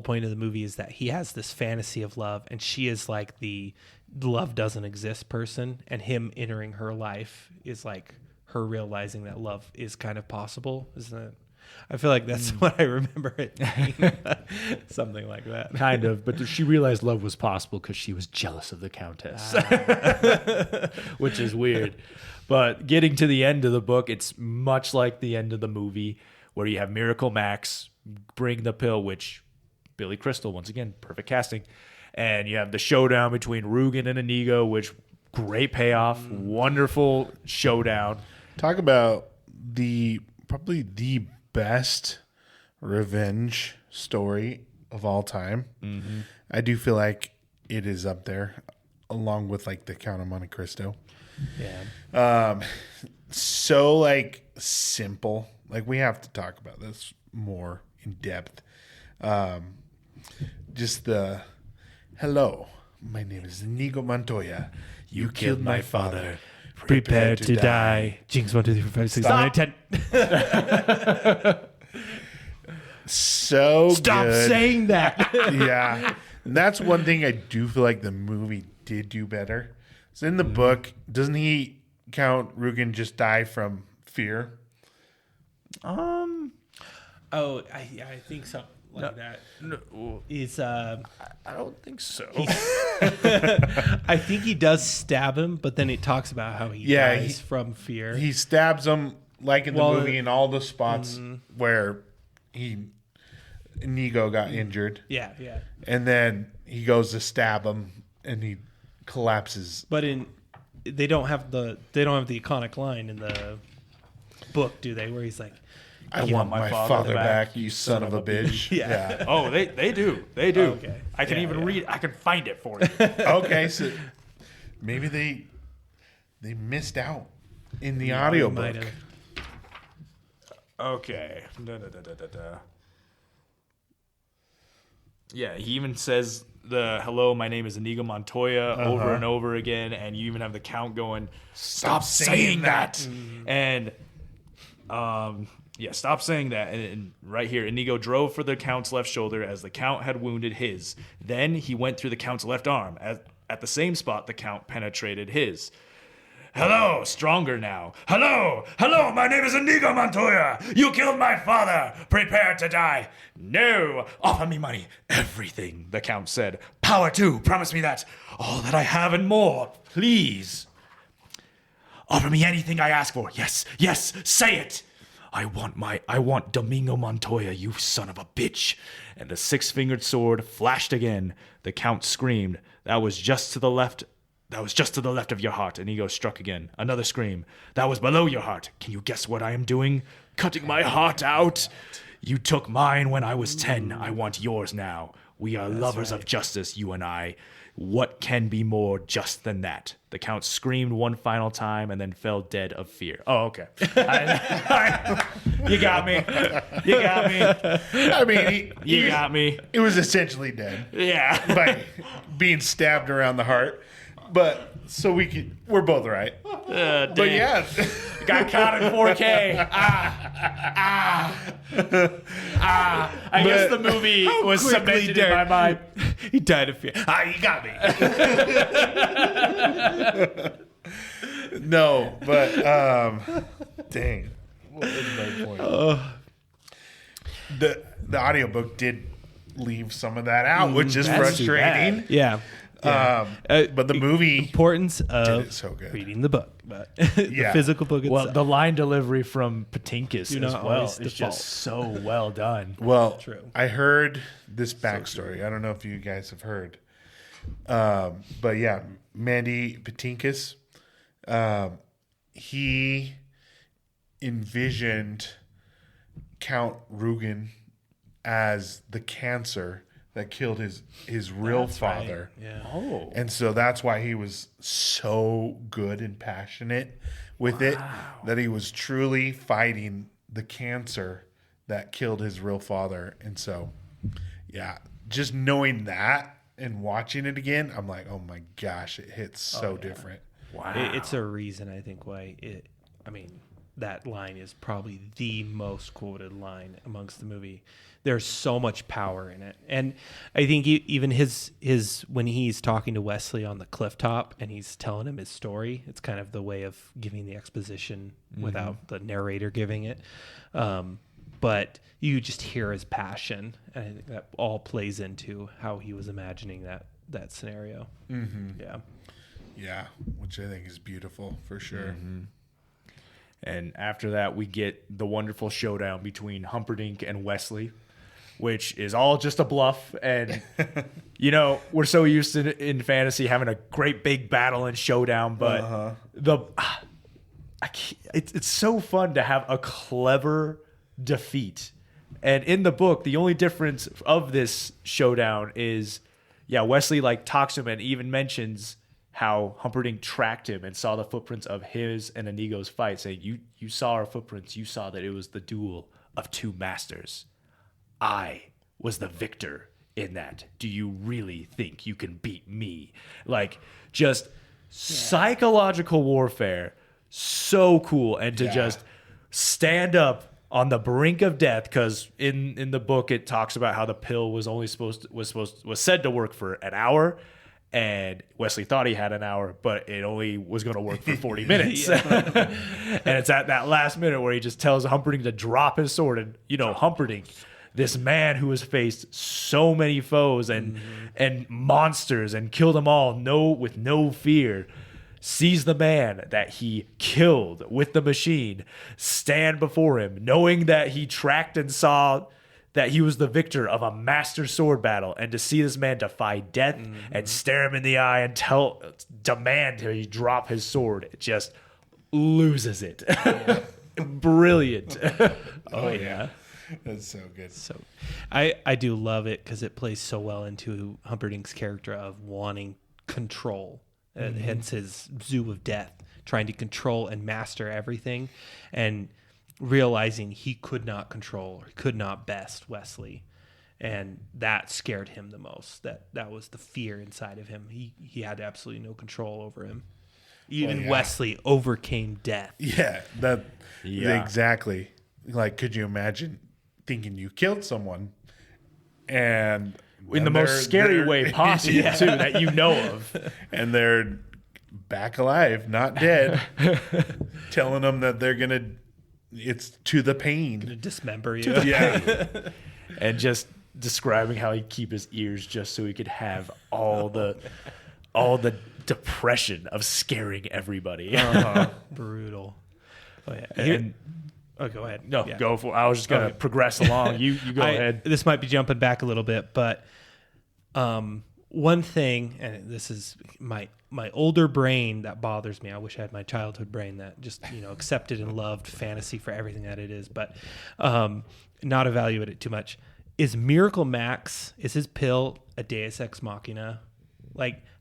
point of the movie is that he has this fantasy of love, and she is like the love doesn't exist person, and him entering her life is like her realizing that love is kind of possible, isn't it? I feel like that's what I remember it being. Something like that. Kind of, but she realized love was possible because she was jealous of the Countess, which is weird. But getting to the end of the book, it's much like the end of the movie where you have Miracle Max bring the pill, which Billy Crystal, once again, perfect casting. And you have the showdown between Rugen and Inigo, which great payoff, wonderful showdown. Talk about probably the best revenge story of all time. Mm-hmm. I do feel like it is up there, along with like the Count of Monte Cristo. Yeah. So like simple. Like we have to talk about this more in depth. Just the hello. My name is Inigo Montoya. You killed my father. Prepare to die. Jinx 1, 2, 3, 4, 5, 6, 7, 8, 10. So Stop good. saying that. Yeah. And that's one thing I do feel like the movie did do better. So in the book, doesn't he, Count Rugen, just die from fear? Oh, I think something like that. No, He's I don't think so. I think he does stab him, but then it talks about how he dies from fear. He stabs him like in the Well, movie in all the spots where Inigo got injured. Yeah. And then he goes to stab him and he collapses. But they don't have the iconic line in the book, do they? Where he's like, I want my father back, you son of a bitch. Yeah. Oh, they do. They do. Okay. I can even read. I can find it for you. Okay, so maybe they missed out in the audiobook. Okay. Yeah, he even says the hello, my name is Inigo Montoya over and over again, and you even have the Count going, stop saying that. And stop saying that. And right here, Inigo drove for the Count's left shoulder as the Count had wounded his. Then he went through the Count's left arm. At the same spot, the Count penetrated his. Hello, stronger now. Hello, my name is Inigo Montoya. You killed my father. Prepare to die. No, offer me money. Everything, the Count said. Power too, promise me that. All that I have and more, please. Offer me anything I ask for. Yes, say it. I want Domingo Montoya, you son of a bitch. And the six-fingered sword flashed again. The Count screamed. That was just to the left of your heart. Inigo struck again. Another scream. That was below your heart. Can you guess what I am doing? Cutting my heart out. You took mine when I was 10. I want yours now. We are lovers of justice, you and I. What can be more just than that? The Count screamed one final time and then fell dead of fear. Oh, okay. You got me. I mean, You got me. It was essentially dead Yeah. by being stabbed around the heart. But so we're both right. But yeah, Got caught in 4K. I guess the movie was quickly, cemented in my mind. He died of fear. you got me. No, but dang, what was my point? The audiobook did leave some of that out, which is frustrating. Yeah. But the movie Importance did of it so good. reading the book, but the Yeah. physical book itself. Well, the line delivery from Patinkus Do as not well always is default. just so well done. Well, True. I heard this backstory. I don't know if you guys have heard. But yeah, Mandy Patinkus, he envisioned Count Rugen as the cancer that killed his real That's right. father. Yeah. Oh. And so that's why he was so good and passionate with it, that he was truly fighting the cancer that killed his real father. And so, yeah, just knowing that and watching it again, I'm like, oh my gosh, it hits so different. Wow. It's a reason, I think, why that line is probably the most quoted line amongst the movie. There's so much power in it. And I think even his when he's talking to Westley on the cliff top and he's telling him his story, it's kind of the way of giving the exposition without the narrator giving it. But but you just hear his passion. And I think that all plays into how he was imagining that scenario. Mm-hmm. Yeah. Yeah, which I think is beautiful for sure. Mm-hmm. And after that, we get the wonderful showdown between Humperdinck and Westley, which is all just a bluff. And, we're so used to in fantasy having a great big battle and showdown, but it's so fun to have a clever defeat. And in the book, the only difference of this showdown is, Westley talks to him and even mentions how Humperdinck tracked him and saw the footprints of his and Inigo's fight, saying, you saw our footprints. You saw that it was the duel of two masters. I was the victor in that. Do you really think you can beat me? Just psychological warfare. So cool. And to just stand up on the brink of death, because in the book it talks about how the pill was only was said to work for an hour. And Westley thought he had an hour, but it only was going to work for 40 minutes. And it's at that last minute where he just tells Humperdinck to drop his sword. And, Humperdinck, this man who has faced so many foes and monsters and killed them all with no fear, sees the man that he killed with the machine stand before him, knowing that he tracked and saw that he was the victor of a master sword battle, and to see this man defy death and stare him in the eye and demand he drop his sword, it just loses it. Brilliant. Oh yeah. That's so good. So I do love it because it plays so well into Humperdinck's character of wanting control, and hence his zoo of death, trying to control and master everything, and realizing he could not control or could not best Westley, and that scared him the most. That was the fear inside of him. He had absolutely no control over him. Even Westley overcame death. Exactly. Could you imagine thinking you killed someone and in the most scary way possible too that you know of, and they're back alive, not dead, telling them that they're gonna, it's to the pain, gonna dismember you, and just describing how he'd keep his ears just so he could have all the depression of scaring everybody. Brutal. Oh yeah. Go ahead. No, go for it. I was just gonna progress along. You go ahead. This might be jumping back a little bit, but one thing, and this is my older brain that bothers me. I wish I had my childhood brain that just accepted and loved fantasy for everything that it is, but not evaluate it too much. Is Miracle Max, is his pill a Deus Ex Machina?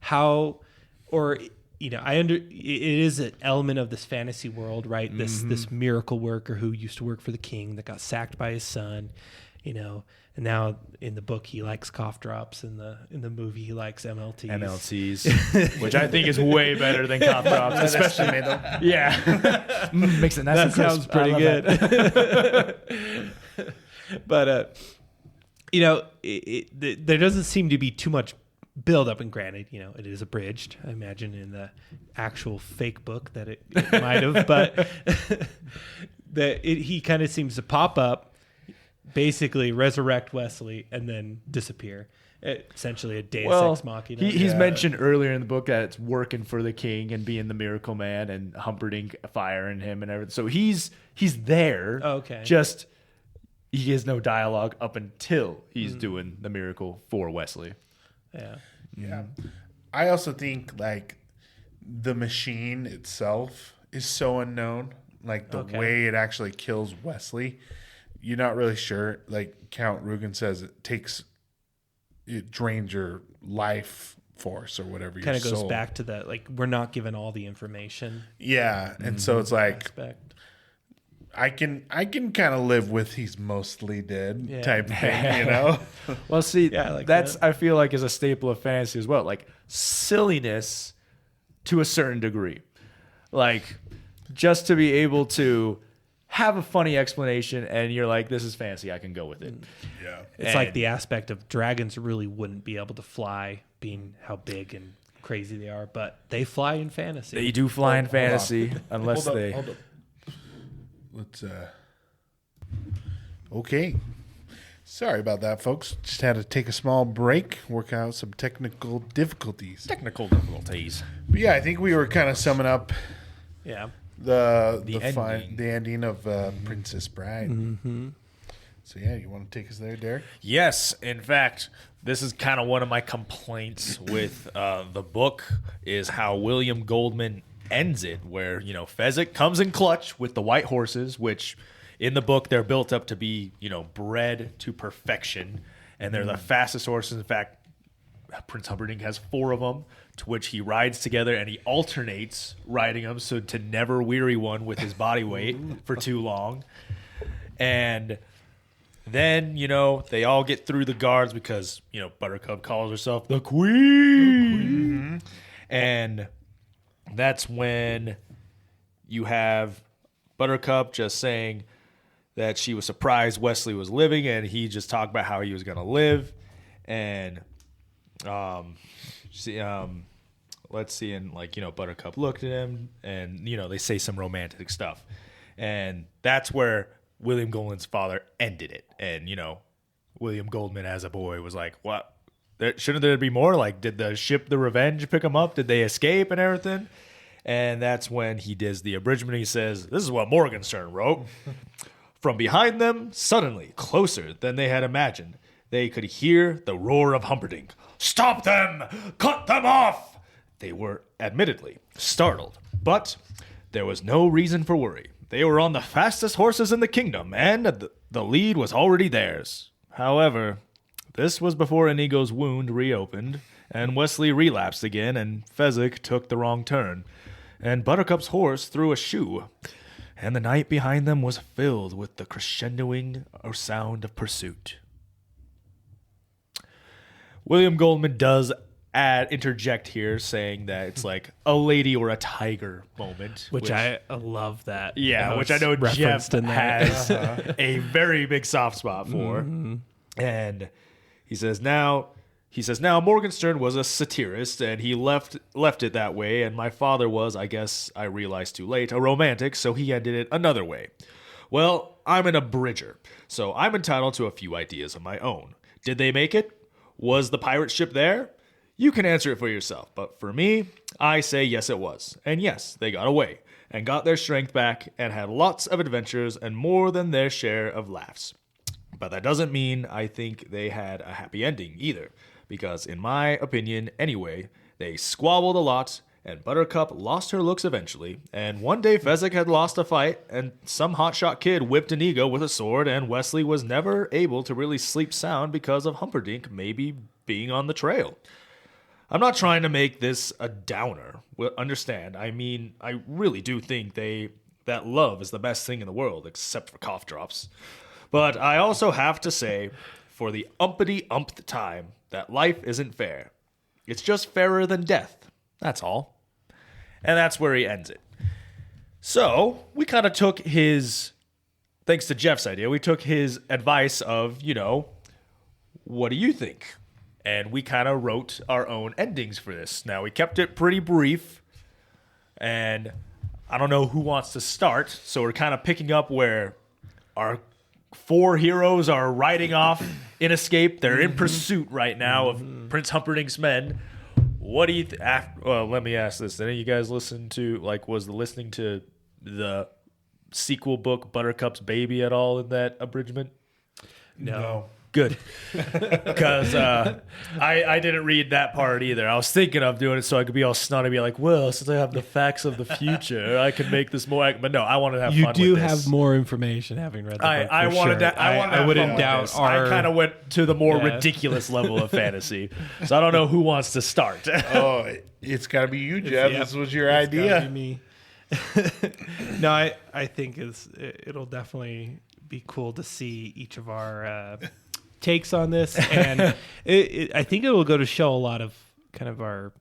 How, or it is an element of this fantasy world, right? This miracle worker who used to work for the king that got sacked by his son, and now in the book he likes cough drops, in the movie he likes MLTs, which I think is way better than cough drops, especially made them. Yeah, makes it nice. That sounds pretty good. But there doesn't seem to be too much build up, and granted, it is abridged. I imagine in the actual fake book that it might have, but he kind of seems to pop up, basically resurrect Westley, and then disappear. Essentially a Deus Ex Machina. He's mentioned earlier in the book that it's working for the king and being the miracle man, and Humperdinck firing him and everything. So he's there. Okay. Just he has no dialogue up until he's doing the miracle for Westley. Yeah. I also think the machine itself is so unknown. The way it actually kills Westley, you're not really sure. Count Rugen says it drains your life force or whatever. Kind of goes back to that. We're not given all the information. Yeah, and so it's aspect. I can kind of live with he's mostly dead type thing, Well, see, that's that. I feel like is a staple of fantasy as well. Silliness to a certain degree, just to be able to have a funny explanation, and you're like, this is fantasy, I can go with it. Yeah, it's the aspect of dragons really wouldn't be able to fly, being how big and crazy they are, but they fly in fantasy. They do fly in fantasy, unless they. Let's Okay. Sorry about that, folks. Just had to take a small break, work out some technical difficulties. But yeah, I think we were kind of summing up the ending of Princess Bride. Mm-hmm. So yeah, you want to take us there, Derek? Yes. In fact, this is kind of one of my complaints with the book is how William Goldman ends it, where, Fezzik comes in clutch with the white horses, which in the book they're built up to be, bred to perfection, and they're the fastest horses. In fact, Prince Humperdinck has 4 of them, to which he rides together, and he alternates riding them so to never weary one with his body weight for too long. And then, they all get through the guards because, Buttercup calls herself the Queen. And that's when you have Buttercup just saying that she was surprised Westley was living, and he just talked about how he was going to live. And let's see, and Buttercup looked at him, and they say some romantic stuff. And that's where William Goldman's father ended it. And, William Goldman as a boy was like, what? Shouldn't there be more? Like, did the ship, the Revenge, pick them up? Did they escape and everything? And that's when he does the abridgment. He says, this is what Morgenstern wrote. From behind them, suddenly, closer than they had imagined, they could hear the roar of Humperdinck. Stop them! Cut them off! They were admittedly startled, but there was no reason for worry. They were on the fastest horses in the kingdom, and the lead was already theirs. However, this was before Inigo's wound reopened, and Westley relapsed again, and Fezzik took the wrong turn, and Buttercup's horse threw a shoe, and the night behind them was filled with the crescendoing sound of pursuit. William Goldman does interject here, saying that it's like a lady or a tiger moment. Which I love that. Yeah, which I know Geoff has a very big soft spot for. Mm-hmm. And he says now Morgenstern was a satirist, and he left it that way, and my father was, I guess I realized too late, a romantic, so he ended it another way. Well, I'm an abridger, so I'm entitled to a few ideas of my own. Did they make it? Was the pirate ship there? You can answer it for yourself, but for me, I say yes it was. And yes, they got away, and got their strength back, and had lots of adventures, and more than their share of laughs. But that doesn't mean I think they had a happy ending either, because in my opinion, anyway, they squabbled a lot, and Buttercup lost her looks eventually, and one day Fezzik had lost a fight, and some hotshot kid whipped Inigo with a sword, and Westley was never able to really sleep sound because of Humperdinck maybe being on the trail. I'm not trying to make this a downer. Well, understand, I mean, I really do think that love is the best thing in the world, except for cough drops. But I also have to say, for the umpty-umpth time, that life isn't fair. It's just fairer than death. That's all. And that's where he ends it. So, we kind of took thanks to Geoff's idea, we took his advice of, what do you think? And we kind of wrote our own endings for this. Now, we kept it pretty brief, and I don't know who wants to start, so we're kind of picking up where our 4 heroes are riding off in escape. They're in pursuit right now of Prince Humperdinck's men. What do you well, let me ask this. Did any of you guys listening to the sequel book Buttercup's Baby at all in that abridgment? No. Good. Because I didn't read that part either. I was thinking of doing it so I could be all snotty and be like, well, since I have the facts of the future, I can make this more... But no, I wanted to have fun with this. You do have more information having read the book, I wouldn't doubt I kind of went to the more ridiculous level of fantasy. So I don't know who wants to start. It's got to be you, Geoff. This was your idea. Gotta be me. No, I think it'll definitely be cool to see each of our... takes on this, and I think it will go to show a lot of kind of our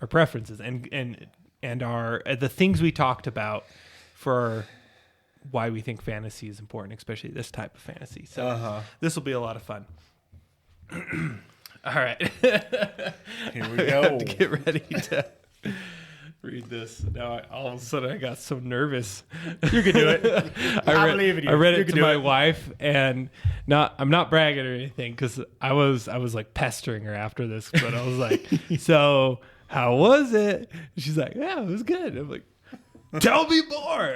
preferences and our the things we talked about for why we think fantasy is important, especially this type of fantasy. So this will be a lot of fun. All right, here we go. To get ready read this. Now, all of a sudden, I got so nervous. You can do it. I believe in you. I read You it can to do my it. wife, and I'm not bragging or anything because I was like pestering her after this, but I was like, "So, how was it?" And she's like, "Yeah, it was good." I'm like, "Tell me more."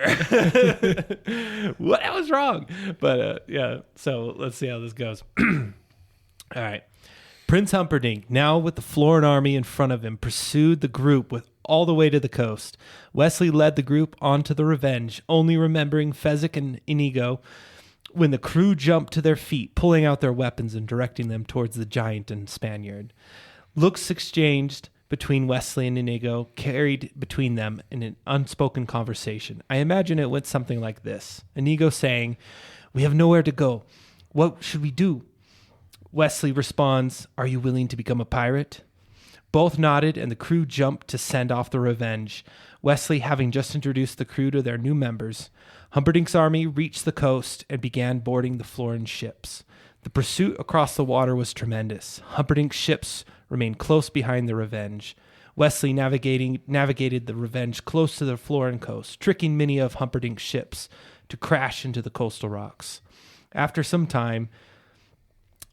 What I was wrong, but yeah. So let's see how this goes. All right. Prince Humperdinck, now with the Florin army in front of him, pursued the group with all the way to the coast. Westley led the group onto the Revenge, only remembering Fezzik and Inigo when the crew jumped to their feet, pulling out their weapons and directing them towards the giant and Spaniard. Looks exchanged between Westley and Inigo carried between them in an unspoken conversation. I imagine it went something like this. Inigo saying, "We have nowhere to go. What should we do?" Westley responds, "Are you willing to become a pirate?" Both nodded, and the crew jumped to send off the Revenge, Westley having just introduced the crew to their new members. Humperdinck's army reached the coast and began boarding the Florin ships. The pursuit across the water was tremendous. Humperdinck's ships remained close behind the Revenge. Westley navigated the Revenge close to the Florin coast, tricking many of Humperdinck's ships to crash into the coastal rocks. After some time,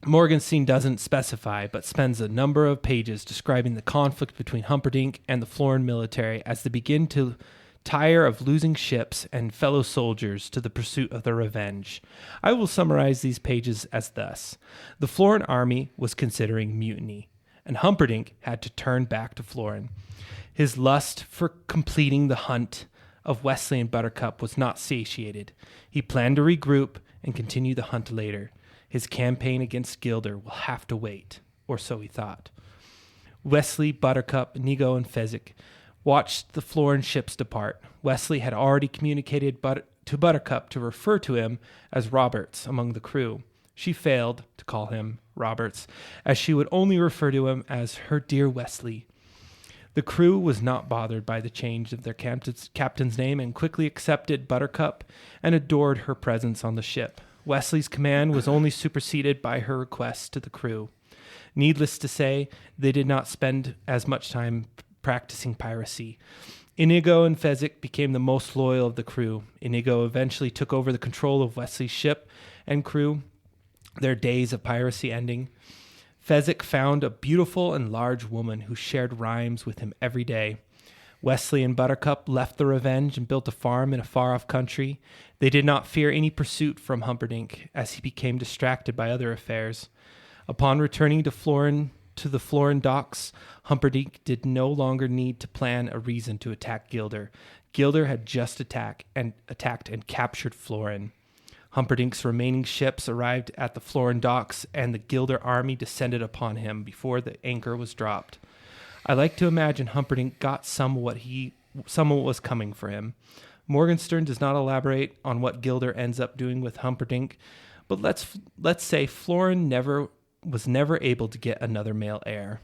Morgenstern doesn't specify, but spends a number of pages describing the conflict between Humperdinck and the Florin military as they begin to tire of losing ships and fellow soldiers to the pursuit of the Revenge. I will summarize these pages as thus. The Florin army was considering mutiny, and Humperdinck had to turn back to Florin. His lust for completing the hunt of Westley and Buttercup was not satiated. He planned to regroup and continue the hunt later. His campaign against Gilder will have to wait, or so he thought. Westley, Buttercup, Inigo, and Fezzik watched the Florin ships depart. Westley had already communicated to Buttercup to refer to him as Roberts among the crew. She failed to call him Roberts, as she would only refer to him as her dear Westley. The crew was not bothered by the change of their captain's name and quickly accepted Buttercup and adored her presence on the ship. Wesley's command was only superseded by her requests to the crew. Needless to say, they did not spend as much time practicing piracy. Inigo and Fezzik became the most loyal of the crew. Inigo eventually took over the control of Wesley's ship and crew, their days of piracy ending. Fezzik found a beautiful and large woman who shared rhymes with him every day. Westley and Buttercup left the Revenge and built a farm in a far-off country. They did not fear any pursuit from Humperdinck, as he became distracted by other affairs. Upon returning to the Florin docks, Humperdinck did no longer need to plan a reason to attack Gilder. Gilder had just attacked and captured Florin. Humperdinck's remaining ships arrived at the Florin docks, and the Gilder army descended upon him before the anchor was dropped. I like to imagine Humperdinck got some of what was coming for him. Morgenstern does not elaborate on what Gilder ends up doing with Humperdinck, but let's say Florin was never able to get another male heir.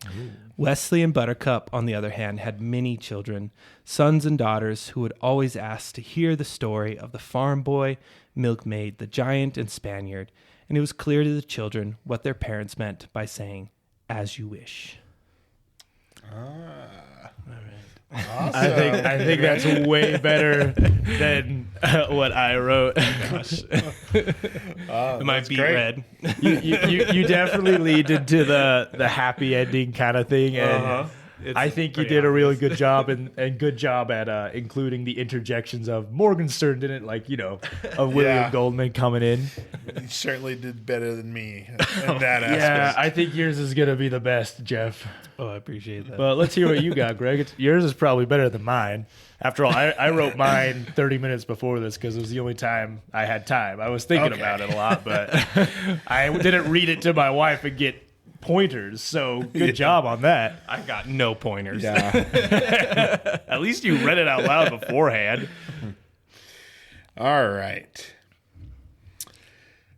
Ooh. Westley and Buttercup, on the other hand, had many children, sons and daughters, who would always ask to hear the story of the farm boy, milkmaid, the giant, and Spaniard, and it was clear to the children what their parents meant by saying, "As you wish." Awesome. I think that's way better than what I wrote. Gosh. It might be great. red. You definitely lead into the happy ending kind of thing, and I think you did a really good job and good job at including the interjections of Morgenstern didn't of William Goldman coming in. You certainly did better than me in that aspect. Yeah, I think yours is gonna be the best, Geoff. Oh, I appreciate that. But let's hear what you got, Greg. Yours is probably better than mine. After all, I wrote mine 30 minutes before this because it was the only time I had time. I was thinking about it a lot, but I didn't read it to my wife and get pointers. So good job on that. I got no pointers. Yeah. At least you read it out loud beforehand. All right.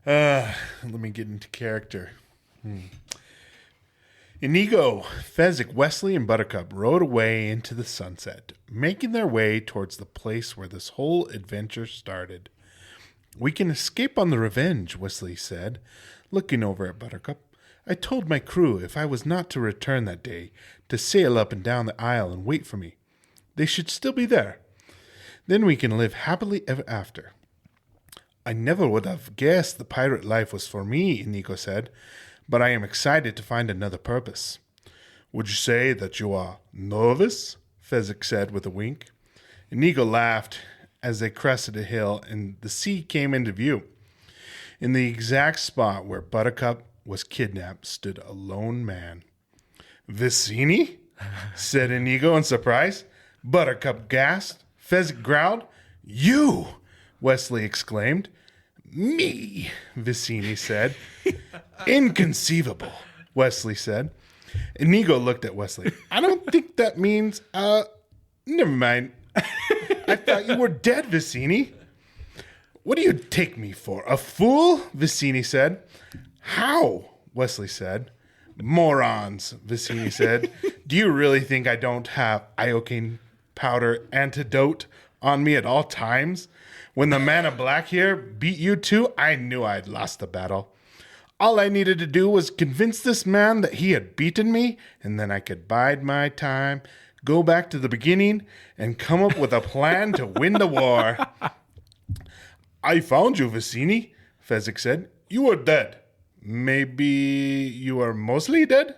Let me get into character. Inigo, Fezzik, Westley, and Buttercup rode away into the sunset, making their way towards the place where this whole adventure started. "We can escape on the Revenge," Westley said, looking over at Buttercup. I told my crew if I was not to return that day, to sail up and down the aisle and wait for me. They should still be there. Then we can live happily ever after. I never would have guessed the pirate life was for me, Inigo said, but I am excited to find another purpose. Would you say that you are nervous? Fezzik said with a wink. Inigo laughed as they crested a hill and the sea came into view. In the exact spot where Buttercup was kidnapped stood a lone man. Vizzini? Said Inigo in surprise. Buttercup gasped. Fezzik growled. You! Westley exclaimed. Me, Vizzini said. Inconceivable, Westley said. Inigo looked at Westley. I don't think that means, never mind. I thought you were dead, Vizzini. What do you take me for, a fool? Vizzini said. How? Wesley said. Morons, Vizzini said. Do you really think I don't have iocane powder antidote on me at all times? When the man of black here beat you two, I knew I'd lost the battle. All I needed to do was convince this man that he had beaten me, and then I could bide my time, go back to the beginning, and come up with a plan to win the war. I found you, Vizzini, Fezzik said. You are dead. Maybe you are mostly dead?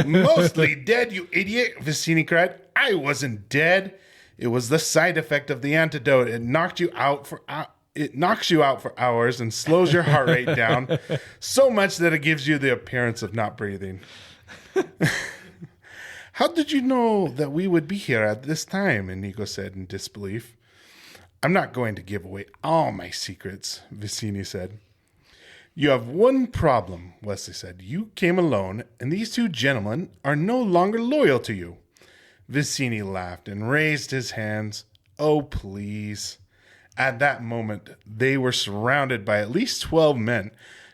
Mostly dead, you idiot, Vizzini cried. I wasn't dead. It was the side effect of the antidote. It knocks you out for hours and slows your heart rate down so much that it gives you the appearance of not breathing. How did you know that we would be here at this time? Inigo said in disbelief. I'm not going to give away all my secrets, Vizzini said. You have one problem, Westley said. You came alone, and these two gentlemen are no longer loyal to you. Vizzini laughed and raised his hands. Oh, please. At that moment, they were surrounded by at least 12 men.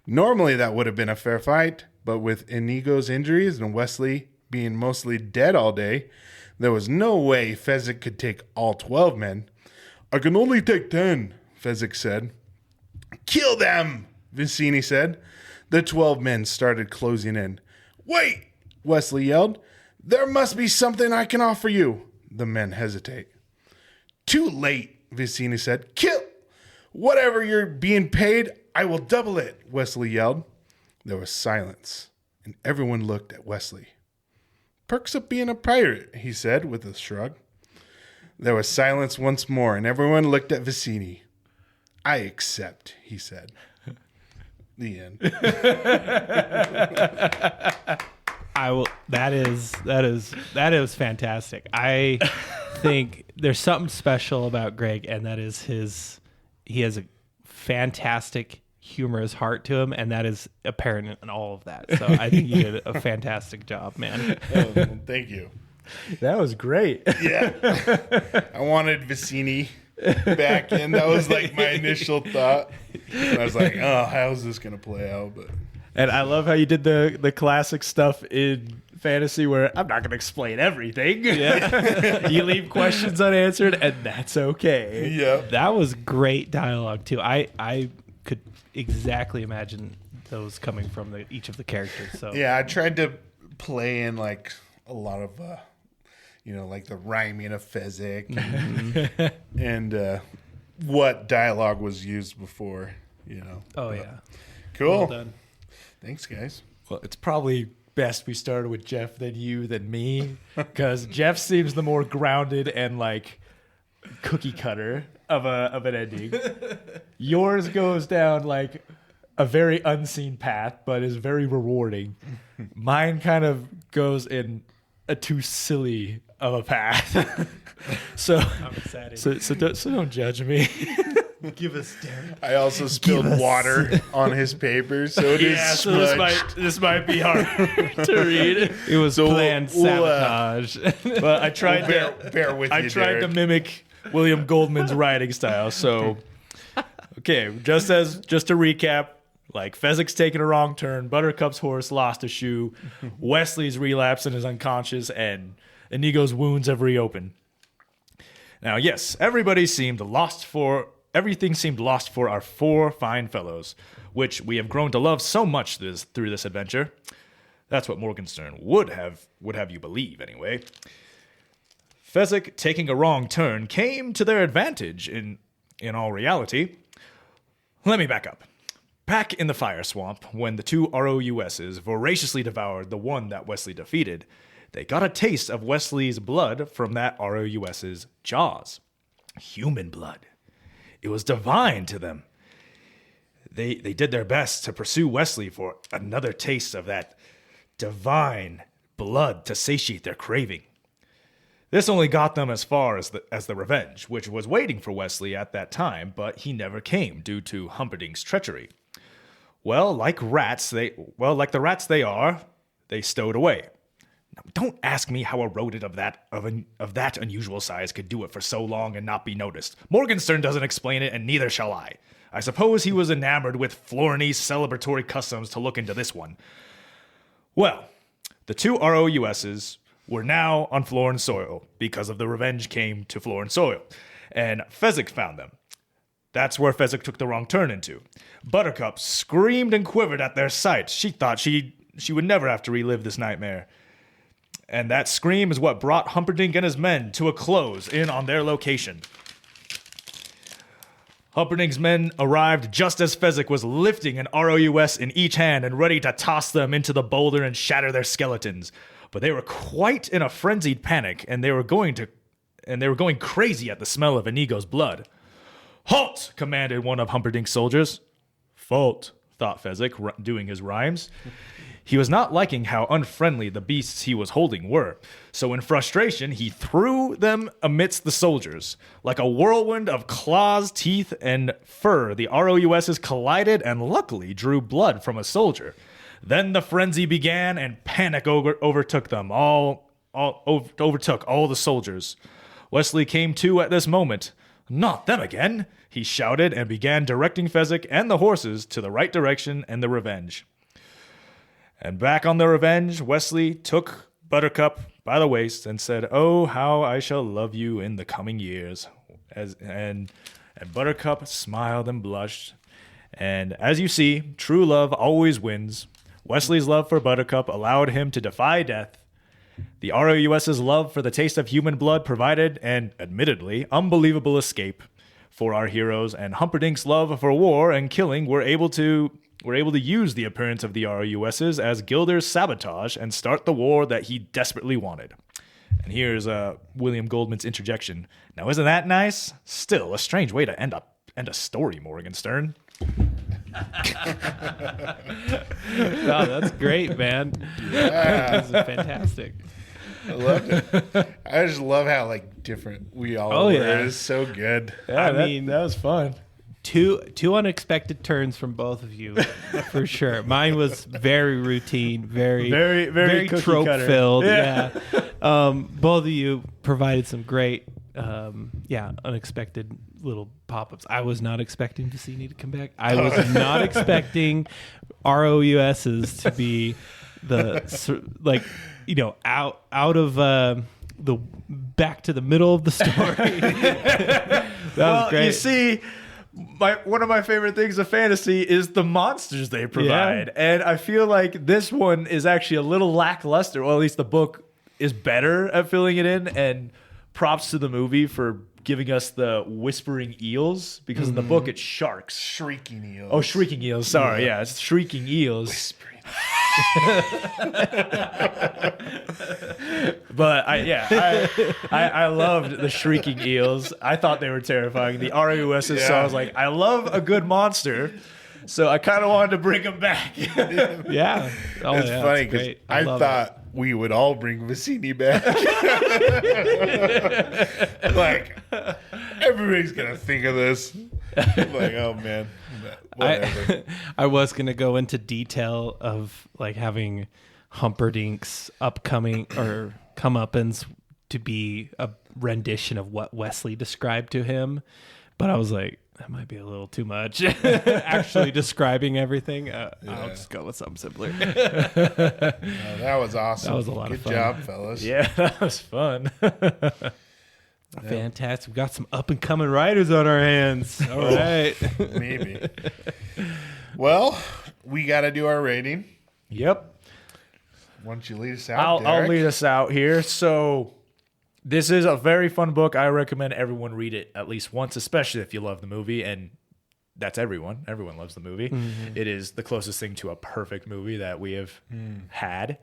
Normally, that would have been a fair fight, but with Inigo's injuries and Westley being mostly dead all day, there was no way Fezzik could take all 12 men. I can only take 10, Fezzik said. Kill them, Vizzini said. The 12 men started closing in. Wait, Westley yelled. There must be something I can offer you. The men hesitate. Too late, Vizzini said. Kill! Whatever you're being paid, I will double it, Westley yelled. There was silence, and everyone looked at Westley. Perks of being a pirate, he said with a shrug. There was silence once more, and everyone looked at Vizzini. I accept, he said. The end. I will. That is fantastic. I think there's something special about Greg, and that is he has a fantastic humorous heart to him, and that is apparent in all of that. So I think you did a fantastic job, man. Oh, thank you. That was great. Yeah. I wanted Vizzini back in. That was like my initial thought. And I was like, oh, how's this going to play out? But And I love how you did the classic stuff in fantasy where I'm not going to explain everything. Yeah. You leave questions unanswered, and that's okay. yeah. That was great dialogue too. I could exactly imagine those coming from each of the characters. So Yeah, I tried to play in like a lot of, like the rhyming of Fezzik and what dialogue was used before, Oh, But yeah. Cool. Well done. Thanks, guys. Well, it's probably best we started with Geoff than you than me, because Geoff seems the more grounded and like cookie cutter of an ending. Yours goes down like a very unseen path, but is very rewarding. Mine kind of goes in a too silly of a path. So I'm excited. so don't judge me. Give us Derek. I also spilled water on his paper, so it is so smudged. this might be hard to read. It was So planned we'll, sabotage. But I tried bear with I you, tried to Derek. mimic William Goldman's writing style. So, okay, just to recap, like Fezzik's taking a wrong turn, Buttercup's horse lost a shoe, Wesley's relapsed and is unconscious, and Inigo's wounds have reopened. Now, yes, everybody seemed lost for everything seemed lost for our 4 fine fellows, which we have grown to love so much through this adventure. That's what Morgenstern would have you believe, anyway. Fezzik, taking a wrong turn, came to their advantage in all reality. Let me back up. Back in the fire swamp, when the 2 ROUSs voraciously devoured the one that Westley defeated, they got a taste of Wesley's blood from that ROUS's jaws. Human blood. It was divine to them. They did their best to pursue Westley for another taste of that divine blood to satiate their craving. This only got them as far as the Revenge, which was waiting for Westley at that time, but he never came due to Humperdinck's treachery. Well, like the rats they are, they stowed away. Now, don't ask me how a rodent of that unusual size could do it for so long and not be noticed. Morgenstern doesn't explain it, and neither shall I. I suppose he was enamored with Florini's celebratory customs to look into this one. Well, the 2 ROUSs were now on Florin soil because of the Revenge came to Florin soil, and Fezzik found them. That's where Fezzik took the wrong turn into. Buttercup screamed and quivered at their sight. She thought she would never have to relive this nightmare. And that scream is what brought Humperdinck and his men to a close in on their location. Humperdinck's men arrived just as Fezzik was lifting an ROUS in each hand and ready to toss them into the boulder and shatter their skeletons. But they were quite in a frenzied panic, and they were going crazy at the smell of Inigo's blood. "Halt!" commanded one of Humperdinck's soldiers. "Fault," thought Fezzik, doing his rhymes. He was not liking how unfriendly the beasts he was holding were, so in frustration he threw them amidst the soldiers. Like a whirlwind of claws, teeth, and fur, the ROUSs collided and luckily drew blood from a soldier. Then the frenzy began and panic overtook them. Overtook all the soldiers. Wesley came to at this moment. "Not them again!" he shouted and began directing Fezzik and the horses to the right direction and the Revenge. And back on the Revenge, Wesley took Buttercup by the waist and said, "Oh, how I shall love you in the coming years." And Buttercup smiled and blushed. And as you see, true love always wins. Wesley's love for Buttercup allowed him to defy death. The ROUS's love for the taste of human blood provided an, admittedly, unbelievable escape for our heroes, and Humperdinck's love for war and killing were able to use the appearance of the ROUSs as Gilder's sabotage and start the war that he desperately wanted. And here's William Goldman's interjection. Now, isn't that nice? Still, a strange way to end a story, Morgenstern. No, that's great, man. Yeah. This is fantastic. I loved it. I just love how different we all were. Yeah. It's so good. Yeah, I mean, that was fun. Two unexpected turns from both of you, for sure. Mine was very routine, very cookie trope cutter. filled. Yeah. Both of you provided some great, unexpected little pop-ups. I was not expecting Vizzini to come back. I was not expecting ROUSs to be out of the back to the middle of the story. That was great. You see, one of my favorite things of fantasy is the monsters they provide. Yeah. And I feel like this one is actually a little lackluster. Well, at least the book is better at filling it in. And props to the movie for giving us the whispering eels, because in the book it's sharks. Shrieking eels. Oh, shrieking eels. Sorry. Yeah, it's shrieking eels. Whispering. But I loved the shrieking eels. I thought they were terrifying. The ROUSs, so I was like, I love a good monster. So I kind of wanted to bring them back. Yeah. Oh, It's yeah, funny it's because great. I love thought we would all bring Vizzini back. Everybody's going to think of this. Oh, man. Whatever. I was going to go into detail of having Humperdinck's upcoming or comeuppance to be a rendition of what Westley described to him. But I was like, that might be a little too much. Actually describing everything. I'll just go with something simpler. That was awesome. That was a lot Good of fun. job, fellas. Yeah, that was fun. Fantastic. We've got some up and coming writers on our hands. All right. Maybe. Well, we got to do our rating. Yep. Why don't you lead us out, I'll Derek? lead us out here. So this is a very fun book. I recommend everyone read it at least once, especially if you love the movie. And that's everyone. Everyone loves the movie. Mm-hmm. It is the closest thing to a perfect movie that we have had.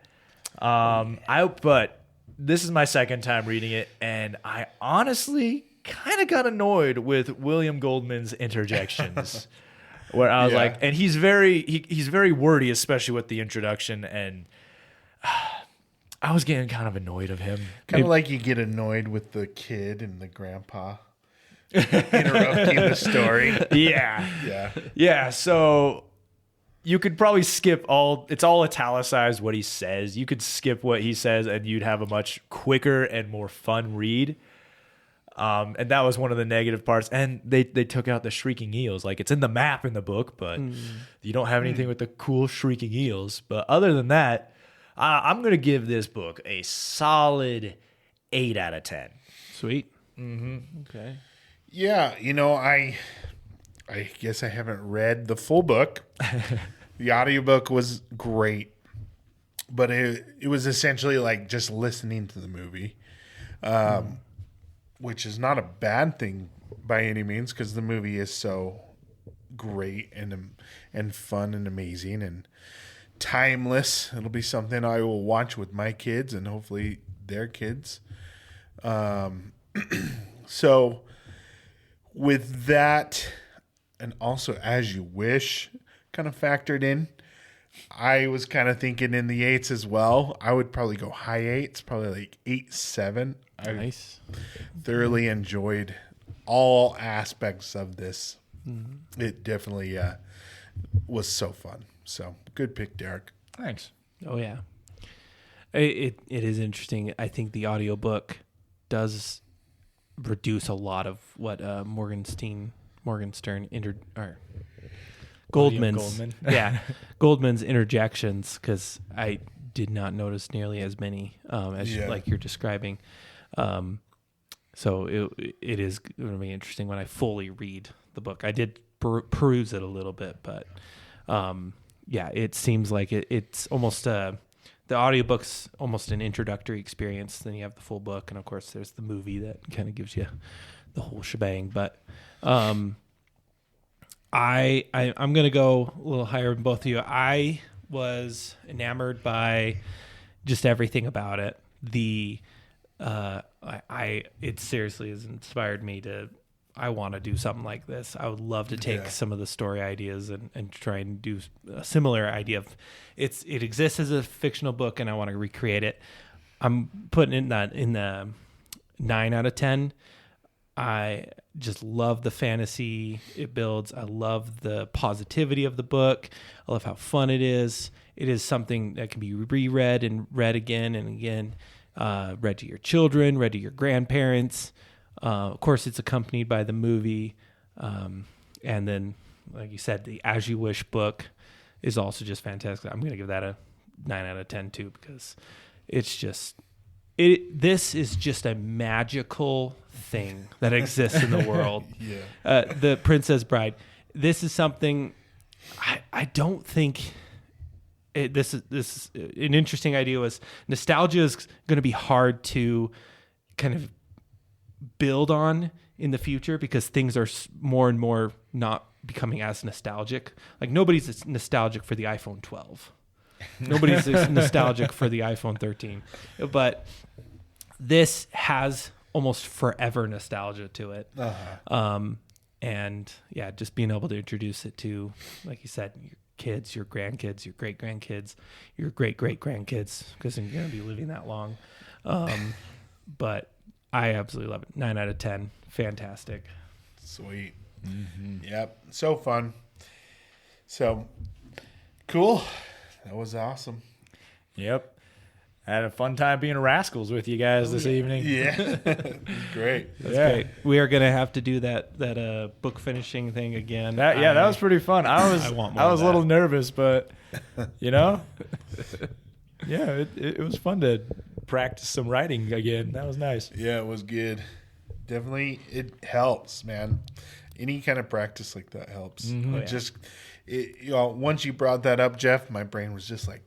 But this is my second time reading it, and I honestly kind of got annoyed with William Goldman's interjections. Where I was like, and he's very wordy, especially with the introduction, and I was getting kind of annoyed of him. Kind of like you get annoyed with the kid and the grandpa interrupting the story. Yeah. So you could probably skip it's all italicized what he says. You could skip what he says, and you'd have a much quicker and more fun read. And that was one of the negative parts. And they took out the shrieking eels. Like, it's in the map in the book, but you don't have anything with the cool shrieking eels. But other than that, I'm going to give this book a solid 8 out of 10. Sweet. Mm-hmm. Okay. Yeah, I guess I haven't read the full book. The audiobook was great, but it was essentially like just listening to the movie. Which is not a bad thing by any means, because the movie is so great and fun and amazing and timeless. It'll be something I will watch with my kids and hopefully their kids. So with that, and also As You Wish kind of factored in, I was kind of thinking in the 8s as well. I would probably go high 8s, probably like 8-7. Nice. I thoroughly enjoyed all aspects of this. Mm-hmm. It definitely was so fun. So good pick, Derek. Thanks. Oh yeah. It is interesting. I think the audiobook does reduce a lot of what Goldman's Goldman's interjections, because I did not notice nearly as many as like you're describing. So it is going to be interesting when I fully read the book. I did peruse it a little bit, but it seems like it's almost the audiobook's almost an introductory experience. Then you have the full book, and of course there's the movie that kind of gives you the whole shebang. But I'm going to go a little higher than both of you. I was enamored by just everything about it. It seriously has inspired me I want to do something like this. I would love to take some of the story ideas and try and do a similar idea of it exists as a fictional book, and I want to recreate it. I'm putting in the 9 out of 10. I just love the fantasy it builds. I love the positivity of the book. I love how fun it is. It is something that can be reread and read again and again. Read to your children, read to your grandparents. Of course, it's accompanied by the movie. And then, like you said, the As You Wish book is also just fantastic. I'm going to give that a 9 out of 10 too, because it's just... This is just a magical thing that exists in the world. The Princess Bride. This is something I don't think... This is an interesting idea. Was nostalgia is going to be hard to kind of build on in the future, because things are more and more not becoming as nostalgic. Like, nobody's nostalgic for the iPhone 12. Nobody's nostalgic for the iPhone 13. But this has almost forever nostalgia to it. And yeah, just being able to introduce it to, like you said, your kids, your grandkids, your great-grandkids, your great-great-grandkids, because you're going to be living that long. But I absolutely love it. 9 out of 10. Fantastic. Sweet. Mm-hmm. Yep. So fun. So cool. That was awesome. Yep. I had a fun time being Rascals with you guys this evening. Yeah. Great. That's great. We are going to have to do that book finishing thing again. That was pretty fun. I was a little nervous, but yeah, it was fun to practice some writing again. That was nice. Yeah, it was good. definitely it helps, man. Any kind of practice like that helps. Once you brought that up, Geoff, my brain was just like,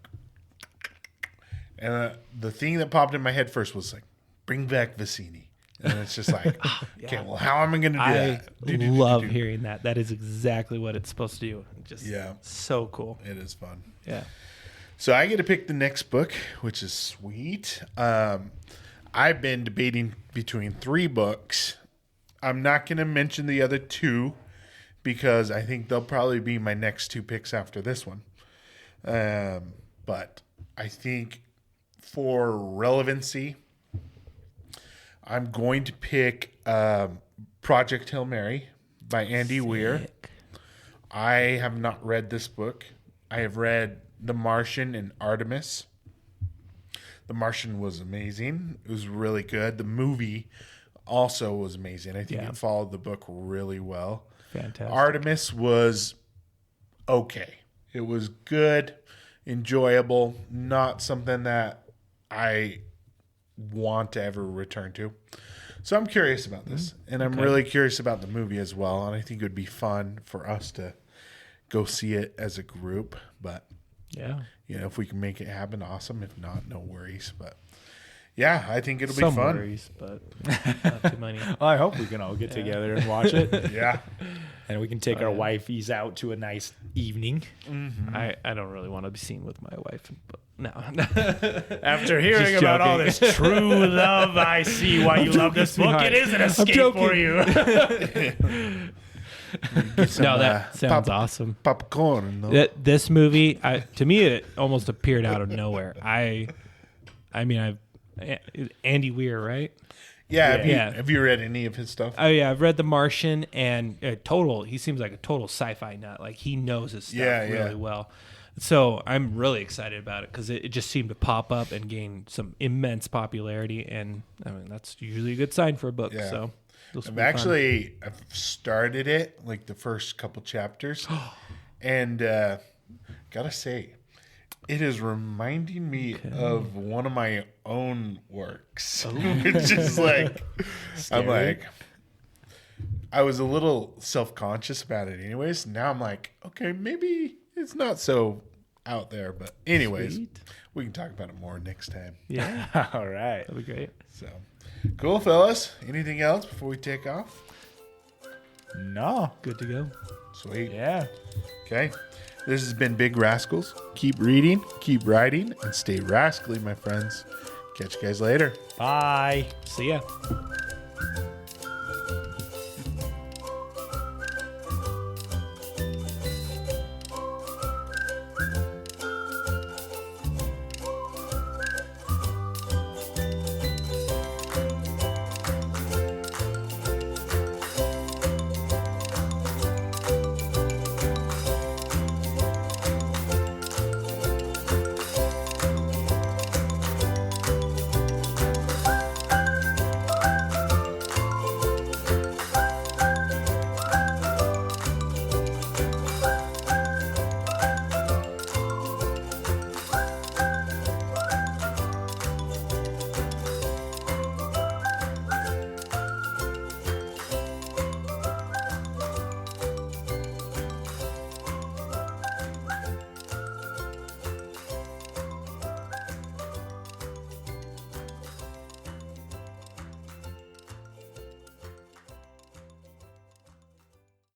and the thing that popped in my head first was like, bring back Vizzini. And it's just like, okay, well, how am I going to do that? I love hearing that. That is exactly what it's supposed to do. Just so cool. It is fun. Yeah. So I get to pick the next book, which is sweet. I've been debating between 3 books. I'm not going to mention the other 2 because I think they'll probably be my next 2 picks after this one. But I think for relevancy, I'm going to pick Project Hail Mary by Andy Weir. I have not read this book. I have read The Martian and Artemis. The Martian was amazing. It was really good. The movie also was amazing. I think it followed the book really well. Fantastic. Artemis was okay. It was good, enjoyable, not something that I want to ever return to. So I'm curious about this. And I'm really curious about the movie as well. And I think it would be fun for us to go see it as a group. But, if we can make it happen, awesome. If not, no worries. But, yeah, I think it'll be fun. Some worries, but not too many. Well, I hope we can all get together and watch it. Yeah. And we can take our wifeys out to a nice evening. Mm-hmm. I don't really want to be seen with my wife. But no. After hearing about all this true love, I see why you love this book. It is an escape for you. No, that sounds awesome. Popcorn. No? This movie, to me, it almost appeared out of nowhere. I've Andy Weir, right? Yeah. Have you read any of his stuff? Oh yeah, I've read The Martian and he seems like a total sci-fi nut. Like he knows his stuff really well. So I'm really excited about it because it just seemed to pop up and gain some immense popularity, and I mean that's usually a good sign for a book. Yeah. So I've started it like the first couple chapters, and gotta say, it is reminding me of one of my own works. Which is like, I'm like, I was a little self-conscious about it anyways. Now I'm like, okay, maybe it's not so out there. But anyways, we can talk about it more next time. Yeah. All right. That'd be great. So, cool, fellas. Anything else before we take off? No. Good to go. Sweet. Yeah. Okay. This has been Big Rascals. Keep reading, keep writing, and stay rascally, my friends. Catch you guys later. Bye. See ya.